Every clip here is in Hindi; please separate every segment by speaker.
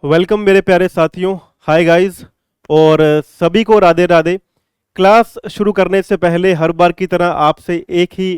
Speaker 1: वेलकम मेरे प्यारे साथियों। Hi guys. और सभी को राधे राधे। क्लास शुरू करने से पहले हर बार की तरह आपसे एक ही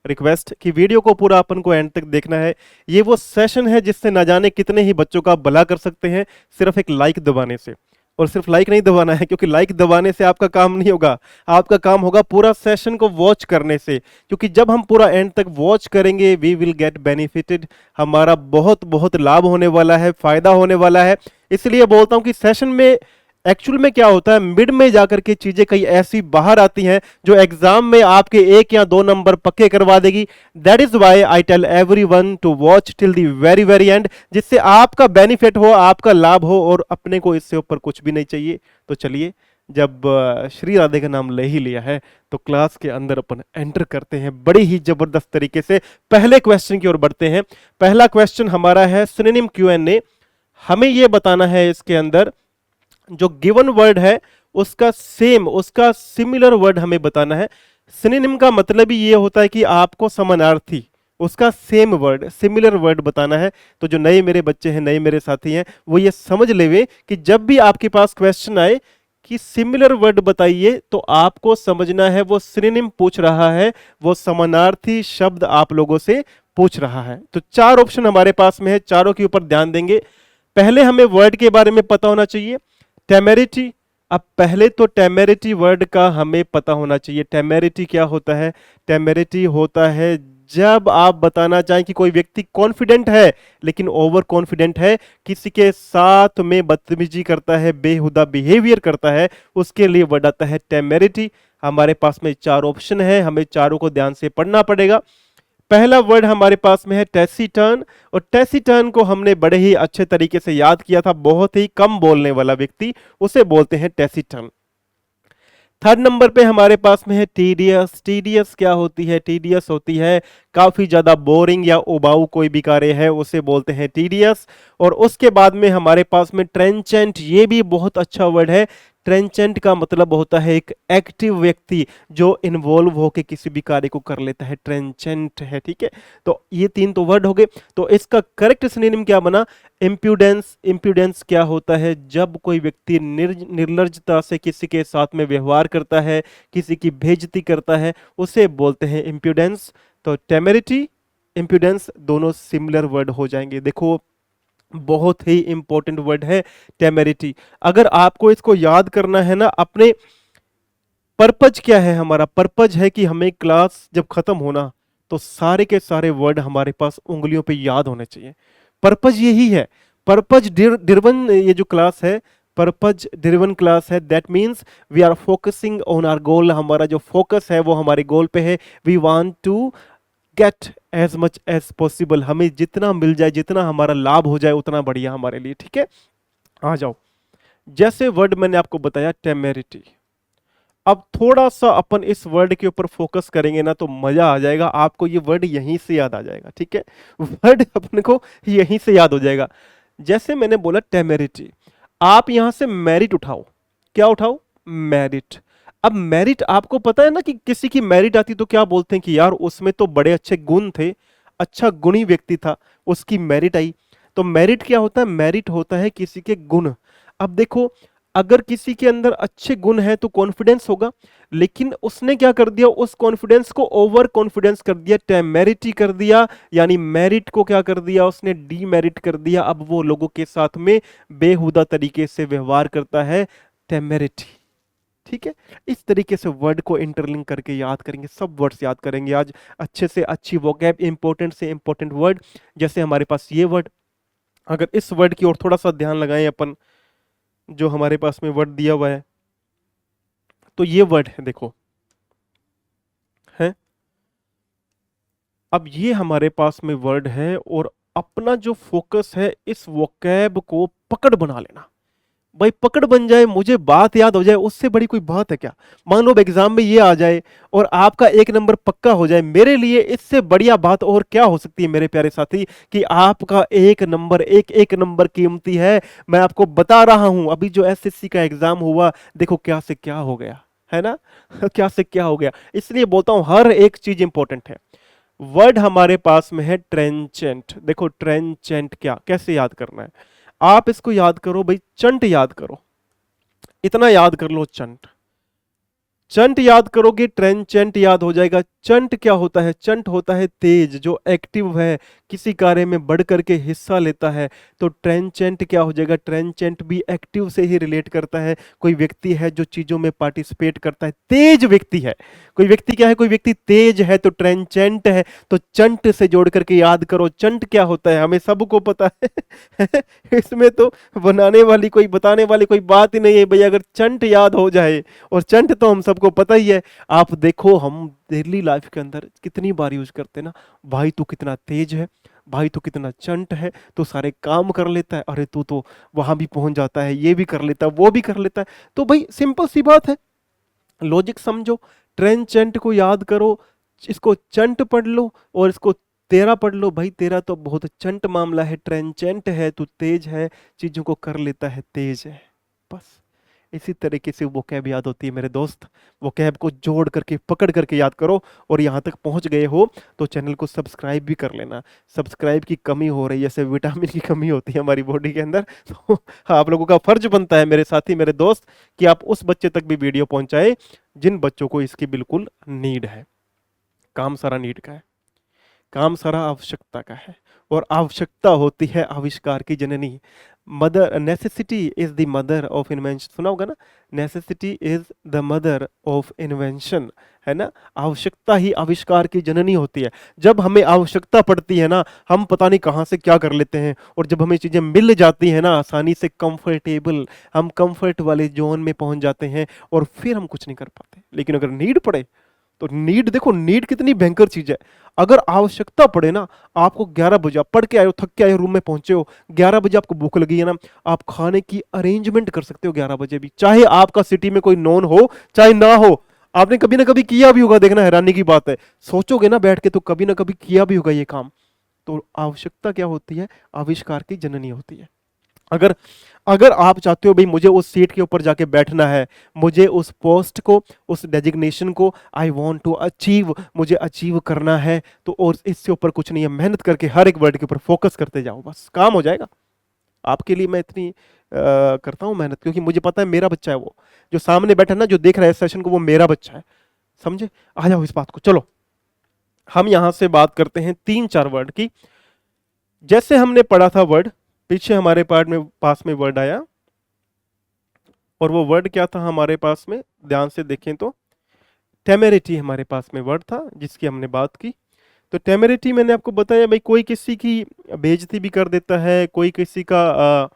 Speaker 1: रिक्वेस्ट कि वीडियो को पूरा अपन को एंड तक देखना है। ये वो सेशन है जिससे न जाने कितने ही बच्चों का भला कर सकते हैं सिर्फ एक लाइक दबाने से। और सिर्फ लाइक नहीं दबाना है, क्योंकि लाइक दबाने से आपका काम नहीं होगा। आपका काम होगा पूरा सेशन को वॉच करने से, क्योंकि जब हम पूरा एंड तक वॉच करेंगे वी विल गेट बेनिफिटेड। हमारा बहुत बहुत लाभ होने वाला है, फायदा होने वाला है। इसलिए बोलता हूं कि सेशन में एक्चुअल में क्या होता है, मिड में जाकर के चीजें कई ऐसी बाहर आती हैं जो एग्जाम में आपके 1 या 2 नंबर पक्के करवा देगी। That is why I tell everyone to watch till the very very end, जिससे आपका बेनिफिट हो, आपका लाभ हो, और अपने को इससे ऊपर कुछ भी नहीं चाहिए। तो चलिए, जब श्री राधे का नाम ले ही लिया है तो क्लास के अंदर अपन एंटर करते हैं बड़ी ही जबरदस्त तरीके से। पहले क्वेश्चन की ओर बढ़ते हैं। पहला क्वेश्चन हमारा है सिनोनिम Q&A। हमें यह बताना है इसके अंदर जो गिवन वर्ड है उसका सेम, उसका सिमिलर वर्ड हमें बताना है। सिनोनिम का मतलब ही ये होता है कि आपको समानार्थी, उसका सेम वर्ड, सिमिलर वर्ड बताना है। तो जो नए मेरे बच्चे हैं, नए मेरे साथी हैं, वो ये समझ लेवे कि जब भी आपके पास क्वेश्चन आए कि सिमिलर वर्ड बताइए, तो आपको समझना है वो सिनोनिम पूछ रहा है, वो समानार्थी शब्द आप लोगों से पूछ रहा है। तो 4 ऑप्शन हमारे पास में है, चारों के ऊपर ध्यान देंगे। पहले हमें वर्ड के बारे में पता होना चाहिए, टेमेरिटी। अब पहले तो टेमेरिटी वर्ड का हमें पता होना चाहिए। टेमेरिटी क्या होता है? टेमेरिटी होता है जब आप बताना चाहें कि कोई व्यक्ति कॉन्फिडेंट है लेकिन ओवर कॉन्फिडेंट है, किसी के साथ में बदतमीजी करता है, बेहुदा बिहेवियर करता है, उसके लिए वर्ड आता है टेमेरिटी। हमारे पास में 4 ऑप्शन है, हमें चारों को ध्यान से पढ़ना पड़ेगा। पहला वर्ड हमारे पास में है टैसीटर्न, और टैसीटर्न को हमने बड़े ही अच्छे तरीके से याद किया था। बहुत ही कम बोलने वाला व्यक्ति, उसे बोलते हैं टैसीटर्न। थर्ड नंबर पे हमारे पास में है टीडियस। टीडियस क्या होती है? टीडियस होती है काफी ज्यादा बोरिंग या उबाऊ कोई भी कार्य है, उसे बोलते हैं टीडियस। और उसके बाद में हमारे पास में ट्रेंचेंट, ये भी बहुत अच्छा वर्ड है। ट्रेंचेंट का मतलब होता है एक एक्टिव व्यक्ति जो इन्वॉल्व होकर किसी भी कार्य को कर लेता है, ट्रेंचेंट है। ठीक है, तो ये 3 तो वर्ड हो गए। तो इसका करेक्ट सिनोनिम क्या बना? इम्प्यूडेंस। इम्प्यूडेंस क्या होता है? जब कोई व्यक्ति निर्लज्जता से किसी के साथ में व्यवहार करता है, किसी की बेइज्जती करता है, उसे बोलते हैं इम्प्यूडेंस। तो टेमेरिटी, इम्प्यूडेंस दोनों सिमिलर वर्ड हो जाएंगे। देखो, बहुत ही इंपॉर्टेंट वर्ड है टेमेरिटी। अगर आपको इसको याद करना है ना, अपने पर्पज क्या है? हमारा पर्पज है कि हमें क्लास जब खत्म होना तो सारे के सारे वर्ड हमारे पास उंगलियों पे याद होने चाहिए। पर्पज यही है। पर्पज ड्रिवन ये जो क्लास है, पर्पज ड्रिवन क्लास है। That means we are focusing on our goal. हमारा जो फोकस है वो हमारे गोल पे है। We want to get as much as possible. हमें जितना मिल जाए, जितना हमारा लाभ हो जाए, उतना बढ़िया हमारे लिए। ठीक है, आ जाओ। जैसे वर्ड मैंने आपको बताया टेमेरिटी, अब थोड़ा सा अपन इस वर्ड के ऊपर फोकस करेंगे ना तो मजा आ जाएगा। आपको ये वर्ड यहीं से याद आ जाएगा। ठीक है, वर्ड अपने को यहीं से याद हो जाएगा। जैसे मैंने बोला टेमेरिटी, आप यहां से मेरिट उठाओ। क्या उठाओ? मेरिट। अब मेरिट आपको पता है ना कि किसी की मेरिट आती तो क्या बोलते हैं कि यार उसमें तो बड़े अच्छे गुण थे, अच्छा गुणी व्यक्ति था, उसकी मेरिट आई। तो मेरिट क्या होता है? मेरिट होता है किसी के गुण। अब देखो, अगर किसी के अंदर अच्छे गुण है तो कॉन्फिडेंस होगा, लेकिन उसने क्या कर दिया? उस कॉन्फिडेंस को ओवर कॉन्फिडेंस कर दिया, टेमेरिटी कर दिया। यानी मेरिट को क्या कर दिया? उसने डीमेरिट कर दिया। अब वो लोगों के साथ में बेहुदा तरीके से व्यवहार करता है, टेमेरिटी। ठीक है, इस तरीके से वर्ड को इंटरलिंक करके याद करेंगे, सब वर्ड्स याद करेंगे आज अच्छे से अच्छी वोकैब, इंपॉर्टेंट से इंपॉर्टेंट वर्ड। जैसे हमारे पास ये वर्ड, अगर इस वर्ड की ओर थोड़ा सा ध्यान लगाएं अपन, जो हमारे पास में वर्ड दिया हुआ है, तो ये वर्ड है, देखो है। अब ये हमारे पास में वर्ड है और अपना जो फोकस है इस वोकैब को पकड़ बना लेना। भाई पकड़ बन जाए, मुझे बात याद हो जाए, उससे बड़ी कोई बात है क्या? मान लो एग्जाम में ये आ जाए और आपका 1 नंबर पक्का हो जाए, मेरे लिए इससे बढ़िया बात और क्या हो सकती है मेरे प्यारे साथी? कि आपका 1 नंबर, एक नंबर कीमती है। मैं आपको बता रहा हूं, अभी जो एसएससी का एग्जाम हुआ, देखो क्या से क्या हो गया है ना। क्या से क्या हो गया। इसलिए बोलता हूं हर एक चीज इंपॉर्टेंट है। वर्ड हमारे पास में है ट्रेंचेंट। देखो ट्रेंचेंट क्या, कैसे याद करना है? आप इसको याद करो भाई, चंट याद करो, इतना याद कर लो, चंट। चंट याद करोगे ट्रेंचेंट याद हो जाएगा। चंट क्या होता है? चंट होता है तेज, जो एक्टिव है, किसी कार्य में बढ़ करके हिस्सा लेता है। तो ट्रेंचेंट क्या हो जाएगा? ट्रेंचेंट भी एक्टिव से ही रिलेट करता है। कोई व्यक्ति है जो चीजों में पार्टिसिपेट करता है, तेज व्यक्ति है। कोई व्यक्ति क्या है? कोई व्यक्ति तेज है तो ट्रेंचेंट है। तो चंट से जोड़ करके याद करो। चंट क्या होता है हमें सबको पता है इसमें तो बनाने वाली कोई, बताने वाली कोई बात ही नहीं है भैया। अगर चंट याद हो जाए, और चंट तो हम सबको पता ही है। आप देखो हम डेली लाइफ के अंदर कितनी बार यूज करते हैं ना, भाई तू कितना तेज है, भाई तू कितना चंट है, तू सारे काम कर लेता है, अरे तू तो वहां भी पहुंच जाता है, ये भी कर लेता है, वो भी कर लेता है। तो भाई सिंपल सी बात है, लॉजिक समझो, ट्रेन चंट को याद करो, इसको चंट पढ़ लो और इसको तेरा पढ़ लो। भाई तेरा तो बहुत चंट मामला है, ट्रेन चंट है, तू तेज है, चीजों को कर लेता है, तेज है। बस इसी तरीके से वो कैब याद होती है मेरे दोस्त। वो कैब को जोड़ करके, पकड़ करके याद करो। और यहाँ तक पहुँच गए हो तो चैनल को सब्सक्राइब भी कर लेना। सब्सक्राइब की कमी हो रही है, जैसे विटामिन की कमी होती है हमारी बॉडी के अंदर, तो आप लोगों का फर्ज बनता है मेरे साथी, मेरे दोस्त, कि आप उस बच्चे तक भी वीडियो पहुंचाए जिन बच्चों को इसकी बिल्कुल नीड है। काम सारा नीड का है, काम सारा आवश्यकता का है। और आवश्यकता होती है आविष्कार की जननी। Mother, necessity is the mother of invention, सुना होगा ना, necessity is the mother of invention, है ना। आवश्यकता ही आविष्कार की जननी होती है। जब हमें आवश्यकता पड़ती है ना, हम पता नहीं कहाँ से क्या कर लेते हैं। और जब हमें चीजें मिल जाती है ना आसानी से, कंफर्टेबल, हम कंफर्ट वाले जोन में पहुंच जाते हैं और फिर हम कुछ नहीं कर पाते। लेकिन अगर नीड पड़े तो, नीड देखो, नीड कितनी भयंकर चीज है। अगर आवश्यकता पड़े ना, आपको 11 बजे, आप पढ़ के आए हो, थक के आए हो, रूम में पहुंचे हो, 11 बजे आपको भूख लगी है ना, आप खाने की अरेंजमेंट कर सकते हो 11 बजे भी, चाहे आपका सिटी में कोई नॉन हो चाहे ना हो। आपने कभी ना कभी किया भी होगा, देखना हैरानी की बात है, सोचोगे ना बैठ के तो कभी ना कभी किया भी होगा ये काम। तो आवश्यकता क्या होती है? आविष्कार की जननी होती है। अगर अगर आप चाहते हो भाई मुझे उस सीट के ऊपर जाके बैठना है, मुझे उस पोस्ट को, उस डेजिग्नेशन को, आई वांट टू अचीव, मुझे अचीव करना है, तो और इससे ऊपर कुछ नहीं है। मेहनत करके हर एक वर्ड के ऊपर फोकस करते जाओ, बस काम हो जाएगा। आपके लिए मैं इतनी करता हूं मेहनत, क्योंकि मुझे पता है मेरा बच्चा है, वो जो सामने बैठा ना, जो देख रहा है इस सेशन को, वो मेरा बच्चा है। समझे? आ जाओ इस बात को। चलो हम यहां से बात करते हैं 3-4 वर्ड की। जैसे हमने पढ़ा था वर्ड, पीछे हमारे पास में वर्ड आया, और वो वर्ड क्या था हमारे पास में? ध्यान से देखें तो टेमेरिटी हमारे पास में वर्ड था जिसकी हमने बात की। तो टेमेरिटी मैंने आपको बताया भाई, कोई किसी की बेइज्जती भी कर देता है, कोई किसी का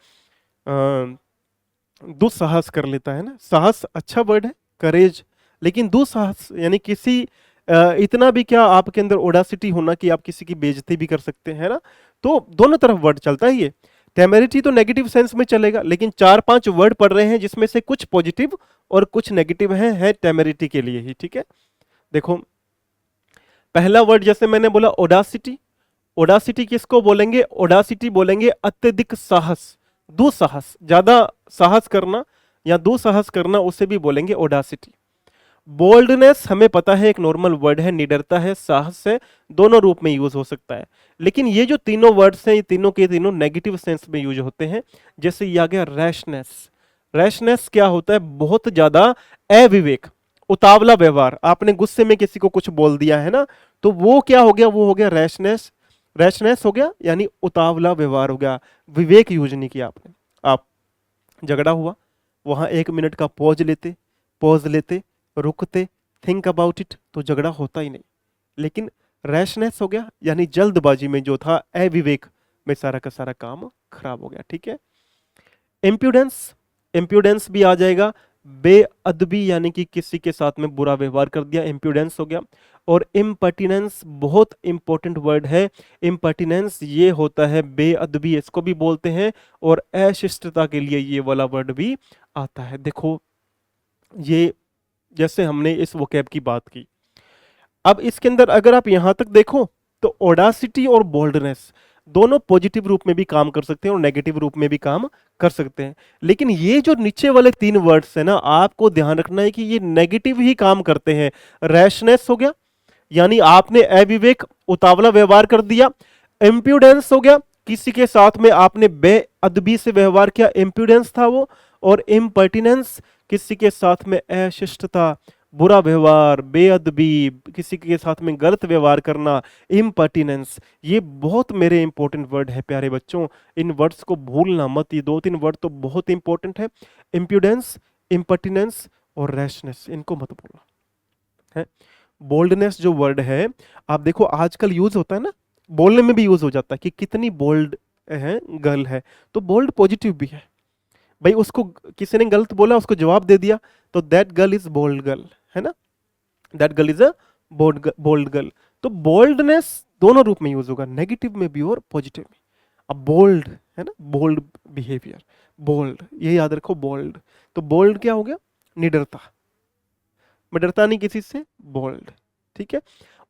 Speaker 1: दुस्साहस कर लेता है ना। साहस अच्छा वर्ड है, करेज, लेकिन दुस्साहस यानी किसी इतना भी क्या आपके अंदर ओडासिटी होना कि आप किसी की बेइज्जती भी कर सकते हैं ना। तो दोनों तरफ वर्ड चलता है ये। टेमेरिटी तो नेगेटिव सेंस में चलेगा, लेकिन 4-5 वर्ड पढ़ रहे हैं जिसमें से कुछ पॉजिटिव और कुछ नेगेटिव हैं, है टेमेरिटी के लिए ही, ठीक है। देखो पहला वर्ड जैसे मैंने बोला ओडासिटी। ओडासिटी किसको बोलेंगे? ओडासिटी बोलेंगे अत्यधिक साहस, दुस्साहस, ज्यादा साहस करना या दुस्साहस करना, उसे भी बोलेंगे ओडासिटी। बोल्डनेस हमें पता है एक नॉर्मल वर्ड है, निडरता है, साहस है, दोनों रूप में यूज हो सकता है। लेकिन ये जो तीनों वर्ड्स हैं, ये तीनों के तीनों नेगेटिव सेंस में यूज होते हैं। जैसे ये आ गया रैशनेस। रैशनेस क्या होता है? बहुत ज्यादा अविवेक, उतावला व्यवहार। आपने गुस्से में किसी को कुछ बोल दिया है ना, तो वो क्या हो गया? वो हो गया रैशनेस। रैशनेस हो गया यानी उतावला व्यवहार हो गया, विवेक यूज नहीं किया आपने। आप झगड़ा हुआ, वहां 1 मिनट का पॉज लेते, रुकते, थिंक अबाउट इट, तो झगड़ा होता ही नहीं। लेकिन रैशनेस हो गया यानी जल्दबाजी में जो था, अविवेक में सारा का सारा काम खराब हो गया, ठीक है। इम्प्यूडेंस, इम्प्यूडेंस भी आ जाएगा, बेअदबी यानी कि किसी के साथ में बुरा व्यवहार कर दिया, इम्प्यूडेंस हो गया। और इम्पर्टिनेंस बहुत इंपॉर्टेंट वर्ड है। इम्पर्टिनेंस ये होता है बेअदबी, इसको भी बोलते हैं, और अशिष्टता के लिए ये वाला वर्ड भी आता है। देखो ये जैसे हमने इस वोकैब की बात की, अब इसके अंदर अगर आप यहां तक देखो तो ओडासिटी और बोल्डनेस दोनों पॉजिटिव रूप में भी काम कर सकते हैं और नेगेटिव रूप में भी काम कर सकते हैं। लेकिन ये जो नीचे वाले 3 वर्ड्स है ना, आपको ध्यान रखना है कि ये नेगेटिव ही काम करते हैं। रैशनेस हो गया यानी आपने अविवेक, उतावला व्यवहार कर दिया। इम्प्यूडेंस हो गया किसी के साथ में आपने बेअदबी से व्यवहार किया, इम्प्रूडेंस था वो। और इम्पर्टिनेंस, किसी के साथ में अशिष्टता, बुरा व्यवहार, बेअदबी, किसी के साथ में गलत व्यवहार करना, इम्पर्टिनेंस। ये बहुत मेरे इंपॉर्टेंट वर्ड है प्यारे बच्चों, इन वर्ड्स को भूलना मत, ये दो तीन वर्ड तो बहुत इंपॉर्टेंट है। इम्प्रूडेंस, इम्पर्टिनेंस और रैशनेस, इनको मत भूलना है। बोल्डनेस जो वर्ड है, आप देखो आजकल यूज होता है ना, बोलने में भी यूज हो जाता है कि कितनी बोल्ड है गर्ल है, तो बोल्ड पॉजिटिव भी है भाई। उसको किसी ने गलत बोला, उसको जवाब दे दिया, तो that girl is bold girl, है ना, that girl is a bold girl. तो बोल्डनेस दोनों रूप में यूज होगा, नेगेटिव में भी और पॉजिटिव में। अब बोल्ड है ना, बोल्ड बिहेवियर, बोल्ड, ये याद रखो बोल्ड। तो बोल्ड क्या हो गया, निडरता, मैं डरता नहीं किसी से, बोल्ड, ठीक है।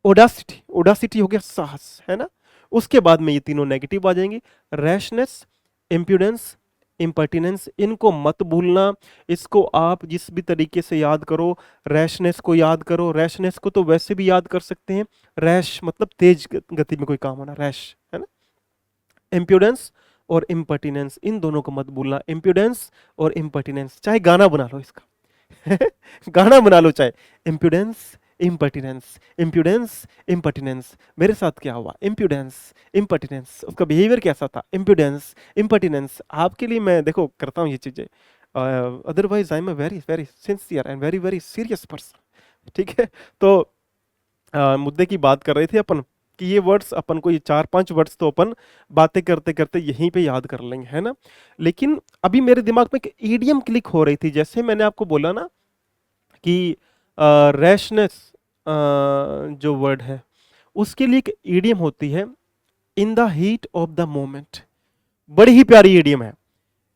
Speaker 1: ओडासिटी, ओडासिटी हो गया साहस, है ना। उसके बाद में ये तीनों नेगेटिव आ जाएंगे, रैशनेस, इम्प्रूडेंस, इम्पर्टिनेंस, इनको मत भूलना। इसको आप जिस भी तरीके से याद करो, रैशनेस को याद करो, रैशनेस को तो वैसे भी याद कर सकते हैं, रैश मतलब तेज गति में कोई काम होना, रैश, है ना। इम्प्रूडेंस और इम्पर्टिनेंस, इन दोनों को मत भूलना, इम्प्रूडेंस और इम्पर्टिनेंस, चाहे गाना बना लो इसका गाना बना लो चाहे, इम्प्रूडेंस, इम्पर्टिनेंस, इम्प्रूडेंस, इम्पर्टिनेंस। मेरे साथ क्या हुआ, इम्प्रूडेंस, इम्पर्टिनेंस, उसका बिहेवियर कैसा था, इम्प्रूडेंस, इम्पर्टिनेंस। आपके लिए मैं देखो करता हूँ ये चीजें, otherwise I am a very very sincere and very very serious person, ठीक है। तो मुद्दे की बात कर रहे थे अपन कि ये वर्ड्स अपन को, ये 4-5 वर्ड्स तो अपन बातें करते करते यहीं पे याद कर लेंगे, है ना। लेकिन अभी मेरे दिमाग में एक ईडियम क्लिक हो रही थी, जैसे मैंने आपको बोला ना कि रैशनेस जो वर्ड है उसके लिए एक ईडियम होती है, in the heat of the moment. बड़ी ही प्यारी ईडियम है,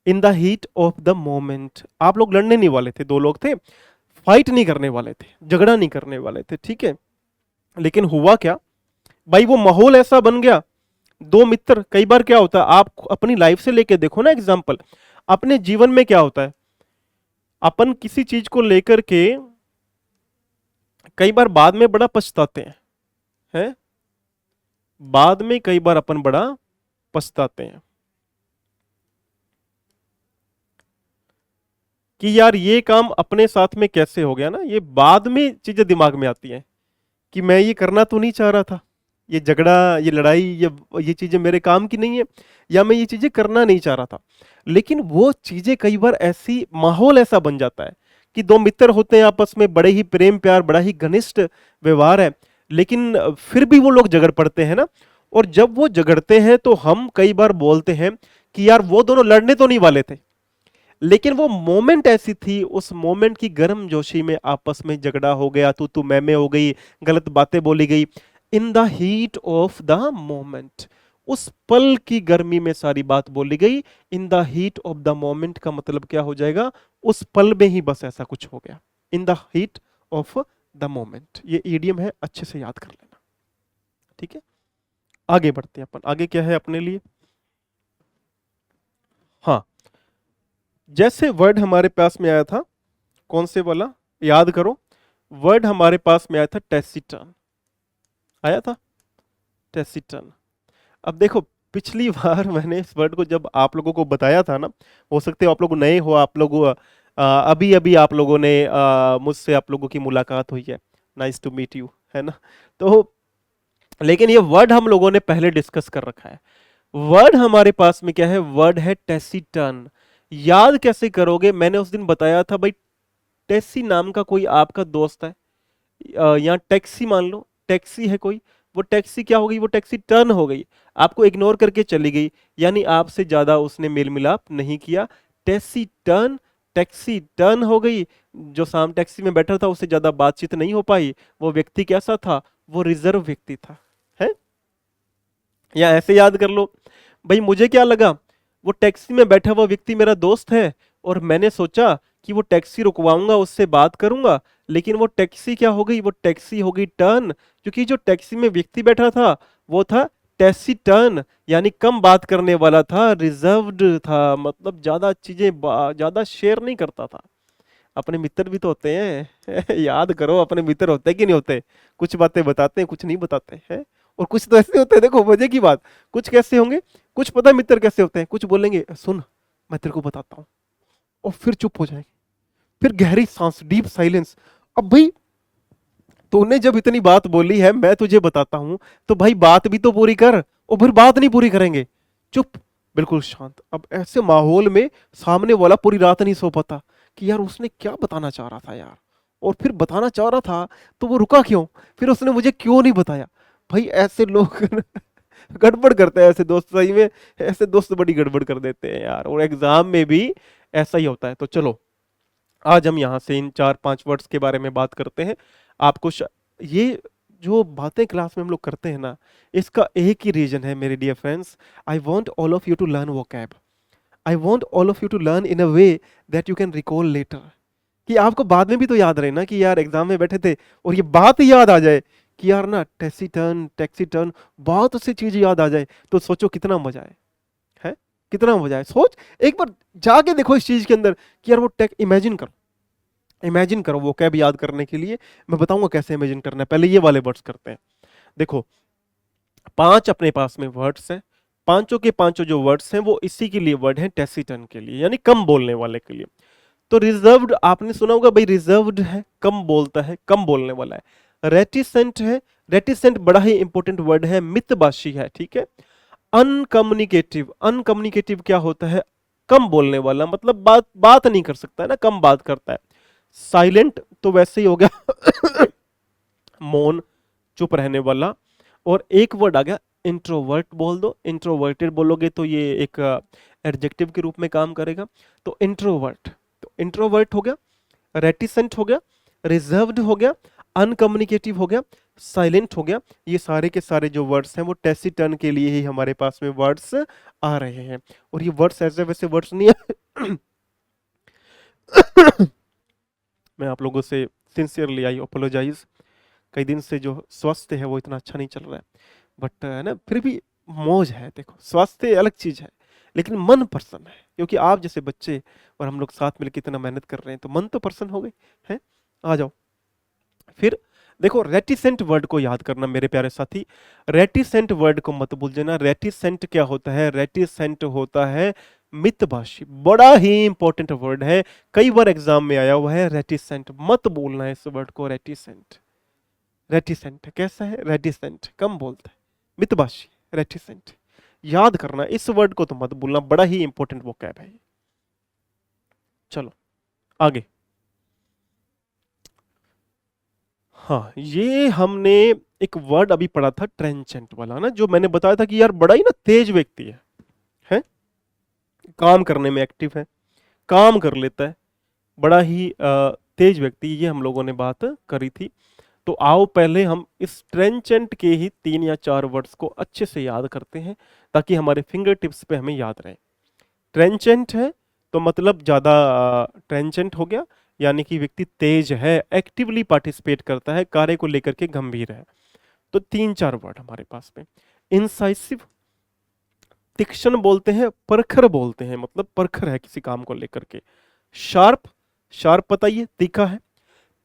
Speaker 1: in the heat of the moment. आप लोग लड़ने नहीं वाले थे, दो लोग थे, फाइट नहीं करने वाले थे, झगड़ा नहीं करने वाले थे, ठीक है। लेकिन हुआ क्या भाई, वो माहौल ऐसा बन गया, दो मित्र, कई बार क्या होता है, आप अपनी लाइफ से लेके देखो ना एग्जाम्पल, अपने जीवन में क्या होता है, अपन किसी चीज को लेकर के कई बार बाद में बड़ा पछताते हैं, बाद में कई बार अपन बड़ा पछताते हैं कि यार ये काम अपने साथ में कैसे हो गया ना। ये बाद में चीजें दिमाग में आती हैं कि मैं ये करना तो नहीं चाह रहा था, ये झगड़ा, ये लड़ाई, ये चीजें मेरे काम की नहीं है, या मैं ये चीजें करना नहीं चाह रहा था। लेकिन वो चीजें कई बार ऐसी, माहौल ऐसा बन जाता है कि दो मित्र होते हैं आपस में, बड़े ही प्रेम प्यार, बड़ा ही घनिष्ठ व्यवहार है, लेकिन फिर भी वो लोग झगड़ पड़ते हैं ना। और जब वो झगड़ते हैं तो हम कई बार बोलते हैं कि यार वो दोनों लड़ने तो नहीं वाले थे, लेकिन वो मोमेंट ऐसी थी, उस मोमेंट की गर्म जोशी में आपस में झगड़ा हो गया, तू मैं हो गई, गलत बातें बोली गई, in the heat of the moment, उस पल की गर्मी में सारी बात बोली गई। In the heat of the moment का मतलब क्या हो जाएगा, उस पल में ही बस ऐसा कुछ हो गया, in the heat of the moment. ये ईडियम है, अच्छे से याद कर लेना, ठीक है। आगे बढ़ते हैं अपन, आगे क्या है अपने लिए। हाँ, जैसे वर्ड हमारे पास में आया था, कौन से वाला, याद करो, वर्ड हमारे पास में आया था टेसिटन, आया था टेसिटन। अब देखो पिछली बार मैंने इस वर्ड को जब आप लोगों को बताया था ना, हो सकते हो आप लोग नए हो, आप लोग अभी अभी आप लोगों ने मुझसे आप लोगों की मुलाकात हुई है, नाइस टू मीट यू, है ना। तो लेकिन ये वर्ड हम लोगों ने पहले डिस्कस कर रखा है। वर्ड हमारे पास में क्या है, वर्ड है टेसिटन। याद कैसे करोगे, मैंने उस दिन बताया था भाई, टेसी नाम का कोई आपका दोस्त है, यहाँ टैक्सी मान लो, टैक्सी है कोई, वो टैक्सी क्या हो गई, वो टैक्सी टर्न हो गई, आपको इग्नोर करके चली गई, यानी आपसे ज्यादा उसने मेल मिलाप नहीं किया। टैक्सी टर्न, टैक्सी टर्न हो गई, जो साम टैक्सी में बैठा था उससे ज्यादा बातचीत नहीं हो पाई। वो व्यक्ति कैसा था, वो रिजर्व व्यक्ति था, है। या ऐसे याद कर लो भाई, मुझे क्या लगा, वो टैक्सी में बैठा हुआ व्यक्ति मेरा दोस्त है, और मैंने सोचा कि वो टैक्सी रुकवाऊंगा, उससे बात करूंगा, लेकिन वो टैक्सी क्या हो गई, वो टैक्सी हो गई टर्न, क्योंकि जो टैक्सी में व्यक्ति बैठा था वो था टैक्सी टर्न, यानी कम बात करने वाला था, रिजर्व्ड था, मतलब ज्यादा चीजें ज्यादा शेयर नहीं करता था। अपने मित्र भी तो होते हैं याद करो, अपने मित्र होते हैं कि नहीं होते, कुछ बातें बताते हैं, कुछ नहीं बताते हैं, और कुछ तो ऐसे होते हैं, देखो मजे की बात, कुछ कैसे होंगे, कुछ पता है मित्र कैसे होते हैं, कुछ बोलेंगे सुन मैं तेरे को बताता हूँ, और फिर चुप हो जाएंगे, फिर गहरी सांस, डीप साइलेंस। अब भाई तूने जब इतनी बात बोली है, मैं तुझे बताता हूं, तो भाई बात भी तो पूरी कर, और फिर बात नहीं पूरी करेंगे, चुप, बिल्कुल शांत। अब ऐसे माहौल में सामने वाला पूरी रात नहीं सो पाता कि यार उसने क्या बताना चाह रहा था यार, और फिर बताना चाह रहा था तो वो रुका क्यों, फिर उसने मुझे क्यों नहीं बताया। भाई ऐसे लोग गड़बड़ करते हैं, ऐसे दोस्त सही में, ऐसे दोस्त बड़ी गड़बड़ कर देते हैं यार, और एग्जाम में भी ऐसा ही होता है। तो चलो आज हम यहाँ से इन 4-5 वर्ड्स के बारे में बात करते हैं। आपको ये जो बातें क्लास में हम लोग करते हैं ना, इसका एक ही रीजन है मेरे dear friends, I want all of you to learn vocab, I want all of you to learn in a way that you can recall later, कि आपको बाद में भी तो याद रहे ना, कि यार एग्जाम में बैठे थे और ये बात याद आ जाए कि यार ना टैक्सी टर्न बहुत सी चीज याद आ जाए, तो सोचो कितना मजा है, कितना मजा है। सोच एक बार जाके देखो इस चीज के अंदर कि यार वो टेक इमेजिन करो वो कैब याद करने के लिए मैं बताऊंगा कैसे इमेजिन करना है। पहले ये वाले वर्ड्स करते हैं। देखो 5 अपने पास में वर्ड्स हैं, पांचों के पांचों जो वर्ड्स हैं वो इसी के लिए वर्ड हैं, टैसिटर्न के लिए, यानी कम बोलने वाले के लिए। तो रिजर्व्ड आपने सुना होगा भाई, रिजर्व्ड है, कम बोलता है, कम बोलने वाला है। रेटिसेंट है, रेटिसेंट बड़ा ही इंपॉर्टेंट वर्ड है, मितभाषी है, ठीक है। अनकम्युनिकेटिव, अनकम्युनिकेटिव क्या होता है, कम बोलने वाला, मतलब बात नहीं कर सकता है ना, कम बात करता है। साइलेंट तो वैसे ही हो गया मौन, चुप रहने वाला। और एक वर्ड आ गया इंट्रोवर्ट, बोल दो, इंट्रोवर्टेड बोलोगे तो ये एक एडजेक्टिव के रूप में काम करेगा। तो इंट्रोवर्ट, तो इंट्रोवर्ट हो गया, रेटिसेंट हो गया, रिजर्व्ड हो गया, अनकम्युनिकेटिव हो गया, साइलेंट हो गया। ये सारे के सारे जो वर्ड्स हैं वो टैसिटर्न के लिए ही हमारे पास में वर्ड्स आ रहे हैं। और ये वर्ड्स ऐसे वैसे वर्ड्स नहीं है मैं आप लोगों से सिंसियरली आई अपोलोजाइज, कई दिन से जो स्वास्थ्य है वो इतना अच्छा नहीं चल रहा है, बट है ना फिर भी मौज है। देखो स्वास्थ्य अलग चीज है, लेकिन मन प्रसन्न है, क्योंकि आप जैसे बच्चे और हम लोग साथ मिलकर इतना मेहनत कर रहे हैं, तो मन तो प्रसन्न हो गए हैं। आ जाओ फिर देखो, रेटिसेंट वर्ड को याद करना मेरे प्यारे साथी, रेटिसेंट वर्ड को मत भूल जाना। रेटिसेंट क्या होता है, रेटिसेंट होता है मितभाषी, बड़ा ही इंपॉर्टेंट वर्ड है, कई बार एग्जाम में आया हुआ है। रेटिसेंट मत बोलना है इस वर्ड को, रेटिसेंट, रेटिसेंट कैसा है, रेटिसेंट कम बोलता है, मितभाषी, रेटिसेंट याद करना, इस वर्ड को तो मत भूलना, बड़ा ही इंपॉर्टेंट वोकैब है। चलो आगे, हाँ ये हमने एक वर्ड अभी पढ़ा था ट्रेंचेंट वाला ना, जो मैंने बताया था कि यार बड़ा ही ना तेज व्यक्ति है? काम करने में एक्टिव है, काम कर लेता है, बड़ा ही तेज व्यक्ति, ये हम लोगों ने बात करी थी। तो आओ पहले हम इस ट्रेंचेंट के ही 3 या 4 वर्ड्स को अच्छे से याद करते हैं, ताकि हमारे फिंगर टिप्स पे हमें याद रहे। ट्रेंचेंट है तो मतलब ज्यादा ट्रेंचेंट हो गया, यानी कि व्यक्ति तेज है, एक्टिवली पार्टिसिपेट करता है, कार्य को लेकर के गंभीर है। तो 3-4 वर्ड हमारे पास में। इंसाइसिव, तीक्ष्ण बोलते हैं, परखर बोलते हैं, मतलब परखर है किसी काम को लेकर के। शार्प, शार्प पता ही है, तीखा है।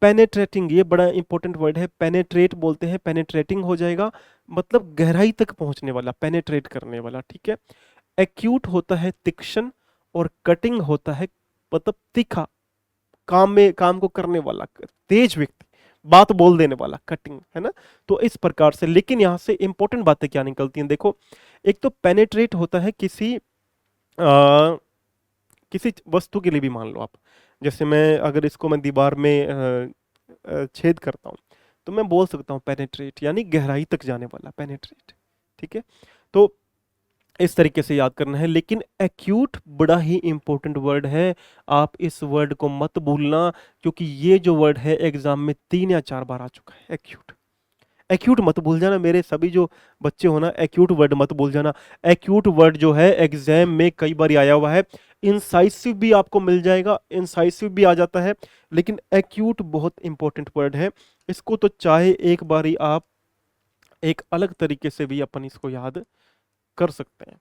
Speaker 1: पेनेट्रेटिंग, ये बड़ा इंपॉर्टेंट वर्ड है, पेनेट्रेट बोलते हैं, पेनेट्रेटिंग हो जाएगा, मतलब गहराई तक पहुंचने वाला, पेनेट्रेट करने वाला, ठीक है। एक्यूट होता है तीक्ष्ण, और कटिंग होता है मतलब तीखा, काम में काम को करने वाला, तेज व्यक्ति, बात बोल देने वाला, कटिंग है ना। तो इस प्रकार से, लेकिन यहां से इंपॉर्टेंट बातें क्या निकलती हैं, देखो एक तो पेनेट्रेट होता है किसी वस्तु के लिए भी, मान लो आप, जैसे मैं अगर इसको मैं दीवार में छेद करता हूं, तो मैं बोल सकता हूं पेनेट्रेट, यानी गहराई तक जाने वाला, पेनेट्रेट, ठीक है। तो इस तरीके से याद करना है। लेकिन एक्यूट बड़ा ही इंपॉर्टेंट वर्ड है, आप इस वर्ड को मत भूलना, क्योंकि ये जो वर्ड है एग्जाम में 3 या 4 बार आ चुका है, एक्यूट। एक्यूट मत भूल जाना, मेरे सभी जो बच्चे हो ना, एक्यूट वर्ड मत भूल जाना। एक्यूट वर्ड जो है एग्जाम में कई बार आया हुआ है। इंसाइसिव भी आपको मिल जाएगा, इंसाइसिव भी आ जाता है, लेकिन एक्यूट बहुत इंपॉर्टेंट वर्ड है। इसको तो चाहे एक बार ही आप एक अलग तरीके से भी अपन इसको याद कर सकते हैं।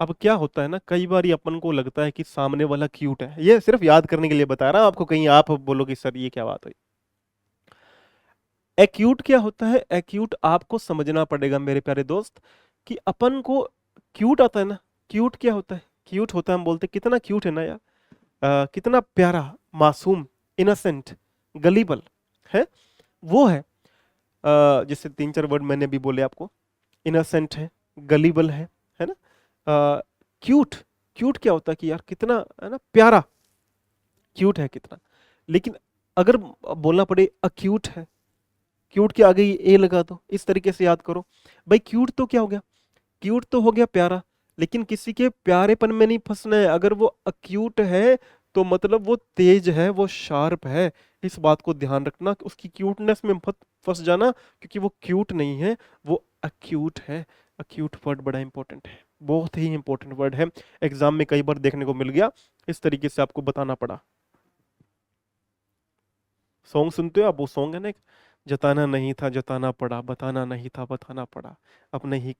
Speaker 1: अब क्या होता है ना, कई बार अपन को लगता है कि सामने वाला क्यूट है, ये सिर्फ याद करने के लिए बता रहा हूं आपको, कहीं आप बोलोगे सर ये क्या बात हुई। एक्यूट क्या होता है? एक्यूट आपको समझना पड़ेगा मेरे प्यारे दोस्त कि अपन को क्यूट आता है ना, क्यूट क्या होता है? क्यूट होता है, हम बोलते हैं कितना क्यूट है ना यार, कितना प्यारा, मासूम, इनोसेंट, गलीबल है, वो है। जैसे तीन चार वर्ड मैंने भी बोले आपको, इनोसेंट है, गलीबल है ना। क्यूट, क्यूट क्या होता है कि यार कितना है ना प्यारा, क्यूट है कितना। लेकिन अगर बोलना पड़े अक्यूट है, क्यूट के आगे ये ए लगा दो, इस तरीके से याद करो भाई। क्यूट तो क्या हो गया? क्यूट तो हो गया प्यारा, लेकिन किसी के प्यारेपन में नहीं फंसना है। अगर वो अक्यूट है तो मतलब वो तेज है, वो शार्प है। इस बात को ध्यान रखना कि उसकी क्यूटनेस में मत फंस जाना, क्योंकि वो क्यूट नहीं है, वो अक्यूट है। अक्यूट वर्ड बड़ा इंपॉर्टेंट है, बहुत ही इंपॉर्टेंट वर्ड है। एग्जाम में कई बार देखने को मिल गया, इस तरीके से आपको बताना पड़ा। सॉन्ग सुनते हो आप? वो सॉन्ग है ना एक, जताना नहीं था जताना पड़ा, बताना नहीं था बताना पड़ा, अपने ही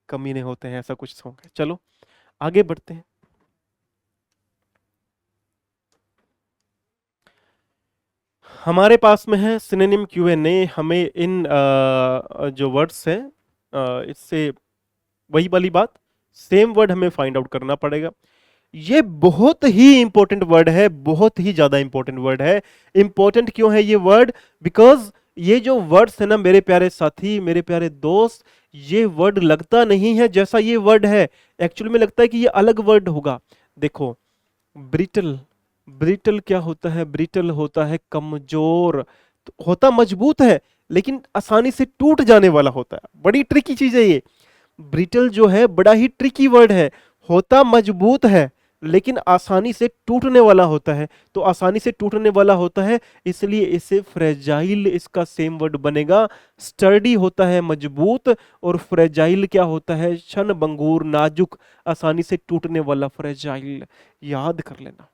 Speaker 1: कमीने होते हैं, ऐसा कुछ सॉन्ग है। चलो आगे बढ़ते हैं। हमारे पास में है सिनोनिम क्यूएनए। हमें इन जो वर्ड्स हैं, इससे वही वाली बात, सेम वर्ड हमें फाइंड आउट करना पड़ेगा। ये बहुत ही इंपॉर्टेंट वर्ड है, बहुत ही ज्यादा इंपॉर्टेंट वर्ड है। इंपॉर्टेंट क्यों है ये वर्ड? बिकॉज ये जो वर्ड्स है ना मेरे प्यारे साथी, मेरे प्यारे दोस्त, ये वर्ड लगता नहीं है जैसा ये वर्ड है। एक्चुअली में लगता है कि ये अलग वर्ड होगा। देखो, ब्रिटल, ब्रिटल क्या होता है? ब्रिटल होता है कमजोर, तो होता मजबूत है लेकिन आसानी से टूट जाने वाला होता है। बड़ी ट्रिकी चीज है ये। ब्रिटल जो है बड़ा ही ट्रिकी वर्ड है। होता मजबूत है लेकिन आसानी से टूटने वाला होता है। तो आसानी से टूटने वाला होता है, इसलिए इसे फ्रेजाइल, इसका सेम वर्ड बनेगा। स्टर्डी होता है मजबूत, और फ्रेजाइल क्या होता है? क्षण भंगुर, नाजुक, आसानी से टूटने वाला, फ्रेजाइल। याद कर लेना,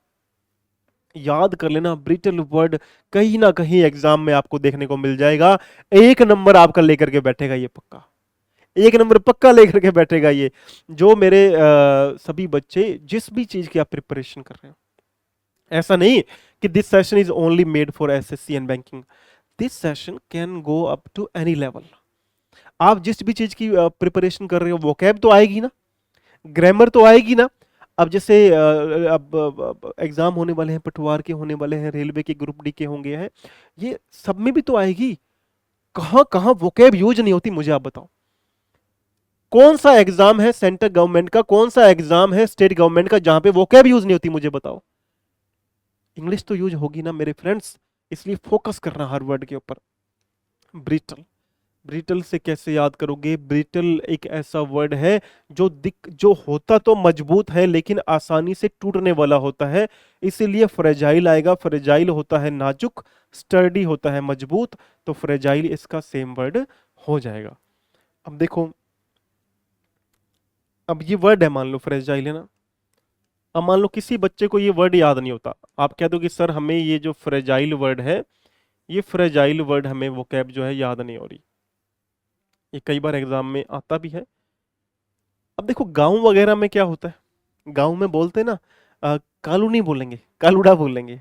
Speaker 1: याद कर लेना। ब्रिटल वर्ड कहीं ना कहीं एग्जाम में आपको देखने को मिल जाएगा। एक नंबर आपका लेकर के बैठेगा ये पक्का, एक नंबर पक्का लेकर के बैठेगा ये। जो मेरे सभी बच्चे जिस भी चीज की आप प्रिपरेशन कर रहे हो, ऐसा नहीं कि this session is only made for SSC and banking, this session can go up to any level. आप जिस भी चीज की प्रिपरेशन कर रहे हो, वोकैब तो आएगी ना, ग्रामर तो आएगी ना। अब जैसे अब एग्जाम होने वाले हैं, पटवार के होने वाले हैं, रेलवे के ग्रुप डी के होंगे हैं, ये सब में भी तो आएगी। कहां कहां वोकैब यूज नहीं होती, मुझे आप बताओ। कौन सा एग्जाम है सेंट्रल गवर्नमेंट का, कौन सा एग्जाम है स्टेट गवर्नमेंट का जहां पे वोकैब यूज नहीं होती, मुझे बताओ। इंग्लिश तो यूज होगी ना मेरे फ्रेंड्स, इसलिए फोकस करना हर वर्ड के ऊपर। ब्रिटल, ब्रिटल से कैसे याद करोगे? ब्रिटल एक ऐसा वर्ड है जो होता तो मजबूत है लेकिन आसानी से टूटने वाला होता है, इसीलिए फ्रेजाइल आएगा। फ्रेजाइल होता है नाजुक, स्टर्डी होता है मजबूत, तो फ्रेजाइल इसका सेम वर्ड हो जाएगा। अब देखो, अब ये वर्ड है, मान लो फ्रेजाइल है ना। अब मान लो किसी बच्चे को ये वर्ड याद नहीं होता, आप कह दो कि सर हमें ये जो फ्रेजाइल वर्ड है, ये फ्रेजाइल वर्ड हमें वोकैब जो है याद नहीं हो रही। ये कई बार एग्जाम में आता भी है। अब देखो गांव वगैरह में क्या होता है, गांव में बोलते हैं ना, कालू नहीं बोलेंगे, कालूड़ा बोलेंगे।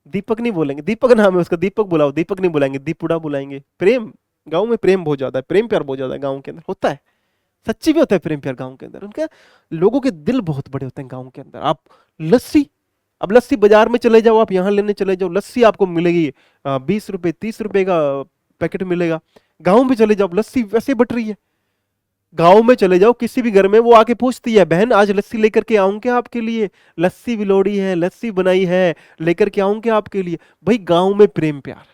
Speaker 1: दीपक नहीं बोलेंगे, दीपक नाम है उसका, दीपक बुलाओ, दीपक नहीं बुलाएंगे, दीपुड़ा बुलाएंगे। प्रेम, गांव में प्रेम बहुत ज्यादा है, प्रेम प्यार बहुत ज्यादा है गांव के अंदर होता है। सच्ची भी होता है प्रेम प्यार गांव के अंदर, उनके लोगों के दिल बहुत बड़े होते हैं गांव के अंदर। आप लस्सी, अब लस्सी बाजार में चले जाओ, आप यहाँ लेने चले जाओ, लस्सी आपको मिलेगी 20 रुपए 30 रुपए का पैकेट मिलेगा। गाँव में चले जाओ, लस्सी वैसे बट रही है। गांव में चले जाओ किसी भी घर में, वो आके पूछती है, बहन आज लस्सी लेकर के आऊं क्या आपके लिए? लस्सी बिलोड़ी है, लस्सी बनाई है, लेकर के आऊं क्या आपके लिए? भाई गांव में प्रेम प्यार,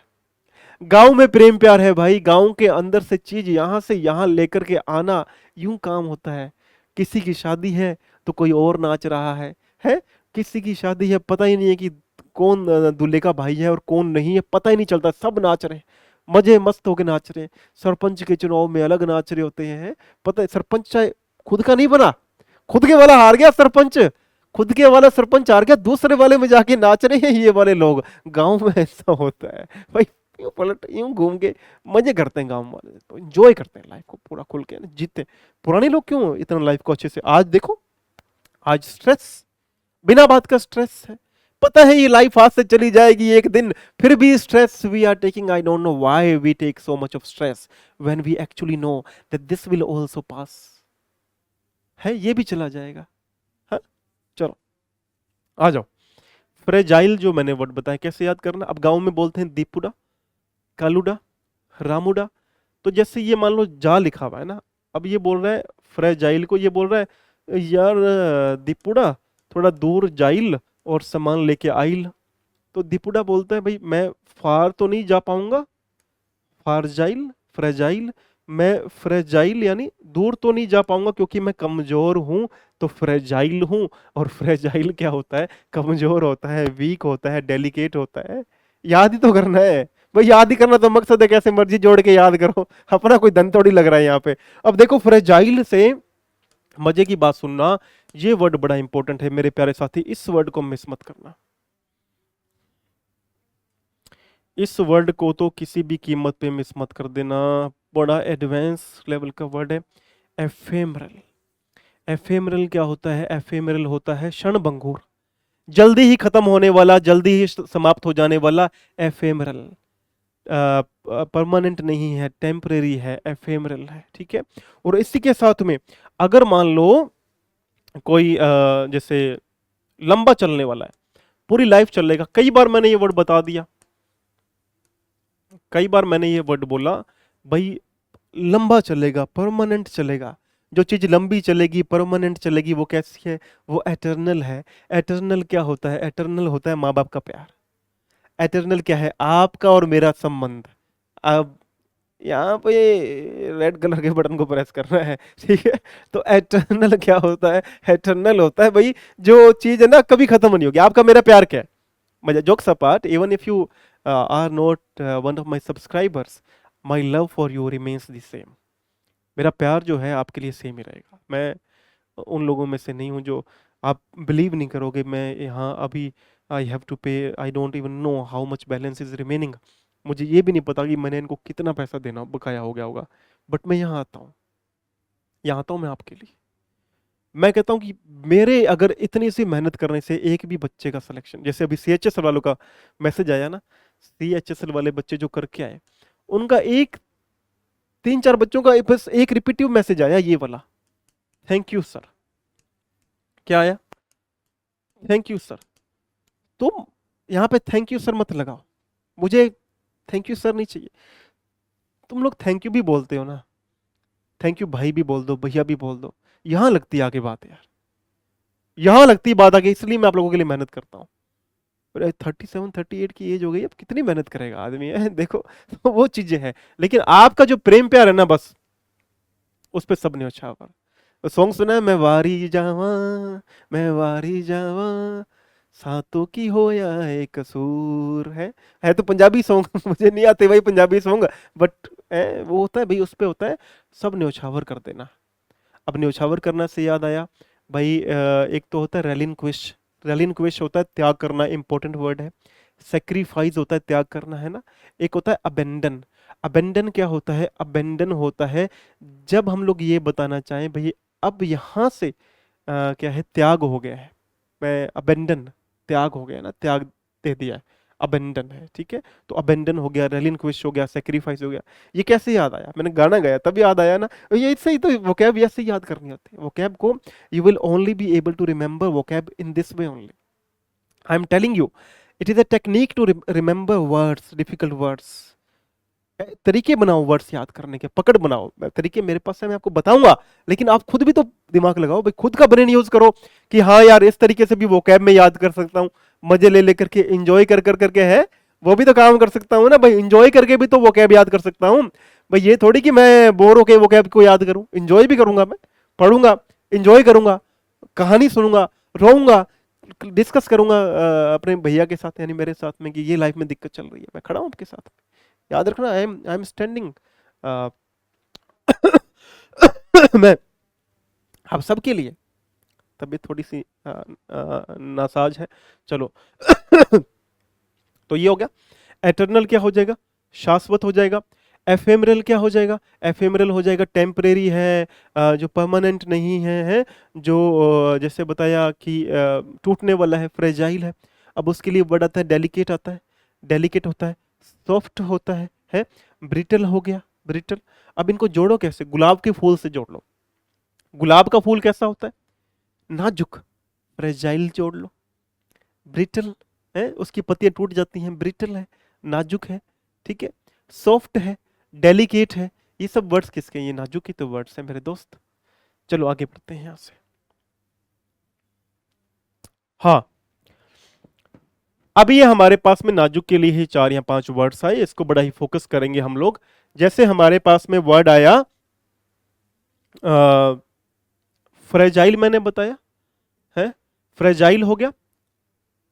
Speaker 1: गांव में प्रेम प्यार है भाई। गांव के अंदर से चीज यहां से यहां लेकर के आना, यूं काम होता है। किसी की शादी है तो कोई और नाच रहा है किसी की शादी है, पता ही नहीं है कि कौन दूल्हे का भाई है और कौन नहीं है, पता ही नहीं चलता, सब नाच रहे हैं, मजे मस्त होके नाच रहे हैं। सरपंच के चुनाव में अलग नाच रहे होते हैं, पता है सरपंच चाहे खुद का नहीं बना, खुद के वाला हार गया सरपंच, खुद के वाला सरपंच हार गया, दूसरे वाले में जाके नाच रहे हैं ये वाले लोग। गांव में ऐसा होता है भाई। यूं पलट यूं घूम के मजे करते हैं गांव वाले, तो एंजॉय करते हैं लाइफ को पूरा खुल के ना, जीते। पुराने लोग क्यों इतना लाइफ को अच्छे से, आज देखो, आज स्ट्रेस, बिना बात का स्ट्रेस है, पता है ये लाइफ हाथ से चली जाएगी एक दिन, फिर भी stress we are taking. I don't know why we take so much of stress when we actually know that this will also pass, है ये भी चला जाएगा। हाँ, चलो आ जाओ। फ्रेजाइल जो मैंने वर्ड बताया कैसे याद करना, अब गांव में बोलते हैं दीपुड़ा, कालूडा, रामुडा। तो जैसे ये मान लो जा लिखा हुआ है ना, अब ये बोल रहा है फ्रेजाइल को, ये बोल रहा है यार दीपुड़ा थोड़ा दूर जाइल और सामान लेके आइल। तो दीपुड़ा बोलता है भाई मैं फार तो नहीं जा पाऊंगा, फारजाइल फ्रेजाइल, मैं फ्रेजाइल यानी दूर तो नहीं जा पाऊंगा क्योंकि मैं कमजोर हूं, तो फ्रेजाइल हूं। और फ्रेजाइल क्या होता है, कमजोर होता है, वीक होता है, डेलिकेट होता है। याद ही तो करना है भाई, याद ही करना तो मकसद है, कैसे मर्जी जोड़ के याद करो, अपना कोई धन थोड़ी लग रहा है यहाँ पे। अब देखो फ्रेजाइल से मजे की बात सुनना, ये वर्ड बड़ा इंपॉर्टेंट है मेरे प्यारे साथी, इस वर्ड को मिस मत करना। इस वर्ड को तो किसी भी कीमत पे मिस मत कर देना, बड़ा एडवांस लेवल का वर्ड है, एफेमरल। एफेमरल क्या होता है, एफेमरल होता है क्षणभंगुर, जल्दी ही खत्म होने वाला, जल्दी ही समाप्त हो जाने वाला, एफेमरल। परमानेंट नहीं है, टेम्परेरी है, एफेमरल है, ठीक है। और इसी के साथ में अगर मान लो कोई जैसे लंबा चलने वाला है, पूरी लाइफ चलेगा, कई बार मैंने ये वर्ड बता दिया, कई बार मैंने ये वर्ड बोला भाई, लंबा चलेगा, परमानेंट चलेगा। जो चीज लंबी चलेगी, परमानेंट चलेगी, वो कैसी है, वो एटर्नल है। एटर्नल क्या होता है, एटर्नल होता है माँ बाप का प्यार। एटर्नल क्या है, आपका और मेरा संबंध। अब यहाँ पे रेड कलर के बटन को प्रेस करना है, ठीक है। तो एटर्नल क्या होता है, एटर्नल होता है भाई जो चीज है ना कभी खत्म नहीं होगी। आपका मेरा प्यार क्या है, मजा jokes apart, even if you are not one of my subscribers, my love for you remains the same. मेरा प्यार जो है आपके लिए सेम ही रहेगा। मैं उन लोगों में से नहीं हूँ जो, आप बिलीव नहीं करोगे, मैं यहाँ अभी आई हैव टू पे, I don't even know how much balance is remaining. मुझे ये भी नहीं पता कि मैंने इनको कितना पैसा देना बकाया हो गया होगा, बट मैं यहाँ आता हूँ, यहाँ आता हूँ मैं आपके लिए। मैं कहता हूँ कि मेरे अगर इतनी सी मेहनत करने से एक भी बच्चे का सिलेक्शन, जैसे अभी CHSL वालों का मैसेज आया ना, CHSL वाले बच्चे जो करके आए, उनका एक 3-4 बच्चों का बस एक रिपीटिव मैसेज आया ये वाला, थैंक यू सर। क्या आया, थैंक यू सर। तुम यहाँ पे थैंक यू सर मत लगाओ, मुझे थैंक यू सर नहीं चाहिए। तुम लोग थैंक यू भी बोलते हो ना, थैंक यू भाई भी बोल दो, भैया भी बोल दो, यहां लगती है आगे बात यार, यहां लगती है बात आगे, इसलिए मैं आप लोगों के लिए मेहनत करता हूँ। 37-38 की एज हो गई, अब कितनी मेहनत करेगा आदमी है देखो। तो वो चीजें हैं, लेकिन आपका जो प्रेम प्यार है ना, बस उस पर सब न्यौछावर। तो सॉन्ग सुना है, मैं वारी जावा सातों की हो या एक कसूर, है तो पंजाबी सॉन्ग मुझे नहीं आते भाई पंजाबी सॉन्ग, बट वो होता है भाई, उस पे होता है सब न्यौछावर कर देना। अब न्यौछावर करना से याद आया भाई, एक तो होता है रेलिन क्विश, रेलिन क्विश होता है त्याग करना, इंपॉर्टेंट वर्ड है। सेक्रीफाइस होता है त्याग करना, है ना। एक होता है अबेंडन। अबेंडन क्या होता है, अबेंडन होता है जब हम लोग ये बताना चाहें भाई अब यहाँ से क्या है, त्याग हो गया है, मैं अबेंडन, त्याग हो गया ना, त्याग दे दिया है, अबेंडन है, ठीक है। तो अबेंडन हो गया, रेलिंक्विश हो गया, सेक्रीफाइस हो गया। ये कैसे याद आया, मैंने गाना गाया तब याद आया ना, ये इससे ही तो वोकैब ऐसे ही याद करनी होती है। वोकैब को you will only be able to remember vocab in this way only. I am telling you, it is a technique to remember words, difficult words. तरीके बनाओ वर्ड्स याद करने के, पकड़ बनाओ। तरीके मेरे पास है, मैं आपको बताऊंगा, लेकिन आप खुद भी तो दिमाग लगाओ भाई, खुद का ब्रेन यूज करो कि हाँ यार इस तरीके से भी वोकैब में याद कर सकता हूँ, मजे ले लेकर के, इंजॉय कर कर करके, है वो भी तो काम कर सकता हूँ ना भाई, इंजॉय करके भी तो वोकैब याद कर सकता हूँ भाई। ये थोड़ी कि मैं बोर होके वोकैब को याद करूँ, इंजॉय भी करूंगा, मैं पढ़ूंगा, इंजॉय करूंगा, कहानी सुनूंगा, रोऊंगा, डिस्कस करूंगा अपने भैया के साथ यानी मेरे साथ में कि ये लाइफ में दिक्कत चल रही है, मैं खड़ा हूँ आपके साथ। याद रखना, आई एम स्टैंडिंग मैं आप सबके लिए। तबीयत थोड़ी सी नासाज है, चलो। तो ये हो गया, एटर्नल क्या हो जाएगा, शाश्वत हो जाएगा। एफेमरल क्या हो जाएगा, एफेमरल हो जाएगा टेम्परेरी है, जो परमानेंट नहीं है, जो जैसे बताया कि टूटने वाला है, फ्रेजाइल है। अब उसके लिए वर्ड आता है डेलिकेट, आता है डेलिकेट होता है, सॉफ्ट होता है ब्रिटल हो गया, ब्रिटल। अब इनको जोड़ो कैसे, गुलाब के फूल से जोड़ लो। गुलाब का फूल कैसा होता है, नाजुक, फ्रेजाइल जोड़ लो, ब्रिटल है, उसकी पत्तियां टूट जाती हैं, ब्रिटल है, नाजुक है, ठीक है, सॉफ्ट है, डेलिकेट है। ये सब वर्ड्स किसके हैं, ये नाजुक की तो वर्ड्स हैं मेरे दोस्त। चलो आगे बढ़ते हैं यहां से। हाँ, अब ये हमारे पास में नाजुक के लिए ही 4 या 5 वर्ड्स आए, इसको बड़ा ही फोकस करेंगे हम लोग। जैसे हमारे पास में वर्ड आया फ्रेजाइल, मैंने बताया है, फ्रेजाइल हो गया,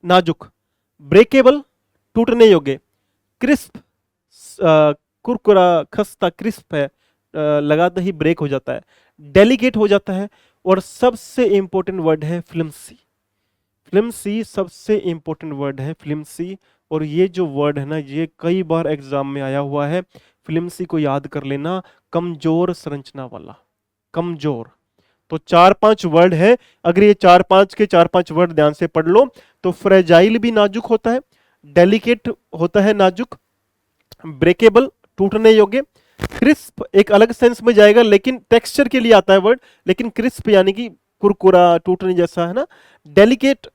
Speaker 1: नाजुक, ब्रेकेबल, टूटने योग्य, क्रिस्प, कुरकुरा, खस्ता, क्रिस्प है, लगाते ही ब्रेक हो जाता है, डेलिकेट हो जाता है, और सबसे इंपॉर्टेंट वर्ड है फ्लिम्सी। फ्लिम्सी सबसे इंपॉर्टेंट वर्ड है, फ्लिम्सी। और ये जो वर्ड है ना, ये कई बार एग्जाम में आया हुआ है। फ्लिम्सी को याद कर लेना, कमजोर संरचना वाला, कमजोर। तो 4-5 वर्ड है, अगर ये 4-5 के 4-5 वर्ड ध्यान से पढ़ लो तो फ्रेजाइल भी नाजुक होता है, डेलिकेट होता है नाजुक, ब्रेकेबल टूटने योग्य, क्रिस्प एक अलग सेंस में जाएगा लेकिन टेक्सचर के लिए आता है वर्ड, लेकिन क्रिस्प यानी कि कुरकुरा टूटने जैसा है ना, डेलिकेट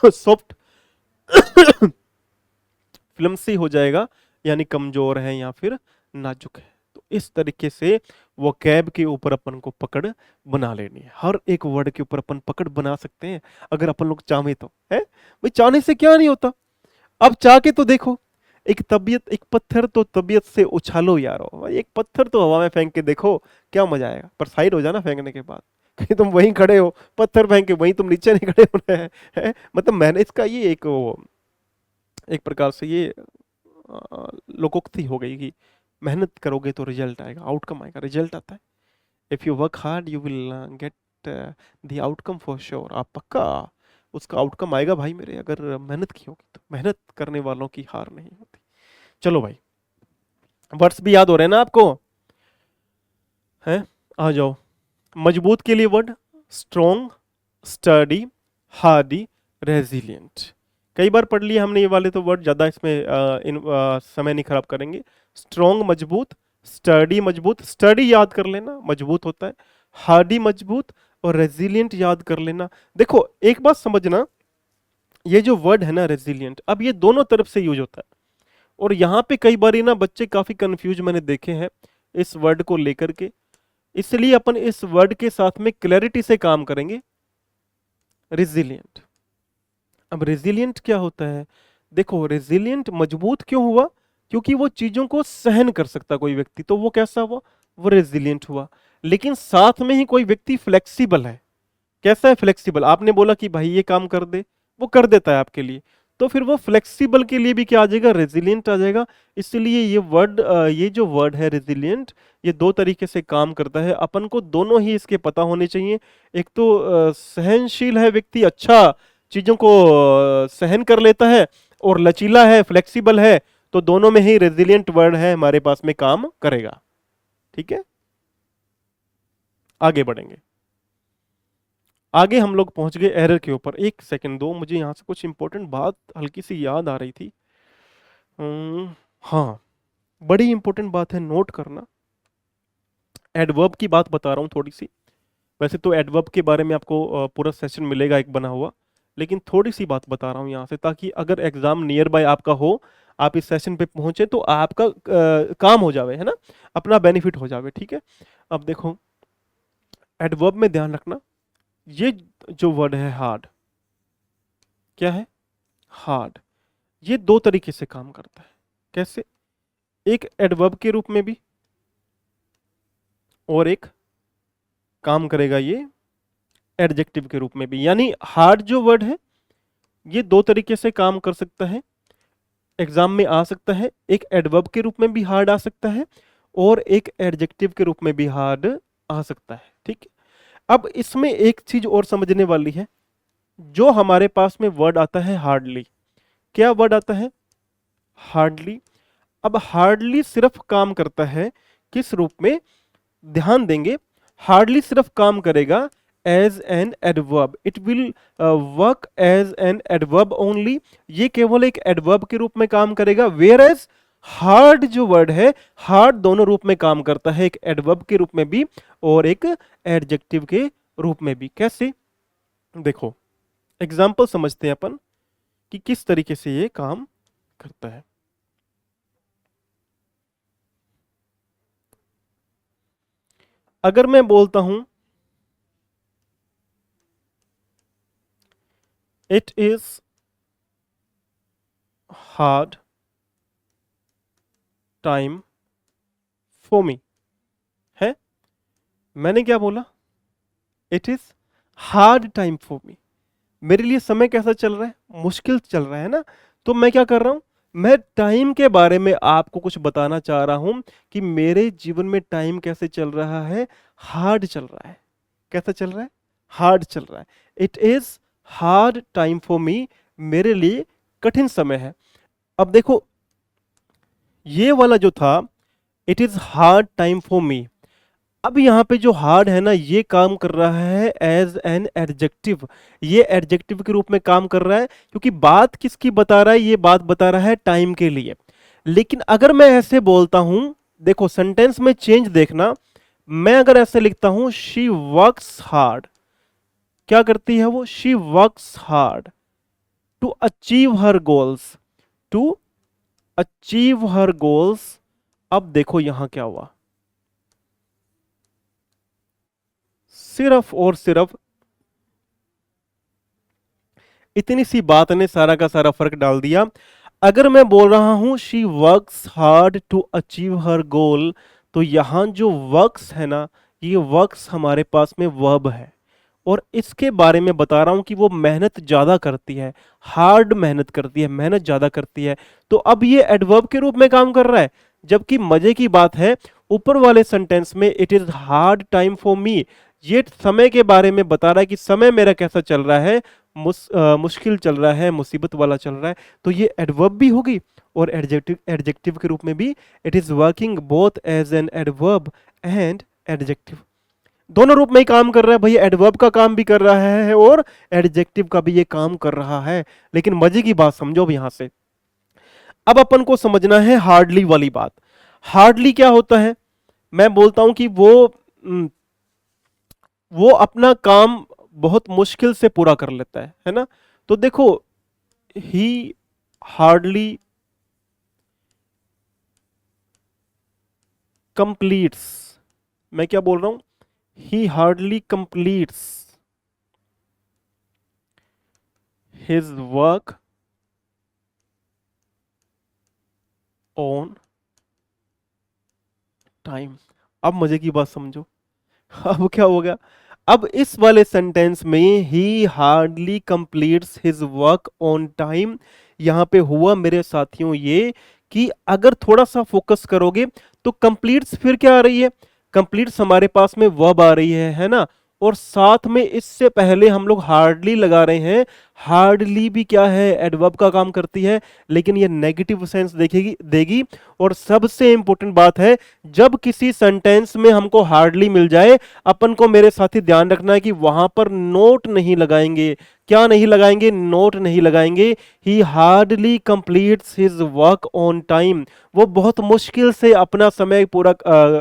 Speaker 1: सॉफ्ट, फ्लम्सी हो जाएगा यानी कमजोर है या फिर नाजुक है। तो इस तरीके से वो कैब के ऊपर अपन को पकड़ बना लेनी है, हर एक वर्ड के ऊपर अपन पकड़ बना सकते हैं अगर अपन लोग चाहें तो, है भाई, चाहने से क्या नहीं होता। अब चाह के तो देखो, एक तबीयत, एक पत्थर तो तबीयत से उछालो यारो भाई, एक पत्थर तो हवा में फेंक के देखो, क्या मजा आएगा। पर साइड हो जाना फेंकने के बाद, कहीं तुम वहीं खड़े हो पत्थर फेंक के, वहीं तुम नीचे नहीं खड़े हो रहे हैं। मतलब मैंने इसका ये एक प्रकार से ये लोकोक्ति हो गई कि मेहनत करोगे तो रिजल्ट आएगा, आउटकम आएगा, रिजल्ट आता है। If you work hard you will get the outcome for sure. आप पक्का उसका आउटकम आएगा भाई मेरे, अगर मेहनत की होगी तो। मेहनत करने वालों की हार नहीं होती। चलो भाई, वर्ड्स भी याद हो रहे हैं ना आपको, हैं? आ जाओ। मजबूत के लिए word strong, study, Hardy, resilient. कई बार पढ़ लिए हमने ये वाले, तो वर्ड ज्यादा इसमें समय नहीं खराब करेंगे। स्ट्रॉन्ग मजबूत, स्टडी मजबूत, स्टडी याद कर लेना, मजबूत होता है, हार्डी मजबूत, और रेजिलियंट याद कर लेना। देखो एक बात समझना, ये जो वर्ड है ना रेजिलियंट, अब ये दोनों तरफ से यूज होता है, और यहाँ पे कई बार ना बच्चे काफी कंफ्यूज मैंने देखे हैं इस वर्ड को लेकर के, इसलिए अपन इस वर्ड के साथ में क्लैरिटी से काम करेंगे। रेजिलियंट, अब रेजिलियंट क्या होता है, देखो रेजिलियंट मजबूत क्यों हुआ, क्योंकि वो चीजों को सहन कर सकता कोई व्यक्ति, तो वो कैसा हुआ, वो रेजिलियंट हुआ। लेकिन साथ में ही कोई व्यक्ति फ्लेक्सिबल है, कैसा है फ्लेक्सिबल, आपने बोला कि भाई ये काम कर दे, वो कर देता है आपके लिए, तो फिर वो फ्लेक्सिबल के लिए भी क्या आ जाएगा, रेजिलियंट आ जाएगा। इसलिए ये वर्ड, ये जो वर्ड है रेजिलियंट, ये दो तरीके से काम करता है, अपन को दोनों ही इसके पता होने चाहिए। एक तो सहनशील है व्यक्ति, अच्छा चीजों को सहन कर लेता है, और लचीला है, फ्लेक्सिबल है, तो दोनों में ही रेजिलियंट वर्ड है हमारे पास में काम करेगा। ठीक है, आगे बढ़ेंगे। आगे हम लोग पहुंच गए एरर के ऊपर। एक सेकंड दो, मुझे यहां से कुछ इंपॉर्टेंट बात हल्की सी याद आ रही थी। हाँ, बड़ी इंपॉर्टेंट बात है, नोट करना। एडवर्ब की बात बता रहा हूँ थोड़ी सी, वैसे तो एडवर्ब के बारे में आपको पूरा सेशन मिलेगा एक बना हुआ, लेकिन थोड़ी सी बात बता रहा हूँ यहाँ से, ताकि अगर एग्जाम नियर बाय आपका हो, आप इस सेशन पे पहुंचे तो आपका काम हो जावे, है ना, अपना बेनिफिट हो जावे। ठीक है, अब देखो एडवर्ब में ध्यान रखना, ये जो वर्ड है हार्ड, क्या है, हार्ड, ये दो तरीके से काम करता है। कैसे, एक एडवर्ब के रूप में भी, और एक काम करेगा ये एडजेक्टिव के रूप में भी। यानी हार्ड जो वर्ड है ये दो तरीके से काम कर सकता है, एग्जाम में आ सकता है, एक एडवर्ब के रूप में भी हार्ड आ सकता है, और एक एडजेक्टिव के रूप में भी हार्ड आ सकता है। ठीक है, अब इसमें एक चीज और समझने वाली है, जो हमारे पास में वर्ड आता है हार्डली, क्या वर्ड आता है, हार्डली। अब हार्डली सिर्फ काम करता है किस रूप में, ध्यान देंगे, हार्डली सिर्फ काम करेगा as an adverb, it will work as an adverb only, ये केवल एक एडवर्ब के रूप में काम करेगा। वेयर एज हार्ड जो वर्ड है, हार्ड दोनों रूप में काम करता है, एक एडवर्ब के रूप में भी और एक एडजेक्टिव के रूप में भी। कैसे, देखो एग्जाम्पल समझते हैं अपन कि किस तरीके से ये काम करता है। अगर मैं बोलता हूं it is hard time for me, है, मैंने क्या बोला, it is hard time for me, मेरे लिए समय कैसा चल रहा है, मुश्किल चल रहा है ना। तो मैं क्या कर रहा हूं, मैं टाइम के बारे में आपको कुछ बताना चाह रहा हूं कि मेरे जीवन में टाइम कैसे चल रहा है, हार्ड चल रहा है। कैसा चल रहा है, हार्ड चल रहा है। It is hard time for me, मेरे लिए कठिन समय है। अब देखो ये वाला जो था, it is hard time for me, अब यहाँ पे जो हार्ड है ना, ये काम कर रहा है एज एन एडजेक्टिव, ये एडजेक्टिव के रूप में काम कर रहा है, क्योंकि बात किसकी बता रहा है, ये बात बता रहा है टाइम के लिए। लेकिन अगर मैं ऐसे बोलता हूं, देखो सेंटेंस में चेंज देखना, मैं अगर ऐसे लिखता हूं शी वर्क्स हार्ड, क्या करती है वो, she works hard to achieve her goals, to achieve her goals. अब देखो यहां क्या हुआ, सिर्फ और सिर्फ इतनी सी बात ने सारा का सारा फर्क डाल दिया। अगर मैं बोल रहा हूं she works hard to achieve her goal, तो यहां जो वर्क्स है ना, ये वर्क्स हमारे पास में वर्ब है, और इसके बारे में बता रहा हूं कि वो मेहनत ज्यादा करती है, हार्ड मेहनत करती है, मेहनत ज्यादा करती है। तो अब ये एडवर्ब के रूप में काम कर रहा है। जबकि मजे की बात है, ऊपर वाले सेंटेंस में it is hard time for me, ये समय के बारे में बता रहा है कि समय मेरा कैसा चल रहा है, मुश्किल चल रहा है, मुसीबत वाला चल रहा है। तो ये एडवर्ब भी होगी और एडजेक्टिव एडजेक्टिव के रूप में भी, it is working both as an adverb and adjective, दोनों रूप में ही काम कर रहा है भैया, एडवर्ब का काम भी कर रहा है और एडजेक्टिव का भी ये काम कर रहा है। लेकिन मजे की बात समझो अब यहां से, अब अपन को समझना है हार्डली वाली बात। हार्डली क्या होता है, मैं बोलता हूं कि वो अपना काम बहुत मुश्किल से पूरा कर लेता है ना। तो देखो ही हार्डली कंप्लीट्स, मैं क्या बोल रहा हूं, ही hardly completes his work on time. अब मजे की बात समझो, अब क्या हो गया, अब इस वाले सेंटेंस में ही hardly completes his work on time, यहां पे हुआ मेरे साथियों ये कि अगर थोड़ा सा फोकस करोगे तो कंप्लीट्स फिर क्या आ रही है, कंप्लीट्स हमारे पास में वर्ब आ रही है ना, और साथ में इससे पहले हम लोग हार्डली लगा रहे हैं। हार्डली भी क्या है, एडवर्ब का काम करती है, लेकिन ये नेगेटिव सेंस देखेगी देगी। और सबसे इंपॉर्टेंट बात है, जब किसी सेंटेंस में हमको हार्डली मिल जाए, अपन को मेरे साथी ध्यान रखना है कि वहां पर नोट नहीं लगाएंगे। क्या नहीं लगाएंगे, नोट नहीं लगाएंगे। ही hardly completes his work on time, वो बहुत मुश्किल से अपना समय पूरा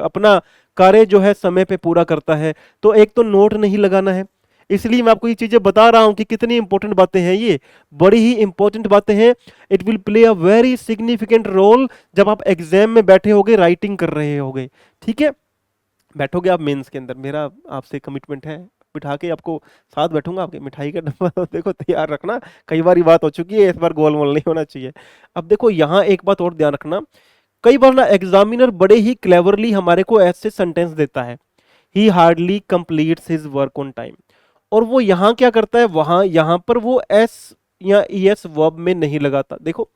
Speaker 1: अपना कार्य जो है समय पे पूरा करता है। तो एक तो नोट नहीं लगाना है, इसलिए मैं आपको ये चीजें बता रहा हूं कि कितनी इंपॉर्टेंट बातें हैं, ये बड़ी ही इंपॉर्टेंट बातें हैं। It will play a very significant role जब आप एग्जाम में बैठे होगे, राइटिंग कर रहे होगे, ठीक है, बैठोगे आप मेंस के अंदर, मेरा आपसे कमिटमेंट है, बिठा के आपको साथ बैठूंगा, आपके मिठाई का डब्बा देखो तैयार रखना। कई बार बात हो चुकी है, इस बार गोलमोल नहीं होना चाहिए। अब देखो यहाँ एक बात और ध्यान रखना, कई बार ना एग्जामिनर बड़े ही क्लेवरली हमारे को ऐसे सेंटेंस देता है, ही hardly completes his work on time, और वो यहां क्या करता है, वहां यहां पर वो एस या ईएस वर्ब में नहीं लगाता। देखो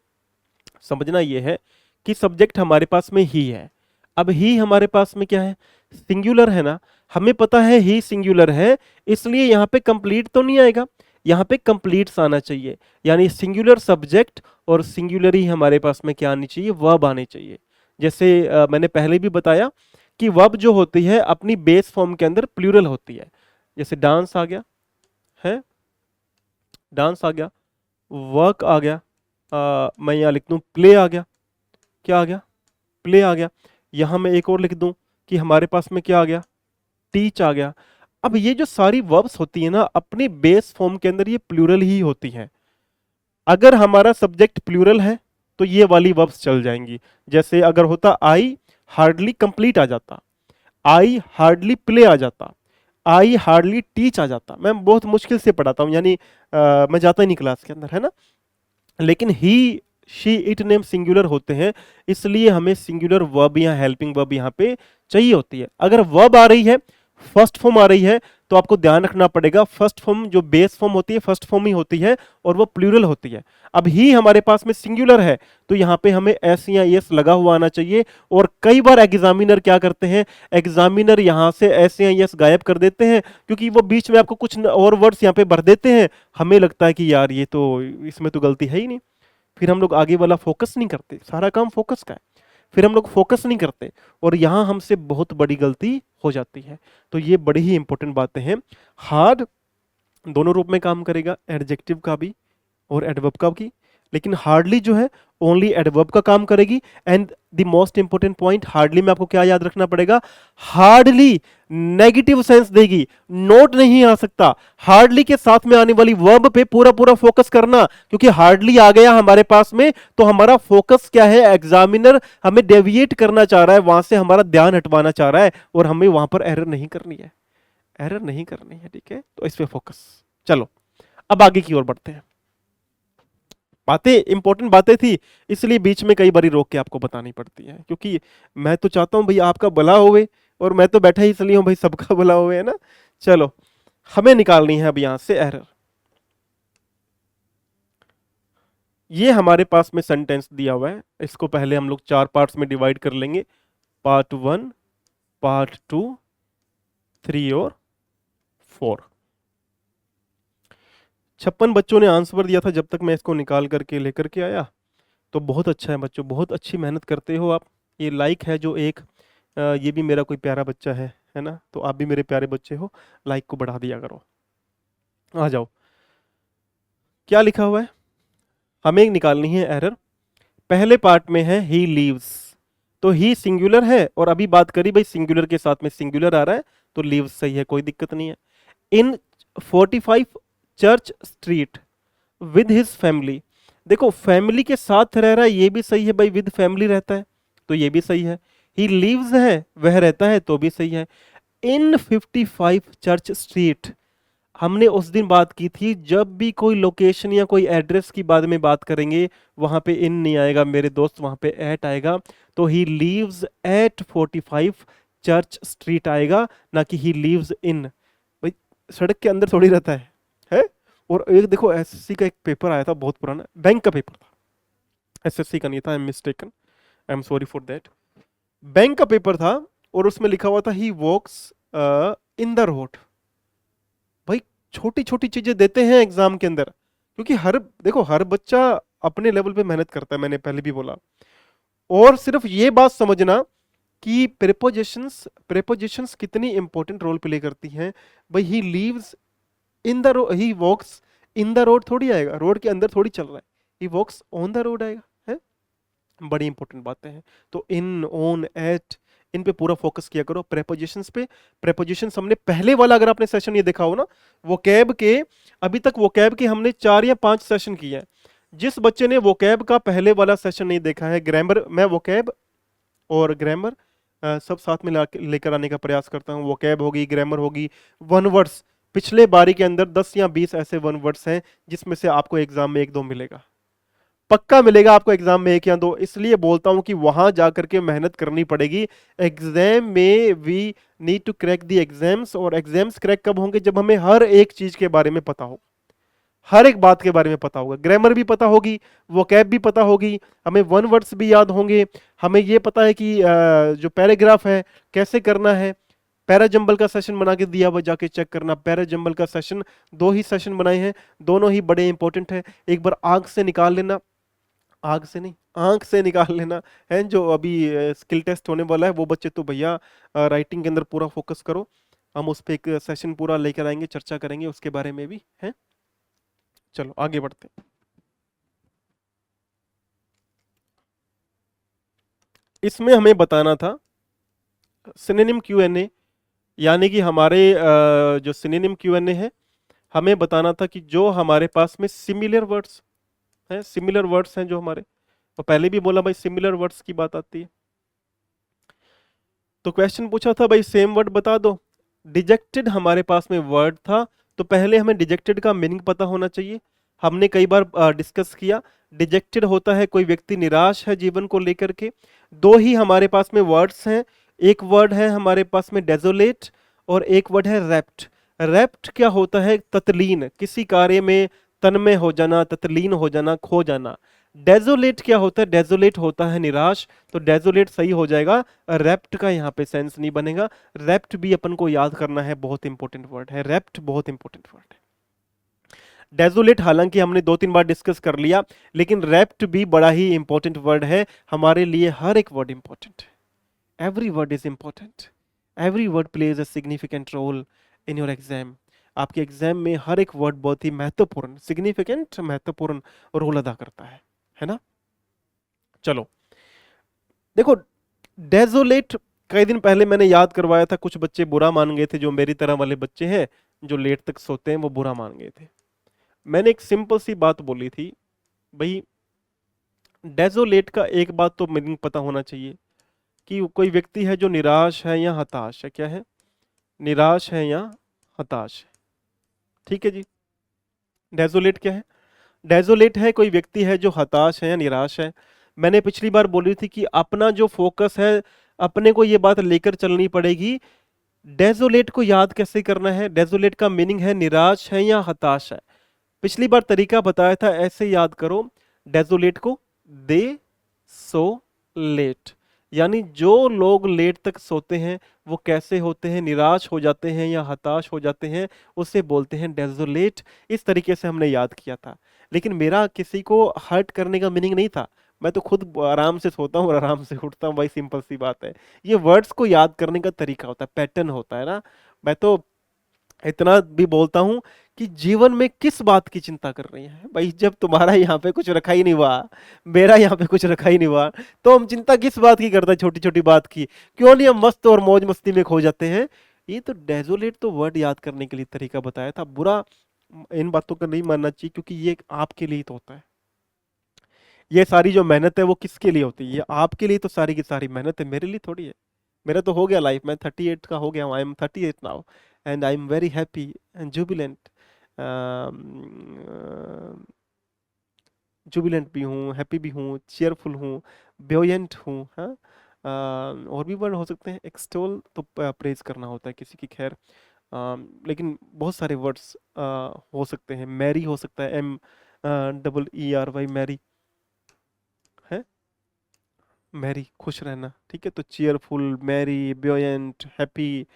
Speaker 1: समझना ये है कि सब्जेक्ट हमारे पास में ही है, अब ही हमारे पास में क्या है, सिंगुलर है ना, हमें पता है ही सिंगुलर है, इसलिए यहां पे कंप्लीट तो नहीं आएगा, यहां पे कंप्लीट्स आना चाहिए, यानी सिंगुलर सब्जेक्ट और सिंगुलर ही हमारे पास में क्या आनी चाहिए, वर्ब आनी चाहिए। जैसे मैंने पहले भी बताया कि वर्ब जो होती है अपनी बेस फॉर्म के अंदर प्लूरल होती है, जैसे डांस आ गया है, डांस आ गया, वर्क आ गया, मैं यहाँ लिख दूँ प्ले आ गया, क्या आ गया, प्ले आ गया। यहाँ मैं एक और लिख दूँ कि हमारे पास में क्या आ गया, टीच आ गया। अब ये जो सारी वर्ब्स होती है ना, अपने बेस फॉर्म के अंदर ये प्लूरल ही होती हैं। अगर हमारा सब्जेक्ट प्लूरल है तो ये वाली वर्ब्स चल जाएंगी। जैसे अगर होता आई हार्डली कंप्लीट आ जाता, आई हार्डली प्ले आ जाता, आई हार्डली टीच आ जाता। मैं बहुत मुश्किल से पढ़ाता हूँ, यानी मैं जाता ही नहीं क्लास के अंदर, है ना। लेकिन ही शी इट नेम सिंगुलर होते हैं, इसलिए हमें सिंगुलर वर्ब या हेल्पिंग वर्ब यहाँ पे चाहिए होती है। अगर वर्ब आ रही है, फर्स्ट फॉर्म आ रही है, तो आपको ध्यान रखना पड़ेगा फर्स्ट फॉर्म जो बेस फॉर्म होती है फर्स्ट फॉर्म ही होती है और वो प्लूरल होती है। अब ही हमारे पास में सिंगुलर है तो यहाँ पे हमें एस या एस लगा हुआ आना चाहिए। और कई बार एग्जामिनर क्या करते हैं, एग्जामिनर यहाँ से एस या एस गायब कर देते हैं, क्योंकि वो बीच में आपको कुछ और वर्ड्स यहाँ पे भर देते हैं। हमें लगता है कि यार ये तो, इसमें तो गलती है ही नहीं, फिर हम लोग आगे वाला फोकस नहीं करते। सारा काम फोकस का है, फिर हम लोग फोकस नहीं करते और यहां हमसे बहुत बड़ी गलती हो जाती है। तो ये बड़ी ही इंपॉर्टेंट बातें हैं। हार्ड दोनों रूप में काम करेगा, एडजेक्टिव का भी और एडवर्ब का भी, लेकिन हार्डली जो है ओनली एडवर्ब का काम करेगी। And the most important point, hardly में आपको क्या याद रखना पड़ेगा, हार्डली नेगेटिव सेंस देगी, नोट नहीं आ सकता। हार्डली के साथ में आने वाली वर्ब पे पूरा पूरा फोकस करना, क्योंकि हार्डली आ गया हमारे पास में तो हमारा फोकस क्या है, एग्जामिनर हमें डेविएट करना चाह रहा है, वहां से हमारा ध्यान हटवाना चाह रहा है और हमें वहां पर एरर नहीं करनी है, एरर नहीं करनी है, ठीक है। तो इस पे फोकस। चलो अब आगे की ओर बढ़ते हैं। बातें इंपॉर्टेंट बातें थी, इसलिए बीच में कई बारी रोक के आपको बतानी पड़ती है, क्योंकि मैं तो चाहता हूं भाई आपका भला होवे, और मैं तो बैठा ही इसलिए हूं भाई सबका भला होवे, है ना। चलो हमें निकालनी है अब यहां से एरर। ये हमारे पास में सेंटेंस दिया हुआ है, इसको पहले हम लोग 4 पार्ट्स में डिवाइड कर लेंगे, पार्ट 1, पार्ट 2, 3 और 4। 56 बच्चों ने आंसर दिया था जब तक मैं इसको निकाल करके लेकर के आया। तो बहुत अच्छा है बच्चों, बहुत अच्छी मेहनत करते हो आप। ये लाइक है जो एक, ये भी मेरा कोई प्यारा बच्चा है ना, तो आप भी मेरे प्यारे बच्चे हो, लाइक को बढ़ा दिया करो। आ जाओ, क्या लिखा हुआ है, हमें निकालनी है एरर। पहले पार्ट में है ही लीव्स, तो ही सिंगुलर है और अभी बात करी भाई सिंगुलर के साथ में सिंगुलर आ रहा है तो लीव्स सही है, कोई दिक्कत नहीं है। इन 45 church street with his family, देखो फैमिली के साथ रह रहा है ये भी सही है भाई, विद फैमिली रहता है तो ये भी सही है। ही लिव्स है वह रहता है तो भी सही है। इन 55 चर्च स्ट्रीट, हमने उस दिन बात की थी जब भी कोई लोकेशन या कोई एड्रेस की बारे में बात करेंगे वहां पे इन नहीं आएगा मेरे दोस्त, वहां पे एट आएगा। तो he leaves eight 45 church street आएगा, ना कि ही लीव्स इन। भाई सड़क के अंदर थोड़ी रहता है? और एक देखो एसएससी का एक पेपर आया था बहुत पुराना, बैंक का पेपर था, एसएससी का नहीं था, I am mistaken, I am sorry for that. Bank का पेपर था और उसमें लिखा हुआ था ही वॉक्स इन द रोड। भाई छोटी छोटी चीजें देते हैं एग्जाम के अंदर, क्योंकि हर देखो हर बच्चा अपने लेवल पे मेहनत करता है, मैंने पहले भी बोला। और सिर्फ ये बात समझना कि प्रेपोजिशंस प्रेपोजिशंस कितनी इंपॉर्टेंट रोल प्ले करती हैं। भाई he lives in the road, he walks in the road थोड़ी आएगा, रोड के अंदर थोड़ी चल रहा है, he walks on the road आएगा, है। बड़ी इंपॉर्टेंट बातें हैं। तो इन, ऑन, एट, इन पे पूरा फोकस किया करो। प्रेपोजिशंस पे, प्रेपोजिशंस हमने पहले वाला अगर आपने सेशन ये देखा हो ना, वोकैब के, अभी तक वोकैब के हमने 4 या 5 सेशन किए हैं। जिस बच्चे ने वोकैब का पहले वाला सेशन नहीं देखा है, ग्रामर, मैं वोकैब और ग्रामर सब साथ में लेकर आने का प्रयास करता हूँ। वोकैब होगी, ग्रामर होगी, वन वर्ड्स, पिछले बारी के अंदर 10 या 20 ऐसे वन वर्ड्स हैं जिसमें से आपको एग्जाम में 1-2 मिलेगा, पक्का मिलेगा आपको एग्जाम में 1 या 2। इसलिए बोलता हूं कि वहां जाकर के मेहनत करनी पड़ेगी। एग्जाम में we need to crack the exams, और एग्जाम्स क्रैक कब होंगे, जब हमें हर एक चीज के बारे में पता हो, हर एक बात के बारे में पता होगा। ग्रामर भी पता होगी, वोकैब भी पता होगी, हमें वन वर्ड्स भी याद होंगे, हमें ये पता है कि जो पैराग्राफ है कैसे करना है। पैराजंबल का सेशन बना के दिया हुआ, जाके चेक करना। पैराजंबल का सेशन 2 ही सेशन बनाए हैं, दोनों ही बड़े इंपॉर्टेंट है। एक बार आंख से निकाल लेना, आग से नहीं आंख से निकाल लेना है। जो अभी स्किल टेस्ट होने वाला है वो बच्चे तो भैया राइटिंग के अंदर पूरा फोकस करो, हम उस पर एक सेशन पूरा लेकर आएंगे, चर्चा करेंगे उसके बारे में भी है। चलो आगे बढ़ते हैं। इसमें हमें बताना था सिनोनिम क्यूएनए, यानी कि हमारे जो सिनोनिम क्यूएनए है, हमें बताना था कि जो हमारे पास में सिमिलर वर्ड्स हैं, सिमिलर वर्ड्स हैं जो हमारे, तो पहले भी बोला भाई सिमिलर वर्ड्स की बात आती है। तो क्वेश्चन पूछा था भाई सेम वर्ड बता दो। डिजेक्टेड हमारे पास में वर्ड था, तो पहले हमें डिजेक्टेड का मीनिंग पता होना चाहिए। हमने कई बार डिस्कस किया, डिजेक्टेड होता है कोई व्यक्ति निराश है जीवन को लेकर के। दो ही हमारे पास में वर्ड्स हैं, एक वर्ड है हमारे पास में डेजोलेट और एक वर्ड है रैप्ट। रैप्ट क्या होता है? तत्लीन, किसी कार्य में तन्मय हो जाना, तत्लीन हो जाना, खो जाना। डेजोलेट क्या होता है? डेजोलेट होता है निराश, तो डेजोलेट सही हो जाएगा, रैप्ट का यहाँ पे सेंस नहीं बनेगा। रैप्ट भी अपन को याद करना है, बहुत इंपॉर्टेंट वर्ड है रैप्ट, बहुत इंपॉर्टेंट वर्ड है। डेजोलेट हालांकि हमने 2-3 बार डिस्कस कर लिया, लेकिन रैप्ट भी बड़ा ही इंपॉर्टेंट वर्ड है हमारे लिए। हर एक वर्ड इंपॉर्टेंट है, every word is important, every word plays a significant role in your exam. आपके एग्जाम में हर एक वर्ड बहुत ही महत्वपूर्ण, सिग्निफिकेंट, महत्वपूर्ण रोल अदा करता है ना। चलो देखो, डेजोलेट कई दिन पहले मैंने याद करवाया था, कुछ बच्चे बुरा मान गए थे, जो मेरी तरह वाले बच्चे हैं जो लेट तक सोते हैं, वो बुरा मान गए थे। मैंने एक सिंपल सी बात बोली थी भाई, डेजोलेट का एक बात तो मीनिंग पता होना चाहिए कि कोई व्यक्ति है जो निराश है या हताश है। क्या है? निराश है या हताश है। ठीक है जी। डेजोलेट क्या है? डेजोलेट है कोई व्यक्ति है जो हताश है या निराश है। मैंने पिछली बार बोली थी कि अपना जो फोकस है, अपने को ये बात लेकर चलनी पड़ेगी। डेजोलेट को याद कैसे करना है? डेजोलेट का मीनिंग है निराश है या हताश है। पिछली बार तरीका बताया था, ऐसे याद करो डेजोलेट को, दे सो लेट, यानी जो लोग लेट तक सोते हैं वो कैसे होते हैं? निराश हो जाते हैं या हताश हो जाते हैं, उसे बोलते हैं डेजोलेट। इस तरीके से हमने याद किया था, लेकिन मेरा किसी को हर्ट करने का मीनिंग नहीं था। मैं तो खुद आराम से सोता हूँ और आराम से उठता हूँ भाई, सिंपल सी बात है। ये वर्ड्स को याद करने का तरीका होता है, पैटर्न होता है ना। मैं तो इतना भी बोलता हूं कि जीवन में किस बात की चिंता कर रही है भाई? जब तुम्हारा यहाँ पे कुछ रखा ही नहीं हुआ, मेरा यहाँ पे कुछ रखा ही नहीं हुआ, तो हम चिंता किस बात की करते हैं? छोटी छोटी बात की। क्यों नहीं हम मस्त और मौज मस्ती में खो जाते हैं? ये तो डेजोलेट तो वर्ड याद करने के लिए तरीका बताया था। बुरा इन बातों का नहीं मानना चाहिए, क्योंकि ये आपके लिए तो होता है। ये सारी जो मेहनत है वो किसके लिए होती है? ये आपके लिए तो सारी की सारी मेहनत है, मेरे लिए थोड़ी है। मेरा तो हो गया लाइफ, मैं 38 का हो गया हूँ, I am 38 now, and I am very happy and Jubilant. Jubilant भी हूँ, हैप्पी भी हूँ, चेयरफुल हूँ, ब्योयंट हूँ। हाँ, और भी वर्ड हो सकते हैं। एक्सटोल तो प्रेज करना होता है किसी की, खैर। लेकिन बहुत सारे वर्ड्स हो सकते हैं। मैरी हो सकता है, MERRY, मैरी है, मैरी, खुश रहना। ठीक है, तो चीयरफुल, मैरी, ब्योयंट, हैप्पी।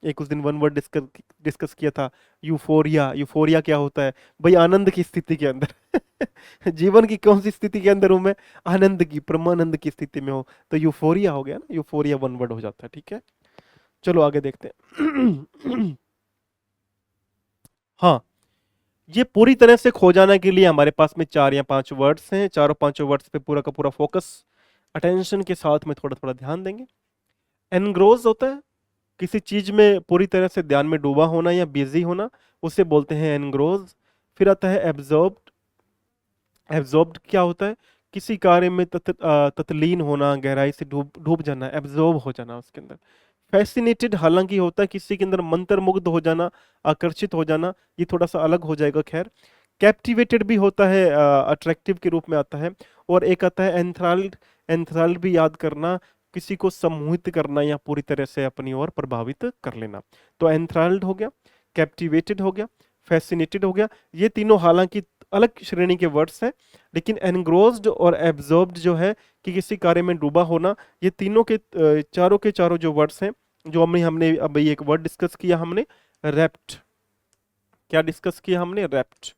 Speaker 1: एक उस दिन वन वर्ड डिस्कस किया था, यूफोरिया। यूफोरिया क्या होता है भाई? आनंद की स्थिति के अंदर। जीवन की कौन सी स्थिति के अंदर हूं मैं? आनंद की, परमानंद की स्थिति में हो, तो यूफोरिया हो गया ना, यूफोरिया वन वर्ड हो जाता है। ठीक है, चलो आगे देखते हैं। हाँ, ये पूरी तरह से खो जाने के लिए हमारे पास में 4 या 5 वर्ड्स हैं। चारों पांचों वर्ड्स पे पूरा का पूरा फोकस, अटेंशन के साथ में थोड़ा थोड़ा ध्यान देंगे। एनग्रोज होता है किसी चीज में पूरी तरह से ध्यान में डूबा होना या बिजी होना, उसे बोलते हैं एनग्रोज। फिर आता है एब्जॉर्ब्ड। एब्जॉर्ब्ड क्या होता है? किसी कार्य में तत्लीन होना, गहराई से डूब डूब जाना, एब्जॉर्ब हो जाना उसके अंदर। फैसिनेटेड हालांकि होता है किसी के अंदर मंत्रमुग्ध हो जाना, आकर्षित हो जाना, ये थोड़ा सा अलग हो जाएगा, खैर। कैप्टिवेटेड भी होता है, अट्रैक्टिव के रूप में आता है। और एक आता है एंथ्राल्ड। एंथ्राल्ड भी याद करना, किसी को सम्मोहित करना या पूरी तरह से अपनी ओर प्रभावित कर लेना। तो एंथ्राल्ड हो गया, कैप्टिवेटेड हो गया, फैसिनेटेड हो गया। ये तीनों हालांकि अलग श्रेणी के वर्ड्स हैं, लेकिन एनग्रोज्ड और एब्जॉर्ब्ड जो है कि किसी कार्य में डूबा होना, ये तीनों के चारों जो वर्ड्स हैं, जो हमने अब एक वर्ड डिस्कस किया हमने, रैप्ट। क्या डिस्कस किया हमने? रैप्ट।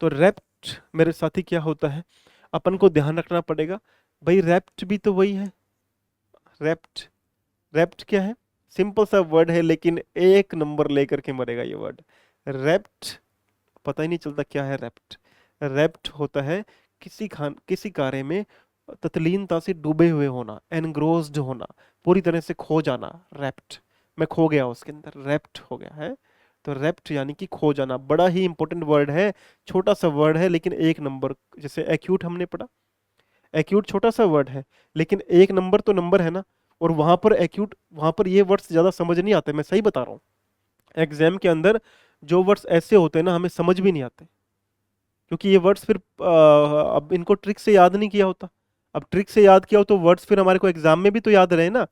Speaker 1: तो रैप्ट मेरे साथी क्या होता है, अपन को ध्यान रखना पड़ेगा भाई। रैप्ट भी तो वही है। रैप्ट, रैप्ट क्या है? सिंपल सा वर्ड है लेकिन एक नंबर लेकर के मरेगा ये वर्ड। रेप्ट, पता ही नहीं चलता क्या है रेप्ट। रेप्ट होता है किसी कार्य में तत्लीनता से डूबे हुए होना, एनग्रोस्ड होना, पूरी तरह से खो जाना। रेप्ट, मैं खो गया उसके अंदर, रेप्ट हो गया है। तो रेप्ट यानी कि खो जाना, बड़ा ही इंपॉर्टेंट वर्ड है, छोटा सा वर्ड है लेकिन एक नंबर। जैसे एक्यूट हमने पढ़ा, एक्यूट छोटा सा वर्ड है लेकिन एक नंबर तो नंबर है ना। और वहां पर एक्यूट, वहां पर ये वर्ड्स ज्यादा समझ नहीं आते, मैं सही बता रहा हूँ। एग्जाम के अंदर जो वर्ड्स ऐसे होते हैं ना, हमें समझ भी नहीं आते, क्योंकि ये वर्ड्स फिर अब इनको ट्रिक से याद नहीं किया होता। अब ट्रिक से याद किया हो तो वर्ड्स फिर हमारे को एग्जाम में भी तो याद रहे ना।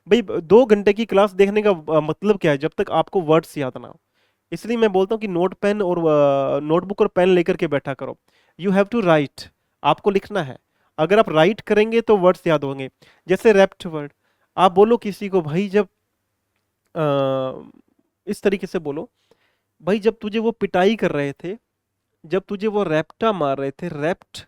Speaker 1: भाई 2 घंटे की क्लास देखने का मतलब क्या है जब तक आपको वर्ड्स याद ना हो। इसलिए मैं बोलता हूँ कि नोट पेन और नोटबुक और पेन लेकर के बैठा करो। यू हैव टू राइट, आपको लिखना है। अगर आप राइट करेंगे तो वर्ड्स याद होंगे। जैसे रैप्ट वर्ड, आप बोलो किसी को, भाई जब इस तरीके से बोलो, भाई जब तुझे वो पिटाई कर रहे थे, जब तुझे वो रैप्टा मार रहे थे, रैप्ट,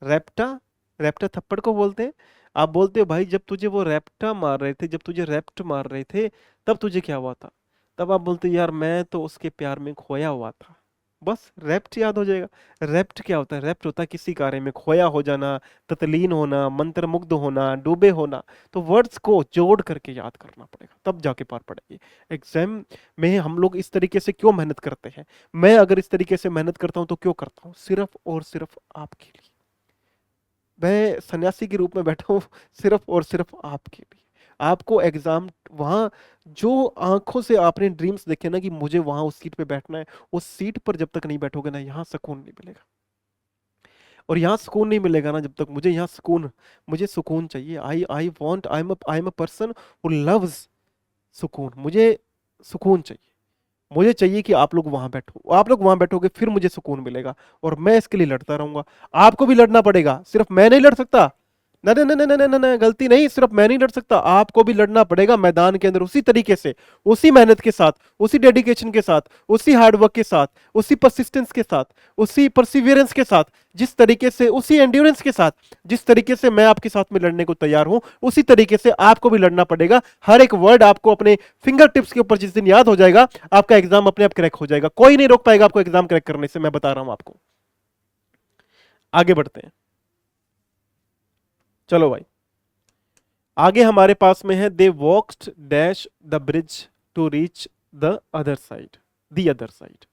Speaker 1: रैप्टा, रैप्टा थप्पड़ को बोलते हैं। आप बोलते हो भाई जब तुझे वो रैप्टा मार रहे थे, जब तुझे रैप्ट मार रहे थे, तब तुझे क्या हुआ था? तब आप बोलते यार मैं तो उसके प्यार में खोया हुआ था। बस रैप्ट याद हो जाएगा। रैप्ट क्या होता है? रैप्ट होता है किसी कार्य में खोया हो जाना, तत्लीन होना, मंत्रमुग्ध होना, डूबे होना। तो वर्ड्स को जोड़ करके याद करना पड़ेगा, तब जाके पार पड़ेगी। एग्जाम में हम लोग इस तरीके से क्यों मेहनत करते हैं? मैं अगर इस तरीके से मेहनत करता हूं तो क्यों करता हूं? सिर्फ और सिर्फ आपके लिए। मैं सन्यासी के रूप में बैठा हूं सिर्फ और सिर्फ आपके लिए। आपको एग्जाम, वहां जो आंखों से आपने ड्रीम्स देखे ना कि मुझे वहां उस सीट पे बैठना है, उस सीट पर जब तक नहीं बैठोगे ना, यहाँ सुकून नहीं मिलेगा। और यहाँ सुकून नहीं मिलेगा ना जब तक, मुझे यहाँ सुकून, मुझे सुकून चाहिए। I am a person who loves सुकून। मुझे सुकून चाहिए। मुझे चाहिए कि आप लोग वहां बैठो, आप लोग वहां बैठोगे फिर मुझे सुकून मिलेगा। और मैं इसके लिए लड़ता रहूंगा। आपको भी लड़ना पड़ेगा, सिर्फ मैं नहीं लड़ सकता। नहीं नहीं नहीं नहीं नहीं नहीं, गलती नहीं, सिर्फ मैं नहीं लड़ सकता, आपको भी लड़ना पड़ेगा मैदान के अंदर, उसी तरीके से, उसी मेहनत के साथ, उसी डेडिकेशन के साथ, उसी हार्डवर्क के साथ, उसी परसिस्टेंस के साथ, उसी परसिवियरेंस के साथ, जिस तरीके से, उसी एंड्योरेंस के साथ, जिस तरीके से मैं आपके साथ में लड़ने को तैयार हूं, उसी तरीके से आपको भी लड़ना पड़ेगा। हर एक वर्ड आपको अपने फिंगर टिप्स के ऊपर जिस दिन याद हो जाएगा, आपका एग्जाम अपने आप क्रैक हो जाएगा। कोई नहीं रोक पाएगा आपको एग्जाम क्रैक करने से, मैं बता रहा हूं आपको। आगे बढ़ते हैं, चलो भाई। आगे हमारे पास में है, they walked dash the bridge to reach the other side, the other side.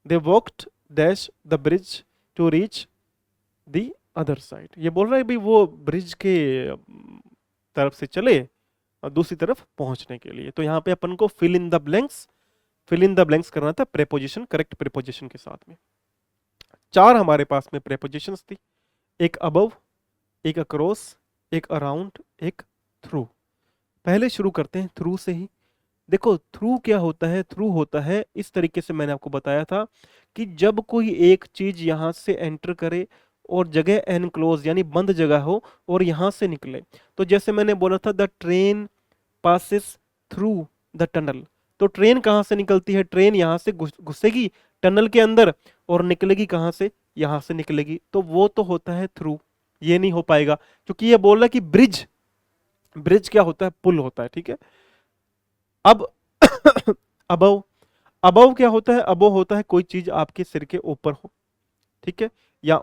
Speaker 1: They walked dash the bridge to reach the other side. ये बोल रहा है भाई वो ब्रिज के तरफ से चले और दूसरी तरफ पहुंचने के लिए। तो यहाँ पे अपन को fill in the blanks, fill in the blanks करना था प्रेपोजिशन, करेक्ट प्रेपोजिशन के साथ में। 4 हमारे पास में प्रेपोजिशंस थी, एक अबव, एक अक्रॉस, एक अराउंड, एक थ्रू। पहले शुरू करते हैं थ्रू से ही। देखो थ्रू क्या होता है? थ्रू होता है इस तरीके से, मैंने आपको बताया था कि जब कोई एक चीज यहां से एंटर करे और जगह एनक्लोज यानी बंद जगह हो और यहां से निकले। तो जैसे मैंने बोला था, the train passes through the tunnel. तो ट्रेन कहां से निकलती है? ट्रेन यहां से घुसेगी टनल के अंदर और निकलेगी कहां से? यहां से निकलेगी। तो वो तो होता है थ्रू, ये नहीं हो पाएगा क्योंकि ये बोल रहा है कि ब्रिज, ब्रिज क्या होता है? पुल होता है, ठीक है। अब अबव, अबव क्या होता है? अबव होता है कोई चीज आपके सिर के ऊपर हो, ठीक है। या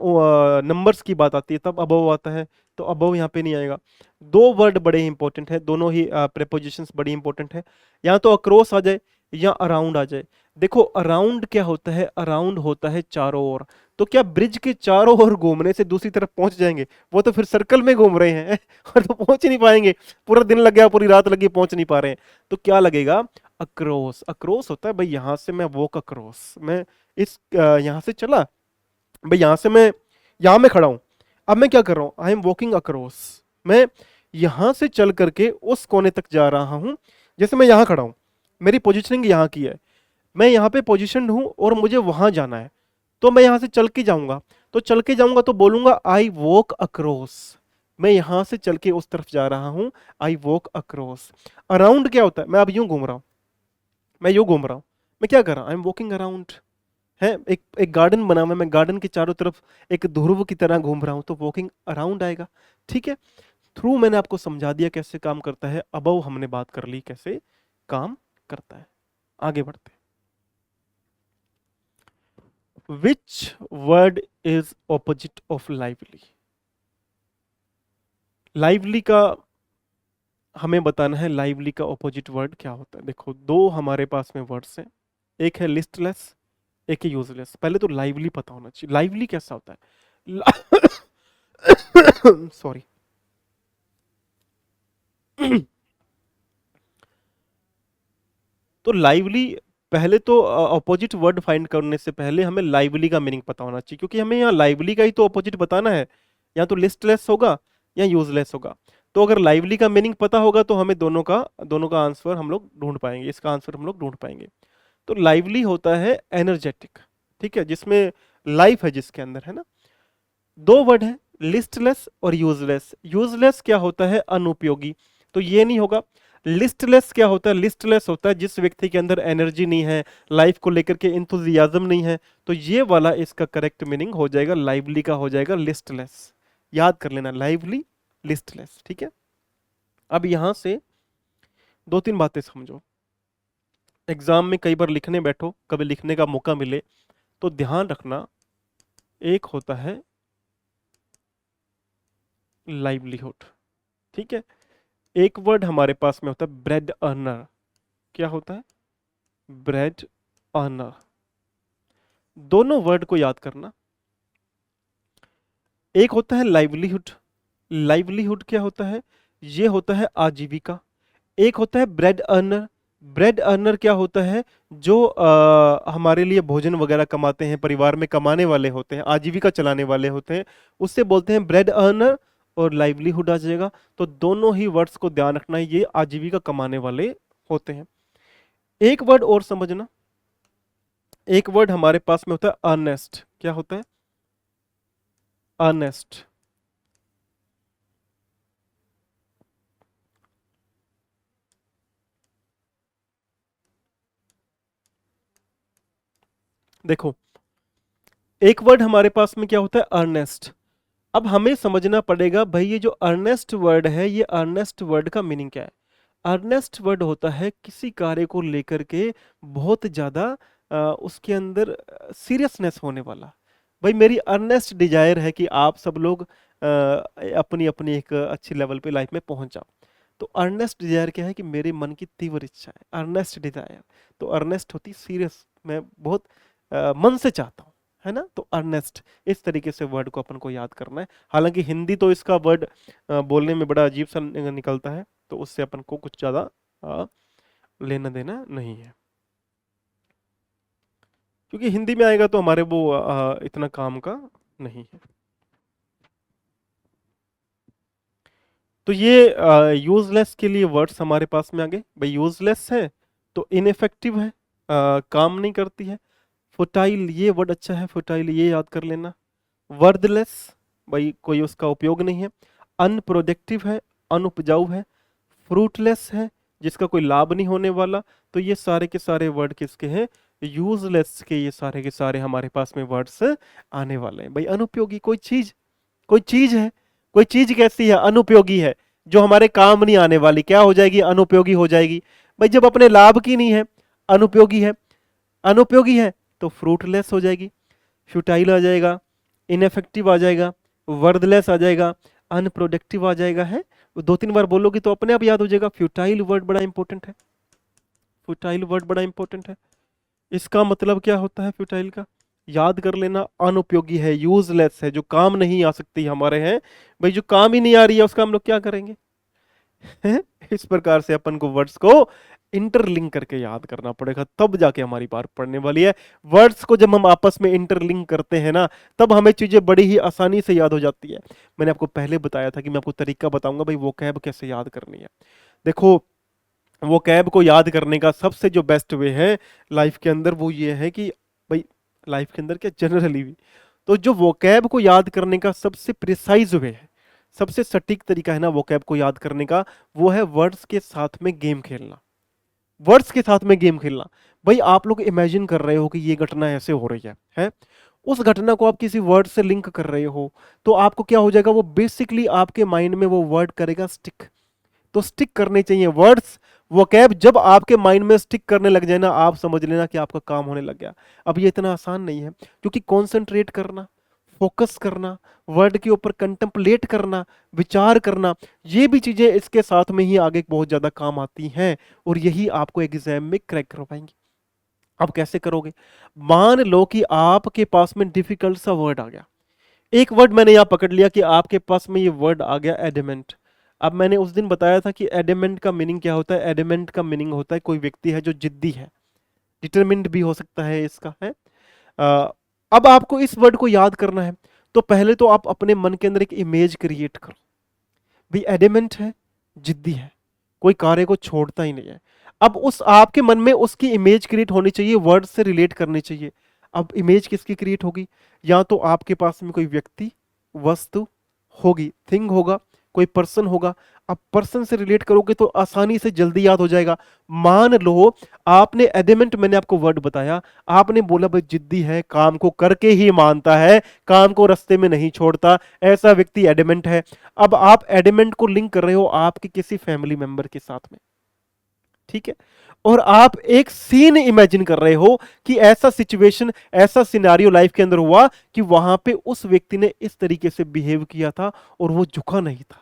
Speaker 1: नंबर्स की बात आती है तब अबव आता है, तो अबव यहाँ पे नहीं आएगा। 2 वर्ड बड़े इंपॉर्टेंट है, दोनों ही प्रेपोजिशंस बड़ी इंपॉर्टेंट है। या तो अक्रॉस आ जाए या अराउंड आ जाए। देखो अराउंड क्या होता है? अराउंड होता है चारों ओर। तो क्या ब्रिज के चारों ओर घूमने से दूसरी तरफ पहुंच जाएंगे? वो तो फिर सर्कल में घूम रहे हैं और तो पहुंच ही नहीं पाएंगे। पूरा दिन लग गया, पूरी रात लगी, पहुंच नहीं पा रहे हैं। तो क्या लगेगा? अक्रॉस। अक्रॉस होता है भाई यहां से मैं वॉक अक्रॉस, मैं इस यहां से चला भाई, यहां से मैं, यहां मैं खड़ा हूं, अब मैं क्या कर रहा हूं? I am walking across. मैं यहां से चल करके उस कोने तक जा रहा हूं। जैसे मैं यहां खड़ा हूं, मेरी पोजीशनिंग यहां की है, मैं यहां पे पोजीशनड हूं और मुझे वहां जाना है, तो मैं यहां से चल के जाऊंगा। तो चल के जाऊंगा तो बोलूंगा आई वॉक अक्रॉस, मैं यहां से चल के उस तरफ जा रहा हूं, आई वॉक अक्रॉस। अराउंड क्या होता है? मैं अब यूं घूम रहा हूं, मैं यूं घूम रहा हूं, मैं क्या कर रहा हूं? I am walking around. है एक एक गार्डन बना हुआ है, मैं गार्डन के चारों तरफ एक ध्रुव की तरह घूम रहा हूं, तो वॉकिंग अराउंड आएगा, ठीक है। थ्रू मैंने आपको समझा दिया कैसे काम करता है। अबव हमने बात कर ली कैसे, काम करता है। आगे बढ़ते हैं। Which word is opposite of lively? Lively का हमें बताना है, लाइवली का ऑपोजिट वर्ड क्या होता है। देखो, दो हमारे पास में वर्ड्स हैं, एक है लिस्टलेस, एक है यूजलेस। पहले तो लाइवली पता होना चाहिए, लाइवली कैसा होता है। सॉरी। तो लाइवली, पहले तो ऑपोजिट वर्ड फाइंड करने से पहले हमें लाइवली का मीनिंग पता होना चाहिए, क्योंकि हमें यहाँ लाइवली का ही तो ऑपोजिट बताना है। या तो लिस्टलेस होगा या यूजलेस होगा। तो अगर लाइवली का मीनिंग पता होगा तो हमें दोनों का आंसर हम लोग ढूंढ पाएंगे, इसका आंसर हम लोग ढूंढ पाएंगे। तो लाइवली होता है एनर्जेटिक, ठीक है, जिसमें लाइफ है जिसके अंदर, है ना। दो वर्ड है, लिस्टलेस और यूजलेस। यूजलेस क्या होता है? अनुपयोगी। तो ये नहीं होगा। लिस्टलेस क्या होता है? लिस्टलेस होता है जिस व्यक्ति के अंदर एनर्जी नहीं है, लाइफ को लेकर के इंथुजियाज्म नहीं है। तो ये वाला इसका करेक्ट मीनिंग हो जाएगा, लाइवली का हो जाएगा लिस्टलेस। याद कर लेना, लाइवली, लिस्टलेस, ठीक है। अब यहां से दो तीन बातें समझो। एग्जाम में कई बार लिखने बैठो, कभी लिखने का मौका मिले तो ध्यान रखना, एक होता है लाइवलीहुड, ठीक है। एक वर्ड हमारे पास में होता है ब्रेड अर्नर। क्या होता है? Bread earner. दोनों वर्ड को याद करना। एक होता है लाइवलीहुड। लाइवलीहुड क्या होता है? ये होता है आजीविका। एक होता है ब्रेड अर्नर। ब्रेड अर्नर क्या होता है? जो हमारे लिए भोजन वगैरह कमाते हैं, परिवार में कमाने वाले होते हैं, आजीविका चलाने वाले होते हैं, उससे बोलते हैं ब्रेड अर्नर। और लाइवलीहुड आ जाएगा। तो दोनों ही वर्ड्स को ध्यान रखना, ये आजीविका कमाने वाले होते हैं। एक वर्ड और समझना, एक वर्ड हमारे पास में होता है अर्नेस्ट। क्या होता है? अर्नेस्ट। देखो, एक वर्ड हमारे पास में क्या होता है? अर्नेस्ट। अब हमें समझना पड़ेगा भाई, ये जो अर्नेस्ट वर्ड है, ये अर्नेस्ट वर्ड का मीनिंग क्या है। अर्नेस्ट वर्ड होता है किसी कार्य को लेकर के बहुत ज्यादा उसके अंदर सीरियसनेस होने वाला। भाई, मेरी अर्नेस्ट डिजायर है कि आप सब लोग अपनी अपनी एक अच्छी लेवल पे लाइफ में पहुंच जाओ। तो अर्नेस्ट डिजायर क्या है? कि मेरे मन की तीव्र इच्छा है, अर्नेस्ट डिजायर। तो अर्नेस्ट होती सीरियस, मैं बहुत मन से चाहता हूँ, है ना। तो अर्नेस्ट, इस तरीके से वर्ड को अपन को याद करना है। हालांकि हिंदी तो इसका वर्ड बोलने में बड़ा अजीब सा निकलता है, तो उससे अपन को कुछ ज्यादा लेना देना नहीं है, क्योंकि हिंदी में आएगा तो हमारे वो इतना काम का नहीं है। तो ये यूजलेस के लिए वर्ड्स हमारे पास में आ गए। भाई, यूजलेस है तो इनफेक्टिव है, काम नहीं करती है। फुटाइल, ये वर्ड अच्छा है, फुटाइल, ये याद कर लेना। वर्दलेस, भाई कोई उसका उपयोग नहीं है। अनप्रोडक्टिव है, अनुपजाऊ है। फ्रूटलेस है, जिसका कोई लाभ नहीं होने वाला। तो ये सारे के सारे वर्ड किसके हैं? यूजलेस के। ये सारे के सारे हमारे पास में वर्ड्स आने वाले हैं। भाई, अनुपयोगी, कोई चीज, कोई चीज है, कोई चीज कैसी है? अनुपयोगी है, जो हमारे काम नहीं आने वाली, क्या हो जाएगी? अनुपयोगी हो जाएगी। भाई, जब अपने लाभ की नहीं है, अनुपयोगी है, अनुपयोगी है तो फ्रूटलेस हो जाएगी, फ्यूटाइल आ जाएगा, इनफेक्टिव आ जाएगा, वर्दलेस आ जाएगा, अनप्रोडक्टिव आ जाएगा। है, दो तीन बार बोलोगे तो अपने आप याद हो जाएगा। फ्यूटाइल वर्ड बड़ा इंपॉर्टेंट है, फ्यूटाइल वर्ड बड़ा इंपॉर्टेंट है। इसका मतलब क्या होता है फ्यूटाइल का? याद कर लेना, अनुपयोगी है, यूजलेस है, जो काम नहीं आ सकती हमारे हैं। भाई, जो काम ही नहीं आ रही है उसका हम लोग क्या करेंगे? इस प्रकार से अपन को वर्ड्स को इंटरलिंक करके याद करना पड़ेगा, तब जाके हमारी बात पढ़ने वाली है। वर्ड्स को जब हम आपस में इंटरलिंक करते हैं ना, तब हमें चीजें बड़ी ही आसानी से याद हो जाती है। मैंने आपको पहले बताया था कि मैं आपको तरीका बताऊंगा भाई, वोकैब कैसे याद करनी है। देखो, वोकैब को याद करने का सबसे जो बेस्ट वे है लाइफ के अंदर, वो ये है कि भाई, लाइफ के अंदर क्या, जनरली भी, तो जो वोकैब को याद करने का सबसे प्रिसाइज वे है, सबसे सटीक तरीका है ना वोकैब को याद करने का, वो है वर्ड्स के साथ में गेम खेलना। वर्ड्स के साथ में गेम खेलना। भाई, आप लोग इमेजिन कर रहे हो कि ये घटना ऐसे हो रही है? उस घटना को आप किसी वर्ड से लिंक कर रहे हो, तो आपको क्या हो जाएगा? वो बेसिकली आपके माइंड में वो वर्ड करेगा स्टिक। तो स्टिक करने चाहिए वर्ड्स। वोकैब जब आपके माइंड में स्टिक करने लग जाए ना, आप समझ लेना कि आपका काम होने लग गया। अब ये इतना आसान नहीं है, क्योंकि कॉन्सेंट्रेट करना, फोकस करना, वर्ड के ऊपर कंटेम्पलेट करना, विचार करना, ये भी चीजें इसके साथ में ही आगे बहुत ज्यादा काम आती हैं, और यही आपको एग्जाम में क्रैक करवाएंगी। अब कैसे करोगे? मान लो कि आपके पास में डिफिकल्ट सा वर्ड आ गया, एक वर्ड मैंने यहां पकड़ लिया कि आपके पास में ये वर्ड आ गया एडेमेंट। अब मैंने उस दिन बताया था कि एडेमेंट का मीनिंग क्या होता है। एडेमेंट का मीनिंग होता है कोई व्यक्ति है जो जिद्दी है, डिटरमिन्ड भी हो सकता है इसका है। अ, अब आपको इस वर्ड को याद करना है, तो पहले तो आप अपने मन के अंदर एक इमेज क्रिएट करो। भाई एडेमेंट है, जिद्दी है, कोई कार्य को छोड़ता ही नहीं है। अब उस आपके मन में उसकी इमेज क्रिएट होनी चाहिए, वर्ड से रिलेट करनी चाहिए। अब इमेज किसकी क्रिएट होगी? या तो आपके पास में कोई व्यक्ति, वस्तु होगी, थिंग होगा, कोई पर्सन होगा। अब पर्सन से रिलेट करोगे तो आसानी से जल्दी याद हो जाएगा। मान लो आपने एडेमेंट, मैंने आपको वर्ड बताया, आपने बोला भाई जिद्दी है, काम को करके ही मानता है, काम को रास्ते में नहीं छोड़ता, ऐसा व्यक्ति एडेमेंट है। अब आप एडेमेंट को लिंक कर रहे हो आपके किसी फैमिली मेंबर के साथ में, ठीक है, और आप एक सीन इमेजिन कर रहे हो कि ऐसा सिचुएशन, ऐसा सिनेरियो लाइफ के अंदर हुआ कि वहां पे उस व्यक्ति ने इस तरीके से बिहेव किया था और वो झुका नहीं था,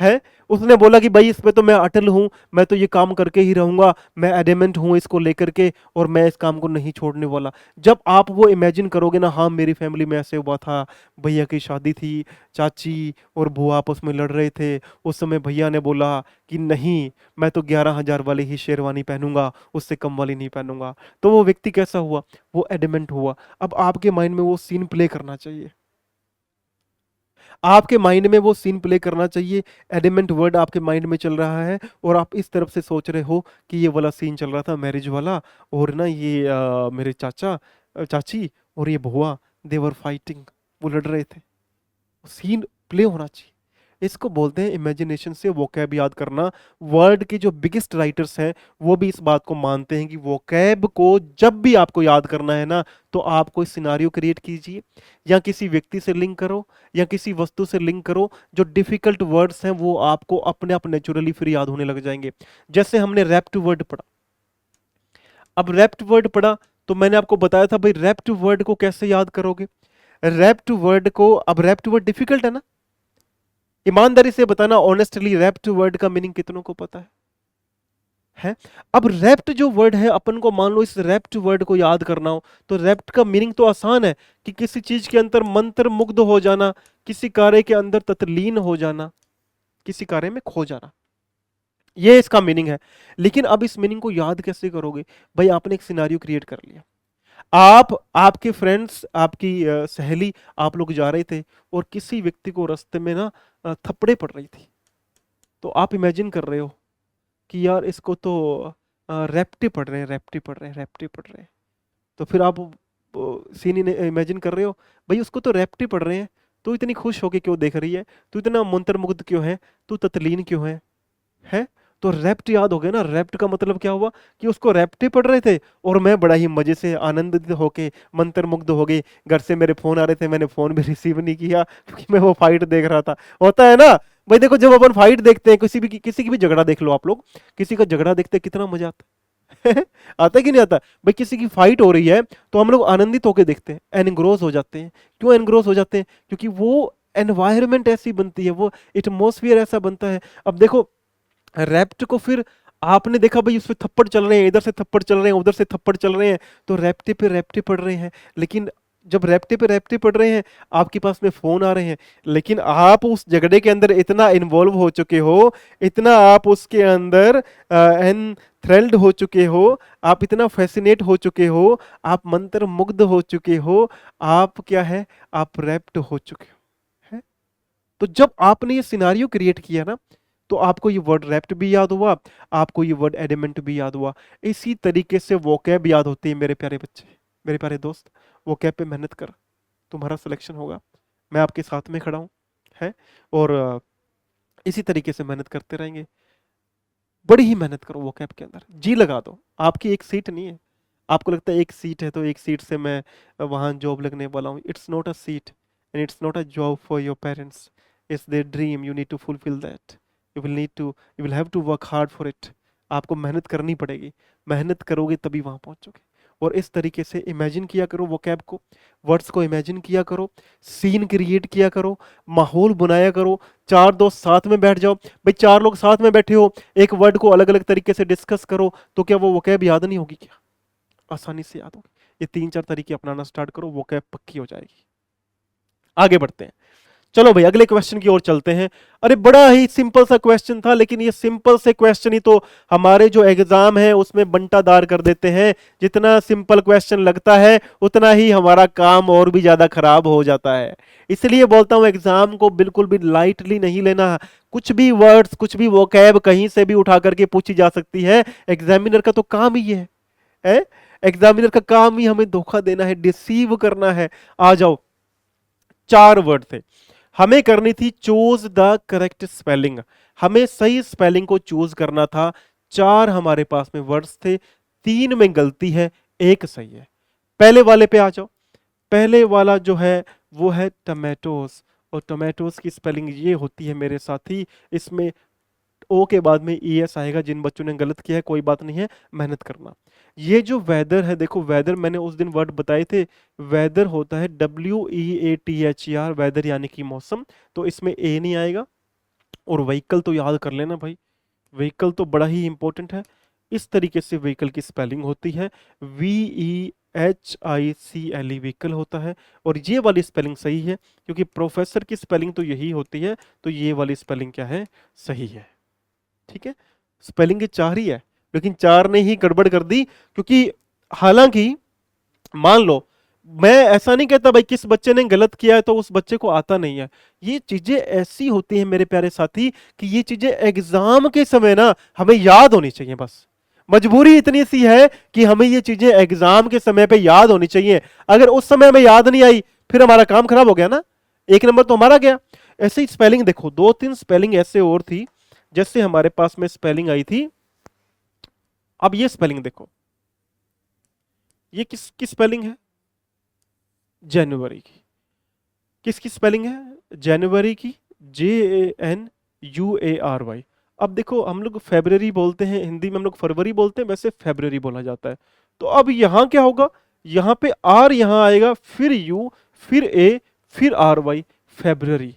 Speaker 1: है, उसने बोला कि भाई इस पे तो मैं अटल हूं, मैं तो ये काम करके ही रहूंगा, मैं एडेमेंट हूं इसको लेकर के, और मैं इस काम को नहीं छोड़ने वाला। जब आप वो इमेजिन करोगे ना, हाँ मेरी फैमिली में ऐसे हुआ था, भैया की शादी थी, चाची और बुआ आपस में लड़ रहे थे, उस समय भैया ने बोला कि नहीं, मैं तो 11,000 वाली ही शेरवानी पहनूंगा, उससे कम वाली नहीं पहनूंगा। तो वो व्यक्ति कैसा हुआ? वो एडेमेंट हुआ। अब आपके माइंड में वो सीन प्ले करना चाहिए, आपके माइंड में वो सीन प्ले करना चाहिए। एलिमेंट वर्ड आपके माइंड में चल रहा है और आप इस तरफ से सोच रहे हो कि ये वाला सीन चल रहा था मैरिज वाला, और ना ये मेरे चाचा, चाची और ये बुआ, देवर फाइटिंग, वो लड़ रहे थे। सीन प्ले होना चाहिए। इसको बोलते हैं इमेजिनेशन से वोकैब याद करना। वर्ल्ड के जो बिगेस्ट राइटर्स हैं वो भी इस बात को मानते हैं कि वोकैब को जब भी आपको याद करना है ना, तो आप कोई सिनारियो क्रिएट कीजिए, या किसी व्यक्ति से लिंक करो, या किसी वस्तु से लिंक करो। जो डिफिकल्ट वर्ड्स हैं वो आपको अपने आप नेचुरली फिर याद होने लग जाएंगे। जैसे हमने रैप्ट वर्ड पढ़ा, अब रैप्ट वर्ड पढ़ा तो मैंने आपको बताया था भाई रैप्ट वर्ड को कैसे याद करोगे। रैप्ट वर्ड को, अब रैप्ट वर्ड डिफिकल्ट है ना, ईमानदारी से बताना ऑनेस्टली, रैप्ट वर्ड का मीनिंग कितनों को पता है? अब रैप्ट जो वर्ड है, अपन को मान लो इस रैप्ट वर्ड को याद करना हो, तो रैप्ट का मीनिंग तो आसान है कि किसी चीज के अंदर मंत्र मुग्ध हो जाना, किसी कार्य के अंदर तत्लीन हो जाना, किसी कार्य में खो जाना, ये इसका मीनिंग है। लेकिन अब इस मीनिंग को याद कैसे करोगे? भाई आपने एक सिनारियो क्रिएट कर लिया, आप, आपके फ्रेंड्स, आपकी सहेली, आप लोग जा रहे थे और किसी व्यक्ति को रास्ते में ना थप्पड़े पड़ रही थी। तो आप इमेजिन कर रहे हो कि यार इसको तो रैप्टे पड़ रहे हैं, रैप्टे पड़ रहे हैं, रैप्टे पड़ रहे हैं। तो फिर आप सीन इमेजिन कर रहे हो, भाई उसको तो रैप्टे पड़ रहे हैं, तू इतनी खुश होके क्यों देख रही है, तू इतना मंत्रमुग्ध क्यों है, तू तत्लीन क्यों है? तो रैप्ट याद हो गया ना। रैप्ट का मतलब क्या हुआ कि उसको रैप्टे पड़ रहे थे और मैं बड़ा ही मजे से आनंदित होके मंत्रमुग्ध हो गई। घर से मेरे फोन आ रहे थे, मैंने फोन भी रिसीव नहीं किया क्योंकि मैं वो फाइट देख रहा था। होता है ना भाई, देखो जब अपन फाइट देखते हैं, किसी की भी झगड़ा देख लो आप लोग, किसी का झगड़ा देखते हैं कितना मजा आता है आता है कि नहीं आता? भाई किसी की फाइट हो रही है तो हम लोग आनंदित होकर देखते हैं, एनग्रोस हो जाते हैं। क्यों एनग्रोस हो जाते हैं? क्योंकि वो एनवायरमेंट ऐसी बनती है, वो एटमोसफियर ऐसा बनता है। अब देखो रैप्ट को फिर आपने देखा भाई उसमें थप्पड़ चल रहे हैं, इधर से थप्पड़ चल रहे हैं, उधर से थप्पड़ चल रहे हैं, तो रैप्टे पे रैप्टे पड़ रहे हैं। लेकिन जब रैप्टे पे रैप्टे पड़ रहे हैं, आपके पास में फोन आ रहे हैं, लेकिन आप उस झगड़े के अंदर इतना इन्वॉल्व हो चुके हो, इतना आप उसके अंदर एन थ्रिल्ड हो चुके हो, आप इतना फैसिनेट हो चुके हो, आप मंत्र मुग्ध हो चुके हो, आप क्या है, आप रैप्ट हो चुके हो, है? तो जब आपने ये सिनारियो क्रिएट किया ना, तो आपको ये वर्ड रैप्ट भी याद हुआ, आपको ये वर्ड एलिमेंट भी याद हुआ। इसी तरीके से वोकैब याद होती है मेरे प्यारे बच्चे, मेरे प्यारे दोस्त। वोकैब पे मेहनत कर, तुम्हारा सिलेक्शन होगा। मैं आपके साथ में खड़ा हूँ, है, और इसी तरीके से मेहनत करते रहेंगे। बड़ी ही मेहनत करो वोकैब के अंदर, जी लगा दो। आपकी एक सीट नहीं है, आपको लगता है एक सीट है तो एक सीट से मैं वहां जॉब लगने वाला हूँ। It's not a seat and it's not a job for your parents, it's their dream, you need to fulfil that, you will need to, you will have to work hard for it. आपको मेहनत करनी पड़ेगी, मेहनत करोगे तभी वहां पहुंचोगे। और इस तरीके से इमेजिन किया करो वोकैब को, वर्ड्स को इमेजिन किया करो, सीन क्रिएट किया करो, माहौल बनाया करो। चार दोस्त साथ में बैठ जाओ, भाई चार लोग साथ में बैठे हो, एक वर्ड को अलग अलग तरीके से डिस्कस करो, तो क्या वो वोकैब याद नहीं होगी? क्या आसानी से याद होगी। ये 3-4 तरीके अपनाना स्टार्ट करो, वोकैब पक्की हो जाएगी। आगे बढ़ते हैं, चलो भाई अगले क्वेश्चन की ओर चलते हैं। अरे बड़ा ही सिंपल सा क्वेश्चन था, लेकिन ये सिंपल से क्वेश्चन ही तो हमारे जो एग्जाम है उसमें बंटादार कर देते हैं। जितना सिंपल क्वेश्चन लगता है उतना ही हमारा काम और भी ज्यादा खराब हो जाता है। इसलिए बोलता हूं एग्जाम को बिल्कुल भी लाइटली नहीं लेना। कुछ भी वर्ड्स, कुछ भी वोकैब कहीं से भी उठा करके पूछी जा सकती है। एग्जामिनर का तो काम ही है? एग्जामिनर का काम ही हमें धोखा देना है, डिसीव करना है। आ जाओ, 4 वर्ड थे, हमें करनी थी चूज द करेक्ट स्पेलिंग। हमें सही स्पेलिंग को चूज करना था। 4 हमारे पास में वर्ड्स थे, 3 में गलती है, 1 सही है। पहले वाले पे आ जाओ। पहले वाला जो है वो है टमेटोस, और टमेटोस की स्पेलिंग ये होती है मेरे साथी, इसमें ओ के बाद में ई एस आएगा। जिन बच्चों ने गलत किया है कोई बात नहीं है, मेहनत करना। ये जो वेदर है, देखो वेदर मैंने उस दिन वर्ड बताए थे, वेदर होता है WEATHER, वेदर यानी कि मौसम, तो इसमें ए नहीं आएगा। और व्हीकल तो याद कर लेना भाई, व्हीकल तो बड़ा ही इंपॉर्टेंट है। इस तरीके से व्हीकल की स्पेलिंग होती है, VEHICLE व्हीकल होता है। और ये वाली स्पेलिंग सही है, क्योंकि प्रोफेसर की स्पेलिंग तो यही होती है, तो ये वाली स्पेलिंग क्या है, सही है। ठीक है, स्पेलिंग के 4 ही है, लेकिन 4 ने ही गड़बड़ कर दी। क्योंकि हालांकि मान लो, मैं ऐसा नहीं कहता भाई किस बच्चे ने गलत किया है तो उस बच्चे को आता नहीं है। ये चीजें ऐसी होती हैं मेरे प्यारे साथी कि ये चीजें एग्जाम के समय ना हमें याद होनी चाहिए। बस मजबूरी इतनी सी है कि हमें ये चीजें एग्जाम के समय पे याद होनी चाहिए। अगर उस समय हमें याद नहीं आई, फिर हमारा काम खराब हो गया ना, 1 नंबर तो हमारा गया। ऐसे ही स्पेलिंग देखो, 2-3 स्पेलिंग ऐसे और थी। जैसे हमारे पास में स्पेलिंग आई थी, अब ये स्पेलिंग देखो, ये किसकी स्पेलिंग है, जनवरी की। किसकी स्पेलिंग है, जनवरी की, JANUARY। अब देखो हम लोग फेब्रवरी बोलते हैं, हिंदी में हम लोग फरवरी बोलते हैं, वैसे फेब्रवरी बोला जाता है। तो अब यहां क्या होगा, यहां पे आर यहां आएगा, फिर यू, फिर ए, फिर RY, फेब्रवरी।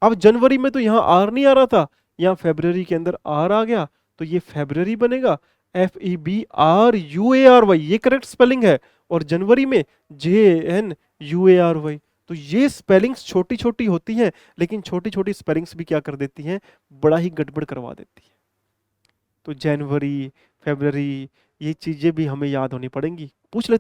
Speaker 1: अब जनवरी में तो यहां आर नहीं आ रहा था, यहां फेब्रवरी के अंदर आर आ गया, तो ये फेब्रवरी बनेगा, FEBRUARY, ये करेक्ट स्पेलिंग है। और जनवरी में JNUARY। तो ये स्पेलिंग्स छोटी छोटी होती हैं, लेकिन छोटी छोटी स्पेलिंग्स भी क्या कर देती हैं, बड़ा ही गड़बड़ करवा देती है। तो जनवरी, फरवरी, ये चीजें भी हमें याद होनी पड़ेंगी। पूछ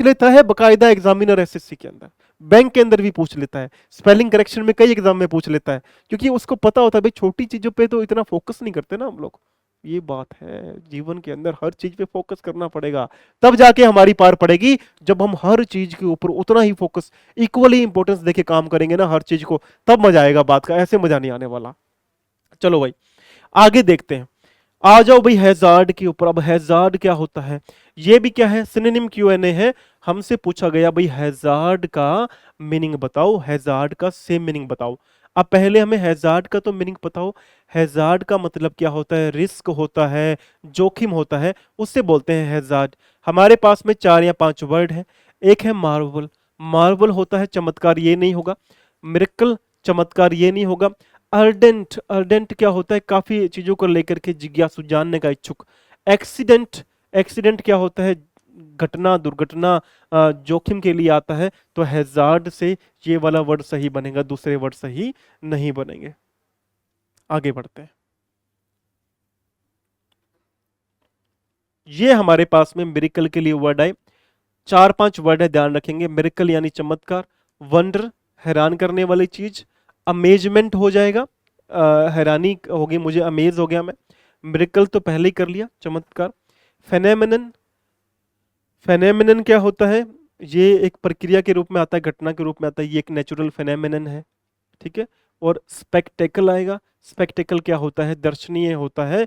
Speaker 1: लेता है बकायदा एग्जामिनर SSC के अंदर, बैंक के अंदर भी पूछ लेता है, स्पेलिंग करेक्शन में कई एग्जाम में पूछ लेता है, क्योंकि उसको पता होता है भाई छोटी चीजों पे तो इतना फोकस नहीं करते ना हम लोग। ये बात है, जीवन के अंदर हर चीज पे फोकस करना पड़ेगा, तब जाके हमारी पार पड़ेगी। जब हम हर चीज के ऊपर उतना ही फोकस, इक्वली इंपॉर्टेंस देके काम करेंगे ना हर चीज को, तब मजा आएगा बात का, ऐसे मजा नहीं आने वाला। चलो भाई आगे देखते हैं। आ जाओ भाई हैजार्ड के ऊपर। अब हैजार्ड क्या होता है, ये भी क्या है, सिनोनिम Q&A है। हमसे पूछा गया भाई हैजार्ड का मीनिंग बताओ, हैजार्ड का सेम मीनिंग बताओ। अब पहले हमें हैजार्ड का तो मीनिंग बताओ। हैजार्ड का मतलब क्या होता है, रिस्क होता है, जोखिम होता है, उससे बोलते हैं हैजार्ड। हमारे पास में 4 या 5 वर्ड है। एक है मार्वल, मार्वल होता है चमत्कार, ये नहीं होगा। मिरेकल, चमत्कार, ये नहीं होगा। अर्डेंट, अर्डेंट क्या होता है, काफी चीजों को लेकर के जिज्ञासु, जानने का इच्छुक। एक्सीडेंट, एक्सीडेंट क्या होता है, घटना, दुर्घटना, जोखिम के लिए आता है। तो हैजार्ड से ये वाला वर्ड सही बनेगा, दूसरे वर्ड सही नहीं बनेंगे। आगे बढ़ते हैं। ये हमारे पास में मिरेकल के लिए वर्ड आए, 4-5 वर्ड है, ध्यान रखेंगे। मिरेकल यानी चमत्कार, वंडर हैरान करने वाली चीज, अमेजमेंट हो जाएगा, हैरानी होगी मुझे, अमेज हो गया मैं। मिरेकल तो पहले ही कर लिया, चमत्कार। फेनेमिनन, फेनेमिनन क्या होता है, ये एक प्रक्रिया के रूप में आता है, घटना के रूप में आता है, ये एक नेचुरल फेनेमिनन है। ठीक है। और स्पेक्टेकल आएगा, स्पेक्टेकल क्या होता है, दर्शनीय होता है,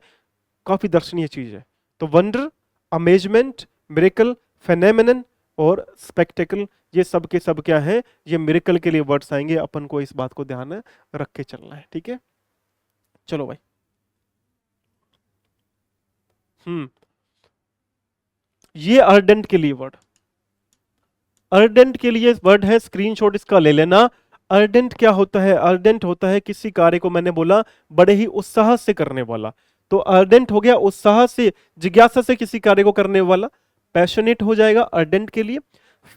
Speaker 1: काफी दर्शनीय चीज है। तो वंडर, अमेजमेंट, मिरेकल, फेनेमिनन और स्पेक्टेकल, ये सब के सब क्या है, ये मिरेकल के लिए वर्ड्स आएंगे। अपन को इस बात को ध्यान रख के चलना है। ठीक है, चलो भाई ये अर्डेंट के लिए वर्ड, अर्डेंट के लिए वर्ड है, स्क्रीनशॉट इसका ले लेना। अर्डेंट क्या होता है? अर्डेंट होता है किसी कार्य को, मैंने बोला, बड़े ही उत्साह से करने वाला। तो अर्डेंट हो गया उत्साह से, जिज्ञासा से किसी कार्य को करने वाला। पैशनेट हो जाएगा अर्डेंट के लिए।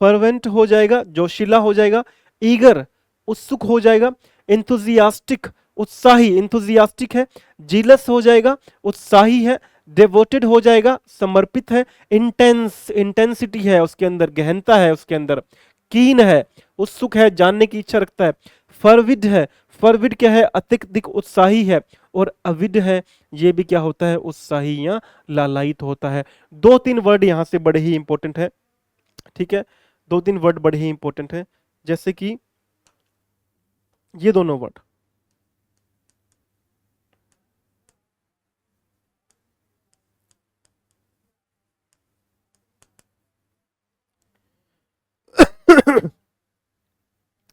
Speaker 1: फर्वेंट हो जाएगा, जोशीला हो जाएगा। ईगर, उत्सुक हो जाएगा। इंथुजियास्टिक, उत्साही, इंथुजियास्टिक है। जीलस हो जाएगा, उत्साही है। डिवोटेड हो जाएगा, समर्पित है। इंटेंस, इंटेंसिटी है उसके अंदर, गहनता है उसके अंदर। कीन है, उत्सुक है, जानने की इच्छा रखता है। फरविड है, फरविड क्या है? अत्यधिक उत्साही है। और अविड है, ये भी क्या होता है? उत्साही या लालायित होता है। दो तीन वर्ड यहां से बड़े ही इंपॉर्टेंट है, ठीक है, दो तीन वर्ड बड़े ही इंपॉर्टेंट है, जैसे कि ये दोनों वर्ड।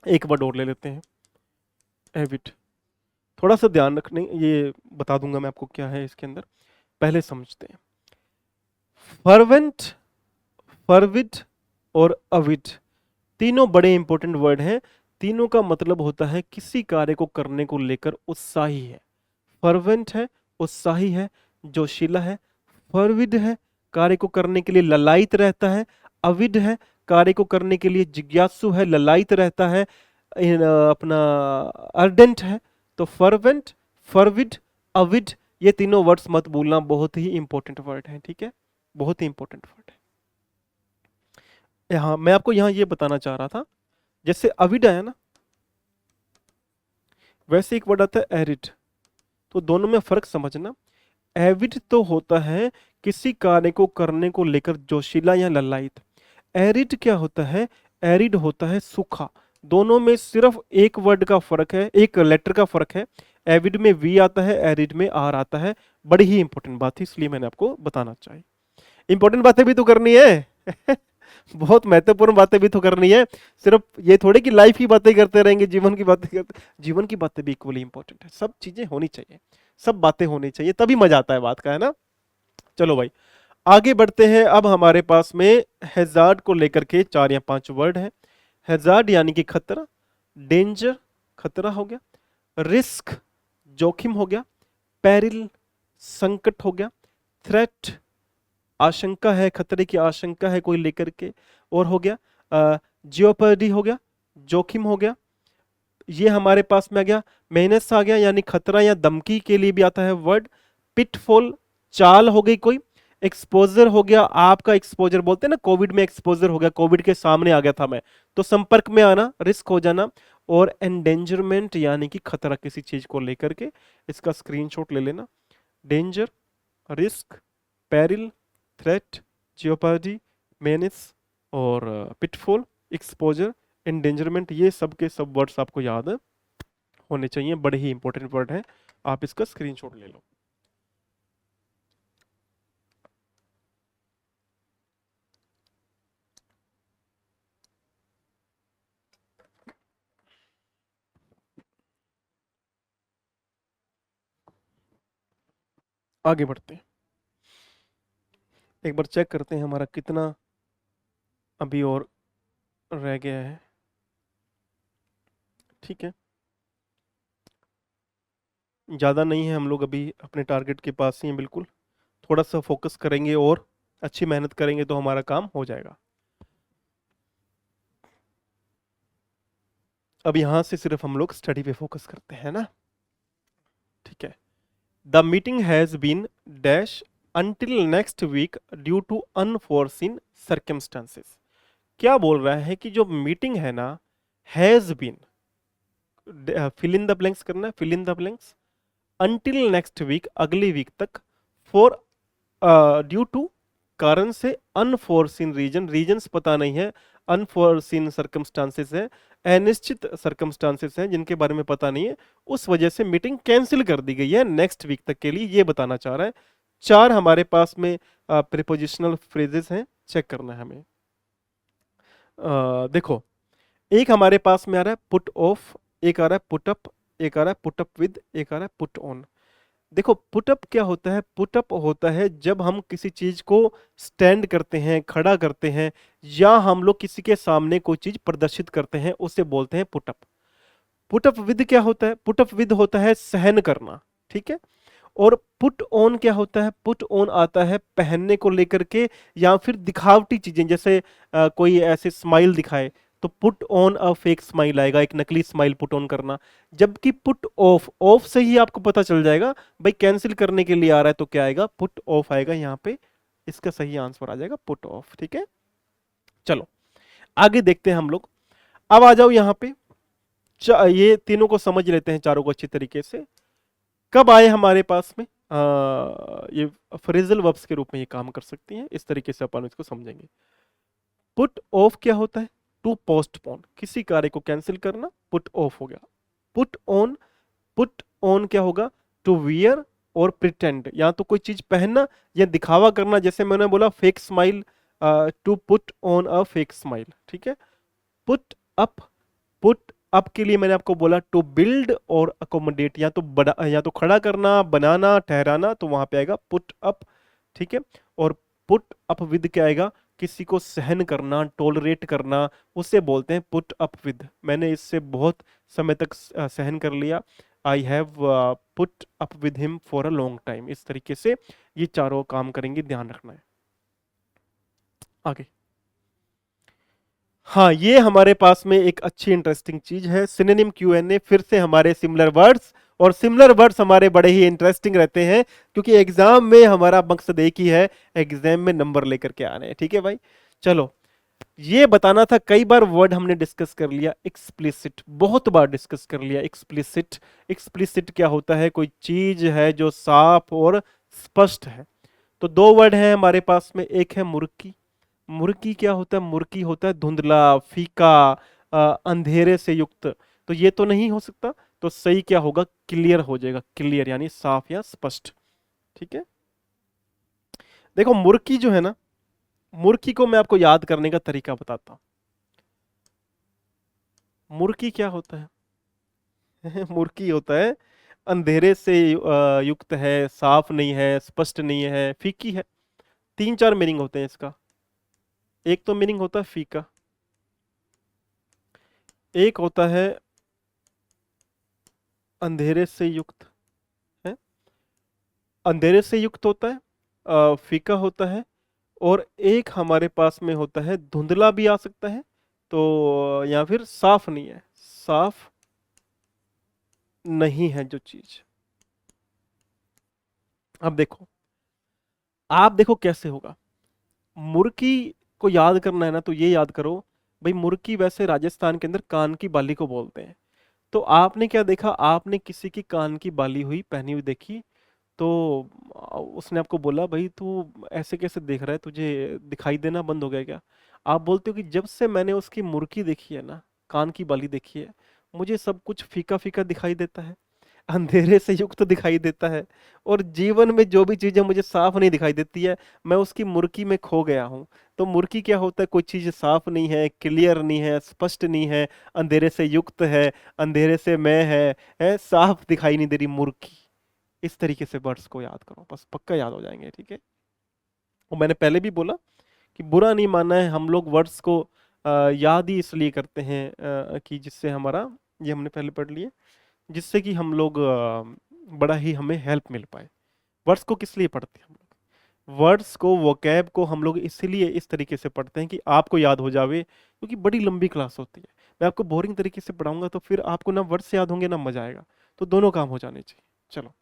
Speaker 1: एक वर्ड और ले लेते हैं, एविड। थोड़ा सा ध्यान रखने, ये बता दूंगा मैं आपको क्या है इसके अंदर, पहले समझते हैं। फर्वेंट, फरविड और अविड, तीनों बड़े इंपॉर्टेंट वर्ड हैं। तीनों का मतलब होता है किसी कार्य को करने को लेकर उत्साही है। फर्वेंट है, उत्साही है, जोशीला है। फरविड है, कार्य को करने के लिए ललायित रहता है। अविड है, कार्य को करने के लिए जिज्ञासु है, ललायित रहता है। अपना अर्डेंट है। तो फर्वेंट, फरविड, अविड, ये तीनों वर्ड्स मत भूलना, बहुत ही इंपॉर्टेंट वर्ड है, ठीक है, बहुत ही इंपॉर्टेंट वर्ड है। यहाँ मैं आपको यहाँ ये बताना चाह रहा था, जैसे अविड आया ना, वैसे एक वर्ड आता है एरिड। तो दोनों में फर्क समझना। एविड तो होता है किसी कार्य को करने को लेकर जोशीला या ललायित। एरिड क्या होता है? एरिड होता है सूखा। दोनों में सिर्फ एक वर्ड का फर्क है, एक लेटर का फर्क है। एविड में वी आता है, एरिड में आर आता है। बड़ी ही इंपॉर्टेंट बात है, इसलिए मैंने आपको बताना चाहिए। इंपॉर्टेंट बातें भी तो करनी है बहुत महत्वपूर्ण बातें भी तो करनी है। सिर्फ ये थोड़े कि लाइफ की बातें करते रहेंगे, जीवन की बातें करते, जीवन की बातें भी इक्वली इंपॉर्टेंट है। सब चीजें होनी चाहिए, सब बातें होनी चाहिए, तभी मजा आता है बात का, है ना। चलो भाई आगे बढ़ते हैं। अब हमारे पास में हैजार्ड को लेकर के 4 या 5 वर्ड है। हैजार्ड यानी कि खतरा, डेंजर, खतरा हो गया। रिस्क, जोखिम हो गया। पेरिल, संकट हो गया। थ्रेट, आशंका है, खतरे की आशंका है कोई लेकर के, और हो गया जियोपर्डी, हो गया जोखिम, हो गया। ये हमारे पास में आ गया। मेनेस आ गया, यानी खतरा या धमकी के लिए भी आता है वर्ड। पिटफॉल, चाल हो गई कोई। एक्सपोजर हो गया, आपका एक्सपोजर बोलते हैं ना, कोविड में एक्सपोजर हो गया, कोविड के सामने आ गया था मैं, तो संपर्क में आना, रिस्क हो जाना। और एंडेंजरमेंट यानी कि खतरा किसी चीज को लेकर के, इसका स्क्रीनशॉट ले लेना। Danger, risk, peril, threat, jeopardy, menace और पिटफॉल, एक्सपोजर, एंडेंजरमेंट, ये सब के सब वर्ड्स आपको याद होने चाहिए, बड़े ही इंपॉर्टेंट वर्ड है। आप इसका स्क्रीनशॉट ले लो। आगे बढ़ते हैं, एक बार चेक करते हैं हमारा कितना अभी और रह गया है, ठीक है, ज़्यादा नहीं है, हम लोग अभी अपने टारगेट के पास ही हैं बिल्कुल। थोड़ा सा फोकस करेंगे और अच्छी मेहनत करेंगे तो हमारा काम हो जाएगा। अब यहाँ से सिर्फ हम लोग स्टडी पे फोकस करते हैं ना, ठीक है। The meeting has been dash until next week due to unforeseen circumstances. क्या बोल रहा है कि जो मीटिंग है ना, has been, fill in the blanks करना है, fill in the blanks, until next week, अगली वीक तक, फॉर, ड्यू टू, कारण से, अनफोर्सिन रीजन, रीजन्स पता नहीं है, अनफोर्सिन सर्कमस्टांसेस है, अनिश्चित सर्कमस्टांसेस हैं जिनके बारे में पता नहीं है, उस वजह से मीटिंग कैंसिल कर दी गई है नेक्स्ट वीक तक के लिए, ये बताना चाह रहा है। 4 हमारे पास में प्रीपोजिशनल फ्रेजेस हैं, चेक करना है हमें। देखो, एक हमारे पास में आ रहा है पुट ऑफ, एक आ रहा है पुट अप, एक आ रहा है पुट अप विद, एक आ रहा है पुट ऑन। देखो पुटअप क्या होता है, पुटअप होता है जब हम किसी चीज को स्टैंड करते हैं, खड़ा करते हैं, या हम लोग किसी के सामने कोई चीज प्रदर्शित करते हैं, उसे बोलते हैं पुटअप। पुटअप विद क्या होता है, पुटअप विद होता है सहन करना, ठीक है। और पुट ऑन क्या होता है, पुट ऑन आता है पहनने को लेकर के, या फिर दिखावटी चीजें, जैसे कोई ऐसे स्माइल दिखाए तो put on a fake smile आएगा, एक नकली स्माइल पुट ऑन करना। जबकि पुट ऑफ, ऑफ से ही आपको पता चल जाएगा भाई कैंसिल करने के लिए आ रहा है, तो क्या आएगा, पुट ऑफ आएगा यहाँ पे। इसका सही आंसर आ जाएगा पुट ऑफ, ठीक है। चलो आगे देखते हैं हम लोग। अब आ जाओ यहाँ पे, ये तीनों को समझ लेते हैं, चारों को अच्छी तरीके से। कब आए हमारे पास में ये फ्रेजल वर्ब्स के रूप में ये काम कर सकती हैं, इस तरीके से अपन इसको समझेंगे। पुट ऑफ क्या होता है, टू पोस्टपोन, किसी कार्य को कैंसिल करना, पुट ऑफ हो गया। पुट ऑन, पुट ऑन क्या होगा, टू वियर और प्रिटेंड, या तो कोई चीज पहनना या दिखावा करना, जैसे मैंने बोला fake smile, to put on a fake smile, ठीक है। पुट अप, पुट अप के लिए मैंने आपको बोला टू बिल्ड और अकोमोडेट, या तो बड़ा, या तो खड़ा करना, बनाना, ठहराना, तो वहां पे आएगा पुट अप, ठीक है। और पुट अप विद क्या आएगा, किसी को सहन करना, टॉलरेट करना, उसे बोलते हैं पुट अप विद। मैंने इससे बहुत समय तक सहन कर लिया, I have put up with him for a long time. इस तरीके से ये चारों काम करेंगे, ध्यान रखना है। आगे, हाँ ये हमारे पास में एक अच्छी इंटरेस्टिंग चीज है, सिनोनिम क्यूएनए। फिर से हमारे सिमिलर वर्ड्स, और सिमिलर वर्ड्स हमारे बड़े ही इंटरेस्टिंग रहते हैं, क्योंकि एग्जाम में हमारा मकसद एक ही है, एग्जाम में नंबर लेकर के आने हैं, ठीक है भाई। चलो ये बताना था, कई बार वर्ड हमने डिस्कस कर लिया, एक्सप्लिसिट बहुत बार डिस्कस कर लिया। एक्सप्लिसिट, एक्सप्लिसिट क्या होता है, कोई चीज है जो साफ और स्पष्ट है। तो दो वर्ड हैं हमारे पास में, एक है मुर्की। मुर्की क्या होता है, मुर्की होता है धुंधला, फीका, अंधेरे से युक्त। तो ये तो नहीं हो सकता, तो सही क्या होगा, क्लियर हो जाएगा, क्लियर यानी साफ या स्पष्ट, ठीक है। देखो मुर्की जो है ना, मुर्की को मैं आपको याद करने का तरीका बताता हूं। मुर्की क्या होता है मुर्की होता है अंधेरे से युक्त है, साफ नहीं है, स्पष्ट नहीं है, फीकी है। तीन चार मीनिंग होते हैं इसका। एक तो मीनिंग होता है फीका, एक होता है अंधेरे से युक्त है, अंधेरे से युक्त होता है, फीका होता है, और एक हमारे पास में होता है धुंधला भी आ सकता है, तो या फिर साफ नहीं है, साफ नहीं है जो चीज। अब देखो, आप देखो कैसे होगा। मुर्की को याद करना है ना, तो ये याद करो भाई, मुर्की वैसे राजस्थान के अंदर कान की बाली को बोलते हैं। तो आपने क्या देखा, आपने किसी की कान की बाली हुई पहनी हुई देखी, तो उसने आपको बोला भाई तू ऐसे कैसे देख रहा है, तुझे दिखाई देना बंद हो गया क्या। आप बोलते हो कि जब से मैंने उसकी मुर्की देखी है ना, कान की बाली देखी है, मुझे सब कुछ फीका फीका दिखाई देता है, अंधेरे से युक्त दिखाई देता है, और जीवन में जो भी चीजें मुझे साफ नहीं दिखाई देती है, मैं उसकी मुर्की में खो गया हूँ। तो मुर्की क्या होता है, कोई चीज साफ नहीं है, क्लियर नहीं है, स्पष्ट नहीं है, अंधेरे से युक्त है, अंधेरे से मैं है, साफ दिखाई नहीं दे रही मुर्की। इस तरीके से वर्ड्स को याद करो, बस पक्का याद हो जाएंगे, ठीक है। और मैंने पहले भी बोला कि बुरा नहीं मानना है, हम लोग वर्ड्स को याद ही इसलिए करते हैं कि जिससे हमारा, ये हमने पहले पढ़ लिए, जिससे कि हम लोग बड़ा ही हमें हेल्प मिल पाए। वर्ड्स को किस लिए पढ़ते हैं हम लोग, वर्ड्स को, वोकैब को हम लोग इसलिए इस तरीके से पढ़ते हैं कि आपको याद हो जावे, क्योंकि बड़ी लंबी क्लास होती है। मैं आपको बोरिंग तरीके से पढ़ाऊंगा तो फिर आपको ना वर्ड्स याद होंगे ना मजा आएगा, तो दोनों काम हो जाने चाहिए। चलो,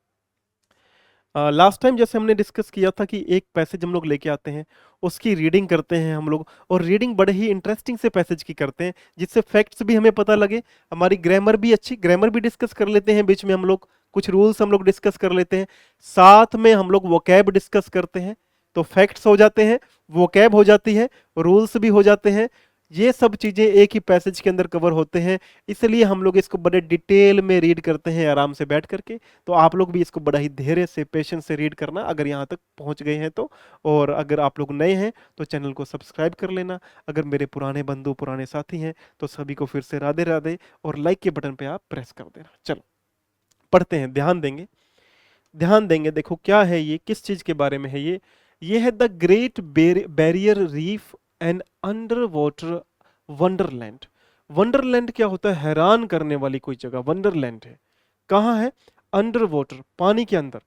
Speaker 1: लास्ट टाइम जैसे हमने डिस्कस किया था कि एक पैसेज हम लोग लेके आते हैं, उसकी रीडिंग करते हैं हम लोग, और रीडिंग बड़े ही इंटरेस्टिंग से पैसेज की करते हैं, जिससे फैक्ट्स भी हमें पता लगे, हमारी ग्रामर भी अच्छी, ग्रामर भी डिस्कस कर लेते हैं बीच में हम लोग, कुछ रूल्स हम लोग डिस्कस कर लेते हैं, साथ में हम लोग वोकैब डिस्कस करते हैं, तो फैक्ट्स हो जाते हैं, वोकैब हो जाती है, रूल्स भी हो जाते हैं। ये सब चीजें एक ही पैसेज के अंदर कवर होते हैं, इसलिए हम लोग इसको बड़े डिटेल में रीड करते हैं आराम से बैठ करके। तो आप लोग भी इसको बड़ा ही धैर्य से, पेशेंस से रीड करना, अगर यहाँ तक पहुँच गए हैं तो। और अगर आप लोग नए हैं तो चैनल को सब्सक्राइब कर लेना, अगर मेरे पुराने बंधु, पुराने साथी हैं तो सभी को फिर से राधे राधे, और लाइक के बटन पे आप प्रेस कर देना। चलो पढ़ते हैं, ध्यान देंगे। ध्यान देंगे। देखो क्या है ये, किस चीज के बारे में है ये है the great barrier reef and under water Wonderland. Wonderland क्या होता है? हैरान करने वाली कोई जगह वंडरलैंड है। कहाँ है? अंडर वाटर, पानी के अंदर,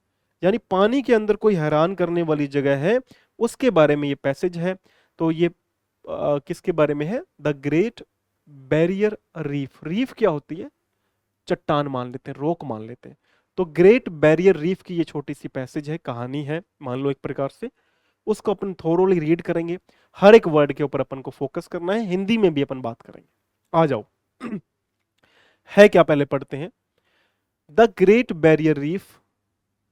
Speaker 1: यानी पानी के अंदर कोई हैरान करने वाली जगह है, उसके बारे में ये पैसेज है। तो ये किसके बारे में है? The great barrier reef. Reef क्या होती है? चट्टान मान लेते हैं, रोक मान लेते हैं। तो ग्रेट बैरियर रीफ की ये छोटी सी पैसेज है, कहानी है मान लो एक प्रकार से, उसको अपन थोरोली रीड करेंगे। हर एक वर्ड के ऊपर अपन को फोकस करना है, हिंदी में भी अपन बात करेंगे। आ जाओ है क्या, पहले पढ़ते हैं। द ग्रेट बैरियर रीफ,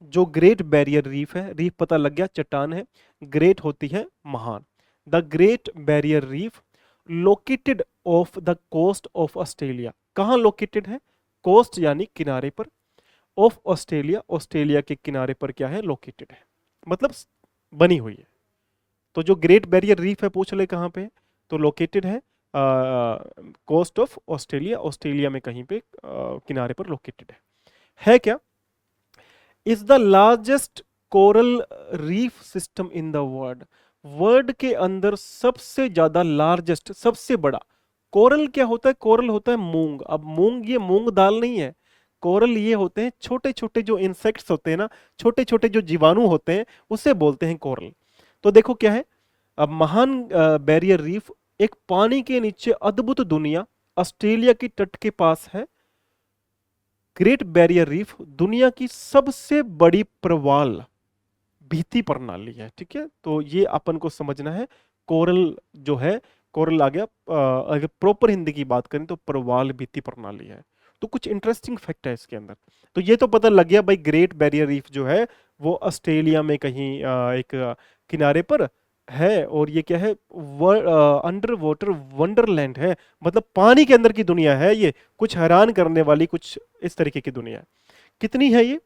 Speaker 1: जो ग्रेट बैरियर रीफ है, रीफ पता लग गया चट्टान है, ग्रेट होती है महान। The great barrier reef located off the coast of Australia. कहाँ लोकेटेड है? कोस्ट यानी किनारे पर, ऑफ ऑस्ट्रेलिया, ऑस्ट्रेलिया के किनारे पर क्या है? लोकेटेड है, मतलब बनी हुई है। तो जो ग्रेट बैरियर रीफ है, पूछ ले कहाँ पे है, तो लोकेटेड है कोस्ट ऑफ ऑस्ट्रेलिया, ऑस्ट्रेलिया में कहीं पे किनारे पर लोकेटेड है क्या? Is the largest coral reef system in the world. World के अंदर सबसे ज्यादा लार्जेस्ट, सबसे बड़ा। कोरल क्या होता है? कोरल होता है मूंग। अब मूंग, ये मूंग दाल नहीं है। कोरल ये होते हैं छोटे छोटे जो इंसेक्ट्स होते हैं ना, छोटे छोटे जो जीवाणु होते हैं, उसे बोलते हैं कोरल। तो देखो क्या है, अब महान बैरियर रीफ एक पानी के नीचे अद्भुत दुनिया, ऑस्ट्रेलिया की तट के पास है। ग्रेट बैरियर रीफ दुनिया की सबसे बड़ी प्रवाल भित्ति प्रणाली है, ठीक है। तो ये अपन को समझना है। कोरल जो है, कोरल आ गया, अगर प्रॉपर हिंदी की बात करें तो प्रवाल भित्ति प्रणाली है। तो कुछ इंटरेस्टिंग फैक्ट है इसके अंदर। तो ये तो पता लग गया भाई, ग्रेट बैरियर रीफ जो है वो ऑस्ट्रेलिया में कहीं एक किनारे पर है, और ये क्या है? अंडर वाटर वंडरलैंड है, मतलब पानी के अंदर की दुनिया है ये, कुछ हैरान करने वाली, कुछ इस तरीके की दुनिया है। कितनी है ये?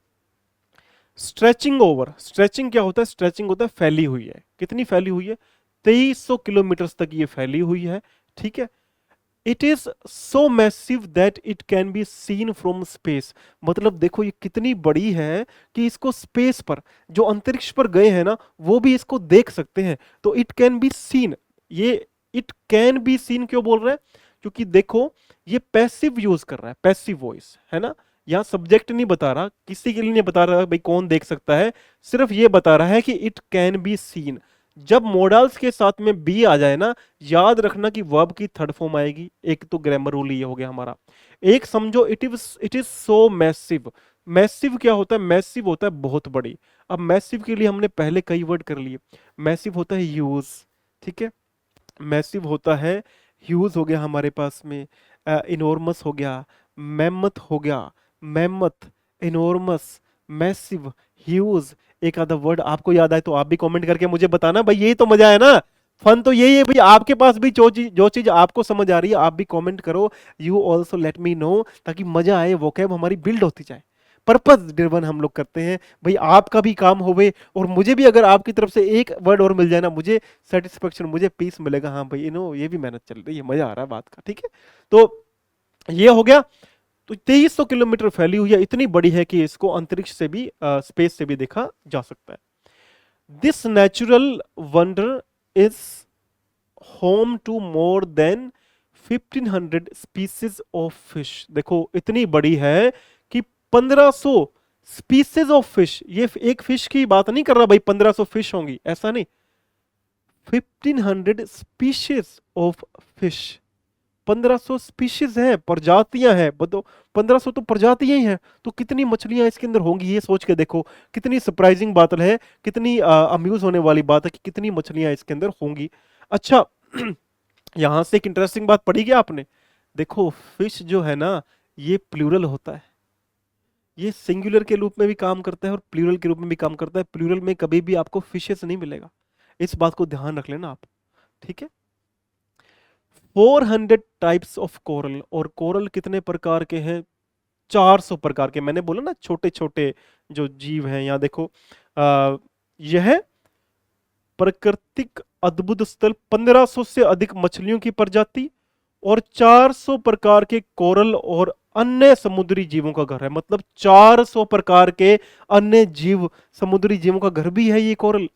Speaker 1: स्ट्रेचिंग ओवर, स्ट्रेचिंग क्या होता है? स्ट्रेचिंग होता है फैली हुई है। कितनी फैली हुई है? 2300 किलोमीटर तक ये फैली हुई है, ठीक है। It is so massive that it can be seen from space. मतलब देखो ये कितनी बड़ी है कि इसको स्पेस पर, जो अंतरिक्ष पर गए हैं ना, वो भी इसको देख सकते हैं। तो इट कैन बी सीन, ये इट कैन बी सीन क्यों बोल रहे हैं? क्योंकि देखो ये पैसिव यूज कर रहा है, पैसिव वॉइस है ना। यहां सब्जेक्ट नहीं बता रहा, किसी के लिए नहीं बता रहा भाई कौन देख सकता है, सिर्फ ये बता रहा है कि इट कैन बी सीन। जब मॉडल्स के साथ में बी आ जाए ना, याद रखना कि वर्ब की थर्ड फॉर्म आएगी। एक तो ग्रामर रूल ये हो गया हमारा। एक समझो, it is so massive. Massive क्या होता है? मैसिव होता है बहुत बड़ी। अब मैसिव के लिए हमने पहले कई वर्ड कर लिए। मैसिव होता है ह्यूज, ठीक है। मैसिव होता है, ह्यूज हो गया हमारे पास में, इनॉर्मस हो गया, मैमथ हो गया, मैमथ, इनॉर्मस, मैसिव, ह्यूज। एक आधा वर्ड आपको याद आए तो आप भी कमेंट करके मुझे बताना भाई, यही तो मजा है ना। फन तो यही है भाई, आपके पास भी जो चीज आपको समझ आ रही है आप भी कमेंट करो। You also let me know, ताकि मजा आए, वोकैब हमारी बिल्ड होती जाए। पर्पस ड्रिवन हम लोग करते हैं भाई, आपका भी काम होवे और मुझे भी अगर आपकी तरफ से एक वर्ड और मिल जाए ना, मुझे सेटिस्फेक्शन, मुझे पीस मिलेगा। हाँ भाई, ये भी मेहनत चल रही है, मजा आ रहा है बात का, ठीक है। तो ये हो गया। तो 2300 किलोमीटर फैली हुई है, इतनी बड़ी है कि इसको अंतरिक्ष से भी, स्पेस से भी देखा जा सकता है। This natural wonder is home to more than 1500 species of fish. देखो इतनी बड़ी है कि 1500 स्पीसीज ऑफ फिश। ये एक फिश की बात नहीं कर रहा भाई 1500 फिश होंगी, ऐसा नहीं। 1500 स्पीशीज ऑफ फिश, 1500 स्पीशीज हैं, प्रजातियां हैं। बताओ 1500 तो प्रजातियां ही हैं, तो कितनी मछलियां इसके अंदर होंगी, ये सोच के देखो। कितनी सरप्राइजिंग बात है, कितनी अम्यूज होने वाली बात है कि कितनी मछलियां इसके अंदर होंगी। अच्छा यहां से एक इंटरेस्टिंग बात पढ़ी क्या आपने? देखो फिश जो है ना, ये प्लूरल होता है। ये सिंगुलर के रूप में भी काम करता है और प्लूरल के रूप में भी काम करता है। प्लूरल में कभी भी आपको फिशेस नहीं मिलेगा, इस बात को ध्यान रख लेना आप, ठीक है। 400 टाइप्स ऑफ कोरल, और कोरल कितने प्रकार के हैं? 400 प्रकार के। मैंने बोला ना छोटे छोटे जो जीव हैं। यहाँ देखो यह प्राकृतिक अद्भुत स्थल, 1500 से अधिक मछलियों की प्रजाति और 400 प्रकार के कोरल और अन्य समुद्री जीवों का घर है। मतलब 400 प्रकार के अन्य जीव, समुद्री जीवों का घर भी है ये कोरल,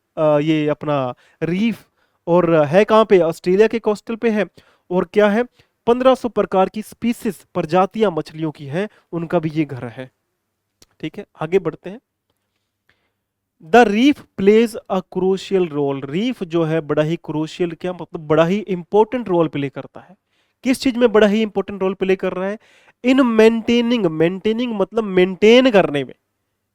Speaker 1: ये अपना रीफ। और है कहाँ पे? ऑस्ट्रेलिया के कोस्टल पे है। और क्या है? 1500 प्रकार की स्पीसीज, प्रजातियां मछलियों की हैं, उनका भी ये घर है। ठीक है, आगे बढ़ते हैं। The reef plays a crucial role. Reef जो है बड़ा ही क्रूशियल, क्या मतलब बड़ा ही इंपॉर्टेंट रोल प्ले करता है। किस चीज में बड़ा ही इंपॉर्टेंट रोल प्ले कर रहा है? इन मेंटेनिंग, मेंटेनिंग मतलब मेंटेन करने में।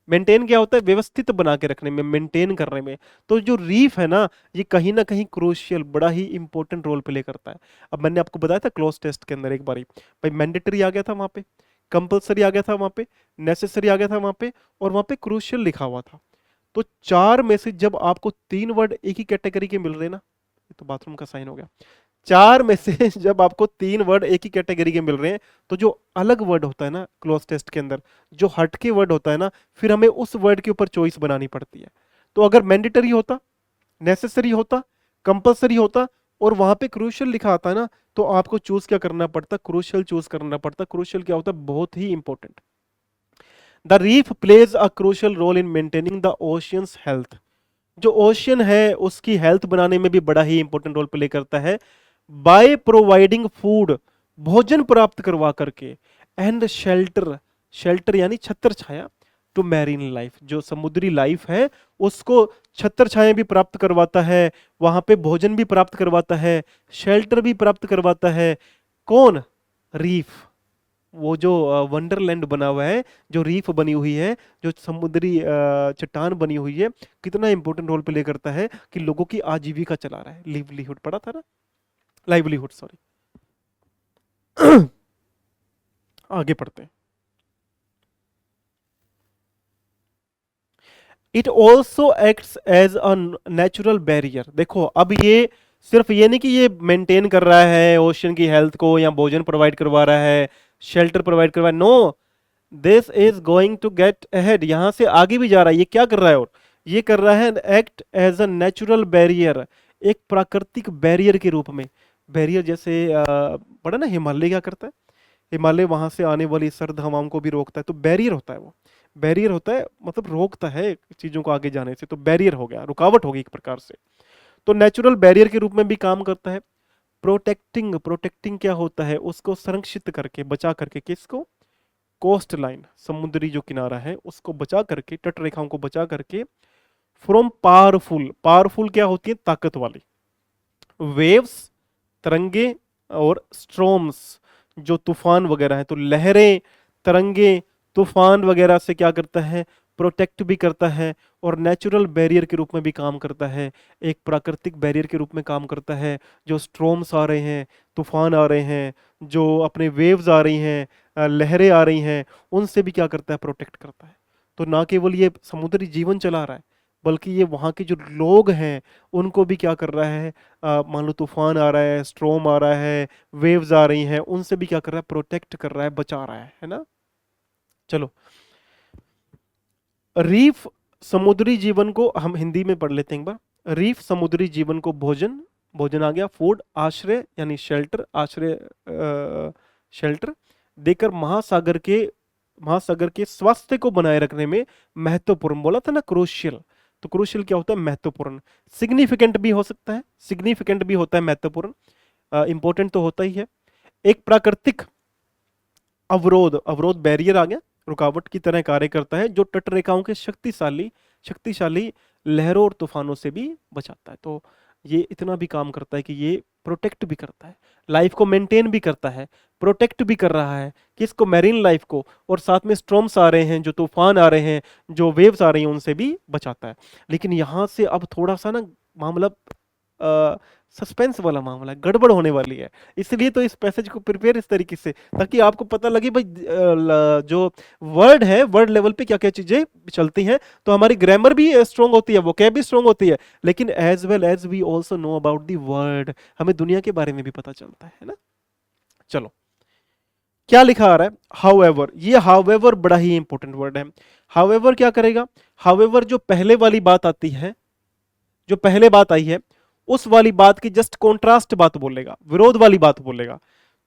Speaker 1: मेंटेन क्या होता है? व्यवस्थित बना के रखने में, मेंटेन करने में। तो जो रीफ है ना, ये कहीं ना कहीं क्रूशियल, बड़ा ही इंपॉर्टेंट रोल प्ले करता है। अब मैंने आपको बताया था क्लोज टेस्ट के अंदर एक बारी, भाई मैंडेटरी आ गया था वहां पे, कंपल्सरी आ गया था वहां पे, नेसेसरी आ गया था वहां पे, और वहां पे क्रूशियल लिखा हुआ था। तो चार में से जब आपको तीन वर्ड एक ही कैटेगरी के मिल रहे ना, ये तो बाथरूम का साइन हो गया, चार में से जब आपको तीन वर्ड एक ही कैटेगरी के मिल रहे हैं, तो जो अलग वर्ड होता है ना क्लोज टेस्ट के अंदर, जो हटके वर्ड होता है ना, फिर हमें उस वर्ड के ऊपर चॉइस बनानी पड़ती है। तो अगर मैंडेटरी होता, नेसेसरी होता, कंपल्सरी होता, और वहां पे क्रूशियल लिखा आता है ना, तो आपको चूज क्या करना पड़ता? क्रूशियल चूज करना पड़ता। क्रूशियल क्या होता है? बहुत ही important. The reef plays a crucial role in maintaining the ocean's health. जो ओशियन है उसकी हेल्थ बनाने में भी बड़ा ही इंपॉर्टेंट रोल प्ले करता है, बाय प्रोवाइडिंग फूड, भोजन प्राप्त करवा करके, एंड शेल्टर, शेल्टर यानी छत्र छाया, टू मैरीन लाइफ, जो समुद्री लाइफ है उसको छत्र छाया भी प्राप्त करवाता है, वहां पे भोजन भी प्राप्त करवाता है, शेल्टर भी प्राप्त करवाता है। कौन? रीफ। वो जो वंडरलैंड बना हुआ है, जो रीफ बनी हुई है, जो समुद्री चट्टान बनी हुई है, कितना इंपॉर्टेंट रोल प्ले करता है कि लोगों की आजीविका चला रहा है। लिवलीहुड पढ़ा था ना, लाइवलीहुड, सॉरी। आगे पढ़ते हैं। It also acts as a natural barrier. देखो अब ये सिर्फ ये नहीं कि ये मेंटेन कर रहा है ओशन की हेल्थ को, या भोजन प्रोवाइड करवा रहा है, शेल्टर प्रोवाइड करवा, no, this is going to get ahead, यहां से आगे भी जा रहा है। ये क्या कर रहा है? और ये कर रहा है act as a natural barrier, एक प्राकृतिक बैरियर के रूप में। बैरियर जैसे पढ़ा ना, हिमालय क्या करता है? हिमालय वहां से आने वाली सर्द हवाओं को भी रोकता है, तो बैरियर होता है वो। बैरियर होता है मतलब रोकता है चीजों को आगे जाने से, तो बैरियर हो गया, रुकावट होगी एक प्रकार से। तो नेचुरल बैरियर के रूप में भी काम करता है। प्रोटेक्टिंग, प्रोटेक्टिंग क्या होता है? उसको संरक्षित करके, बचा करके, किसको? कोस्ट लाइन, समुद्री जो किनारा है उसको बचा करके, तट रेखाओं को बचा करके, फ्रॉम पावरफुल, पावरफुल क्या होती है? ताकत वाली, वेव्स, तरंगे, और स्ट्रोम्स, जो तूफान वगैरह है। तो लहरें, तरंगे, तूफान वगैरह से क्या करता है? प्रोटेक्ट भी करता है, और नेचुरल बैरियर के रूप में भी काम करता है, एक प्राकृतिक बैरियर के रूप में काम करता है। जो स्ट्रोम्स आ रहे हैं, तूफान आ रहे हैं, जो अपने वेव्स आ रही हैं, लहरें आ रही हैं, उनसे भी क्या करता है? प्रोटेक्ट करता है। तो ना केवल ये समुद्री जीवन चला रहा है, बल्कि ये वहाँ के जो लोग हैं उनको भी क्या कर रहा है? मान लो तूफान आ रहा है, स्ट्रोम आ रहा है, वेव्स आ रही हैं, उनसे भी क्या कर रहा है? प्रोटेक्ट कर रहा है, बचा रहा है ना। चलो, रीफ समुद्री जीवन को हम हिंदी में पढ़ लेते हैं एक बार। रीफ समुद्री जीवन को भोजन, भोजन आ गया, फूड, आश्रय यानी शेल्टर, आश्रय, शेल्टर देकर महासागर के स्वास्थ्य को बनाए रखने में महत्वपूर्ण, बोला था ना क्रूशियल। तो क्रूशियल क्या होता है? महत्वपूर्ण। सिग्निफिकेंट भी हो सकता है, सिग्निफिकेंट भी होता है महत्वपूर्ण, इंपॉर्टेंट तो होता ही है। एक प्राकृतिक अवरोध, अवरोध बैरियर आ गया, रुकावट की तरह कार्य करता है, जो तट रेखाओं के शक्तिशाली शक्तिशाली लहरों और तूफानों से भी बचाता है। तो ये इतना भी काम करता है कि ये प्रोटेक्ट भी करता है, लाइफ को मेंटेन भी करता है, प्रोटेक्ट भी कर रहा है, किसको? मैरीन लाइफ को। और साथ में स्ट्रॉम्स आ रहे हैं, जो तूफान आ रहे हैं, जो वेव्स आ रही हैं, उनसे भी बचाता है। लेकिन यहां से अब थोड़ा सा ना मामला सस्पेंस वाला मामला है, गड़बड़ होने वाली है। इसलिए तो इस पैसेज को प्रिपेयर इस तरीके से, ताकि आपको पता लगे भाई जो वर्ड है, वर्ड लेवल पे क्या क्या चीजें चलती हैं। तो हमारी ग्रामर भी स्ट्रांग होती है, वोकैब भी स्ट्रांग होती है, लेकिन as well as we also know about the word, हमें दुनिया के बारे में भी पता चलता है ना। चलो, क्या लिखा आ रहा है? हाउएवर, ये हाउएवर बड़ा ही इंपॉर्टेंट वर्ड है। हाउएवर क्या करेगा? हाउएवर जो पहले वाली बात आती है, जो पहले बात आई है, उस वाली बात की जस्ट कॉन्ट्रास्ट बात बोलेगा, विरोध वाली बात बोलेगा।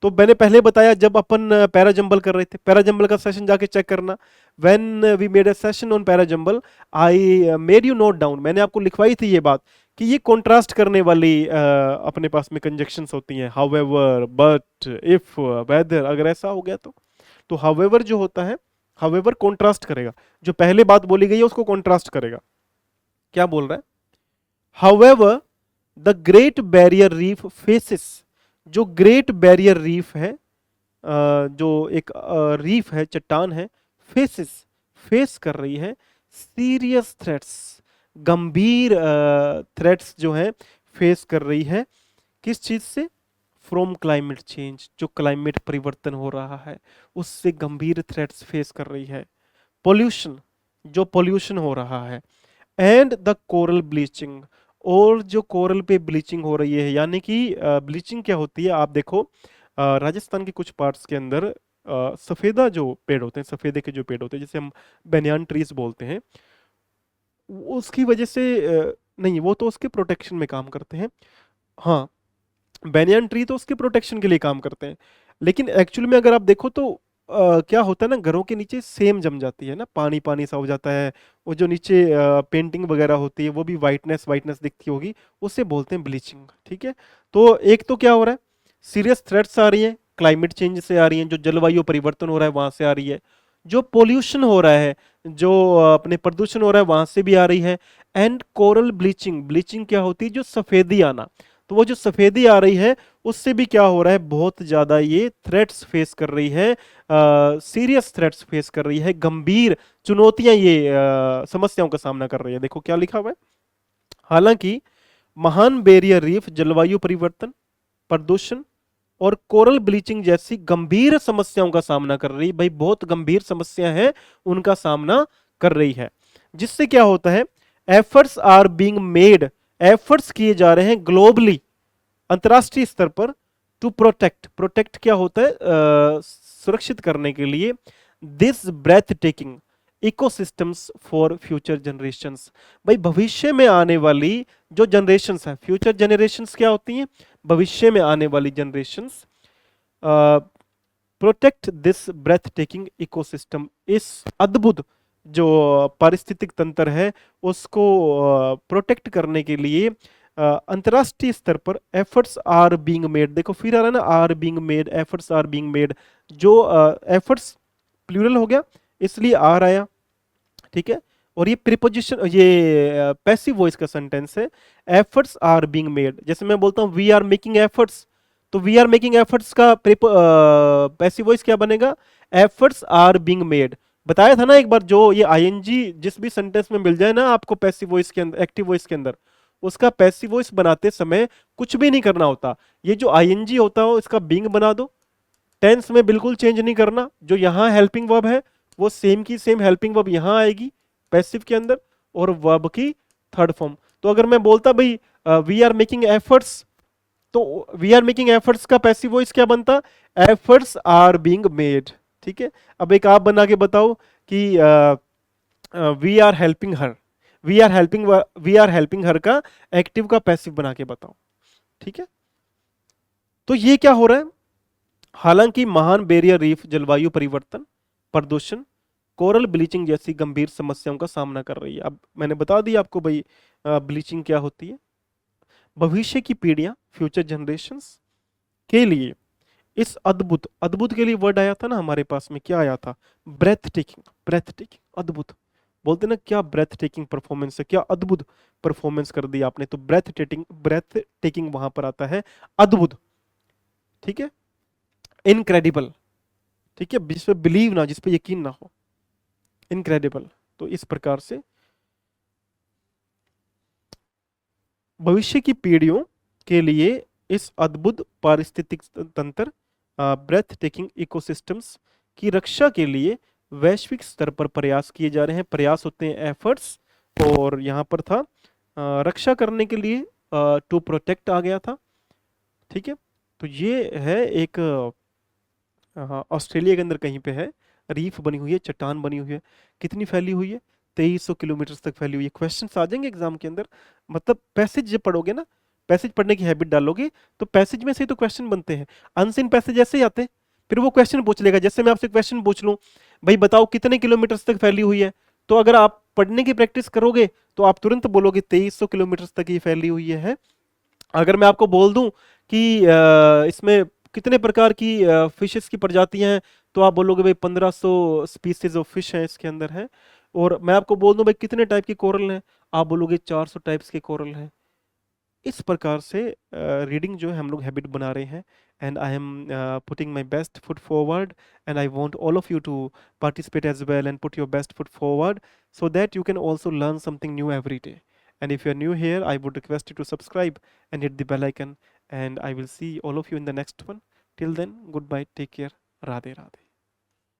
Speaker 1: तो मैंने पहले बताया जब अपन पैराजंबल कर रहे थे, पैराजंबल का सेशन जाके चेक करना। When we made a session on parajumble I made you note down, मैंने आपको लिखवाई थी ये बात कि ये कॉन्ट्रास्ट करने वाली अपने पास में कंजक्शंस होती हैं, हाउएवर, बट, इफ, वेदर, अगर ऐसा हो गया तो हाउएवर जो होता है, हाउएवर कॉन्ट्रास्ट करेगा, जो पहले बात बोली गई है उसको कॉन्ट्रास्ट करेगा। क्या बोल रहा है? However the great barrier reef faces, जो ग्रेट बैरियर रीफ है, जो एक रीफ है, चट्टान है, फेसेस, फेस कर रही है सीरियस थ्रेट्स, गंभीर थ्रेट्स जो है फेस कर रही है। किस चीज से? फ्रॉम क्लाइमेट चेंज, जो क्लाइमेट परिवर्तन हो रहा है उससे गंभीर थ्रेट्स फेस कर रही है। पोल्यूशन, जो पोल्यूशन हो रहा है, एंड द कोरल ब्लीचिंग, और जो कोरल पे ब्लीचिंग हो रही है, यानी कि ब्लीचिंग क्या होती है आप देखो, राजस्थान के कुछ पार्ट्स के अंदर सफेदा जो पेड़ होते हैं, सफेदे के जो पेड़ होते हैं जिसे हम बेनियान ट्रीज बोलते हैं, उसकी वजह से नहीं, वो तो उसके प्रोटेक्शन में काम करते हैं। हाँ, बेनियान ट्री तो उसके प्रोटेक्शन के लिए काम करते हैं, लेकिन एक्चुअली में अगर आप देखो तो क्या होता है ना, घरों के नीचे सेम जम जाती है ना, पानी पानी सा हो जाता है, वो जो नीचे पेंटिंग वगैरह होती है वो भी वाइटनेस वाइटनेस दिखती होगी, उसे बोलते हैं ब्लीचिंग। ठीक है, तो एक तो क्या हो रहा है, सीरियस थ्रेट्स आ रही हैं क्लाइमेट चेंज से आ रही हैं, जो जलवायु परिवर्तन हो रहा है वहां से आ रही है, जो पोल्यूशन हो रहा है, जो अपने प्रदूषण हो रहा है वहां से भी आ रही है, एंड कोरल ब्लीचिंग, ब्लीचिंग क्या होती है, जो सफेदी आना, तो वो जो सफेदी आ रही है उससे भी क्या हो रहा है, बहुत ज्यादा ये थ्रेट्स फेस कर रही है, सीरियस थ्रेट्स फेस कर रही है, गंभीर चुनौतियां ये समस्याओं का सामना कर रही है। देखो क्या लिखा हुआ है, हालांकि महान बैरियर रीफ जलवायु परिवर्तन, प्रदूषण और कोरल ब्लीचिंग जैसी गंभीर समस्याओं का सामना कर रही, भाई बहुत गंभीर समस्या है उनका सामना कर रही है, जिससे क्या होता है, efforts are being made, efforts किए जा रहे हैं ग्लोबली, अंतरराष्ट्रीय स्तर पर, टू प्रोटेक्ट, प्रोटेक्ट क्या होता है, सुरक्षित करने के लिए, this breathtaking ecosystems for future generations, भाई भविष्य में आने वाली जो जनरेशंस है, फ्यूचर जनरेशंस क्या होती हैं, भविष्य में आने वाली generations, protect this breathtaking ecosystem, इस अद्भुत जो पारिस्थितिक तंत्र है उसको प्रोटेक्ट करने के लिए अंतरराष्ट्रीय स्तर पर एफर्ट्स आर बीइंग मेड, देखो फिर आ रहा है ना, are being made, efforts are being made, जो एफर्ट्स प्लूरल हो गया इसलिए आर आया। ठीक है, और ये प्रीपोजिशन, ये पैसिव वॉइस का सेंटेंस है, एफर्ट्स आर बीइंग मेड, जैसे मैं बोलता हूं वी आर मेकिंग एफर्ट्स, तो वी आर मेकिंग एफर्ट्स का पैसिव वॉइस क्या बनेगा, एफर्ट्स आर बीइंग मेड। बताया था ना एक बार, जो ये आईएनजी जिस भी सेंटेंस में मिल जाए ना आपको पैसिव वॉइस के अंदर, एक्टिव वॉइस के अंदर, उसका पैसिव वॉइस बनाते समय कुछ भी नहीं करना होता, ये जो आईएनजी होता हो इसका बीइंग बना दो, टेंस में बिल्कुल चेंज नहीं करना, जो यहाँ हेल्पिंग वर्ब है वो सेम की सेम हेल्पिंग वर्ब यहाँ आएगी पैसिव के अंदर, और वर्ब की थर्ड फॉर्म। तो अगर मैं बोलता भाई वी आर मेकिंग एफर्ट्स, तो वी आर मेकिंग एफर्ट्स का पैसिव वॉइस क्या बनता, एफर्ट्स आर बीइंग मेड। ठीक है, अब एक आप बना के बताओ कि we are helping her, we are helping her का एक्टिव का पैसिव बना के बताओ। ठीक है, तो ये क्या हो रहा है, हालांकि महान बैरियर रीफ जलवायु परिवर्तन, प्रदूषण, कोरल ब्लीचिंग जैसी गंभीर समस्याओं का सामना कर रही है। अब मैंने बता दिया आपको भाई ब्लीचिंग क्या होती है, भविष्य की पीढ़ियां, फ्यूचर जनरेशंस के लिए इस अद्भुत, अद्भुत के लिए वर्ड आया था ना हमारे पास में, क्या आया था, ब्रेथ टेकिंग, ब्रेथ टेकिंग, अद्भुत, बोलते ना क्या ब्रेथ टेकिंग परफॉर्मेंस है, क्या अद्भुत परफॉर्मेंस कर दी आपने, तो ब्रेथ टेकिंग वहां पर आता है, अद्भुत। ठीक है, इनक्रेडिबल, ठीक है, जिस पे बिलीव ना, जिस पे यकीन ना हो, इनक्रेडिबल। तो इस प्रकार से भविष्य की पीढ़ियों के लिए इस अद्भुत पारिस्थितिक तंत्र, ब्रेथ टेकिंग इकोसिस्टम्स की रक्षा के लिए वैश्विक स्तर पर प्रयास किए जा रहे हैं, प्रयास होते हैं एफर्ट्स, और यहां पर था रक्षा करने के लिए, टू प्रोटेक्ट आ गया था। ठीक है, तो ये है एक, हाँ ऑस्ट्रेलिया के अंदर कहीं पे है, रीफ बनी हुई है, चट्टान बनी हुई है, कितनी फैली हुई है, 2300 किलोमीटर तक फैली हुई है। क्वेश्चन आ जाएंगे एग्जाम के अंदर, मतलब पैसेज जब पढ़ोगे ना पैसेज पढ़ने की हैबिट डालोगे तो पैसेज में से ही तो क्वेश्चन बनते हैं, अनसीन पैसेज ऐसे ही आते, फिर वो क्वेश्चन पूछ लेगा। जैसे मैं आपसे क्वेश्चन पूछ लूं, भाई बताओ कितने किलोमीटर तक फैली हुई है, तो अगर आप पढ़ने की प्रैक्टिस करोगे तो आप तुरंत बोलोगे 2300 किलोमीटर तक ये फैली हुई है। अगर मैं आपको बोल दूं कि इसमें कितने प्रकार की फिशेस की प्रजातियां हैं, तो आप बोलोगे भाई 1500 स्पीसीज ऑफ फिश हैं इसके अंदर है। और मैं आपको बोल दूं भाई कितने टाइप के कोरल हैं, आप बोलोगे 400 टाइप्स के कोरल हैं। इस प्रकार से रीडिंग जो है हम लोग हैबिट बना रहे हैं। And I am putting my best foot forward, and I want all of you to participate as well and put your best foot forward so that you can also learn something new every day. And if you are new here, I would request you to subscribe and hit the bell icon, and I will see all of you in the next one. Till then, goodbye, take care, Radhe Radhe.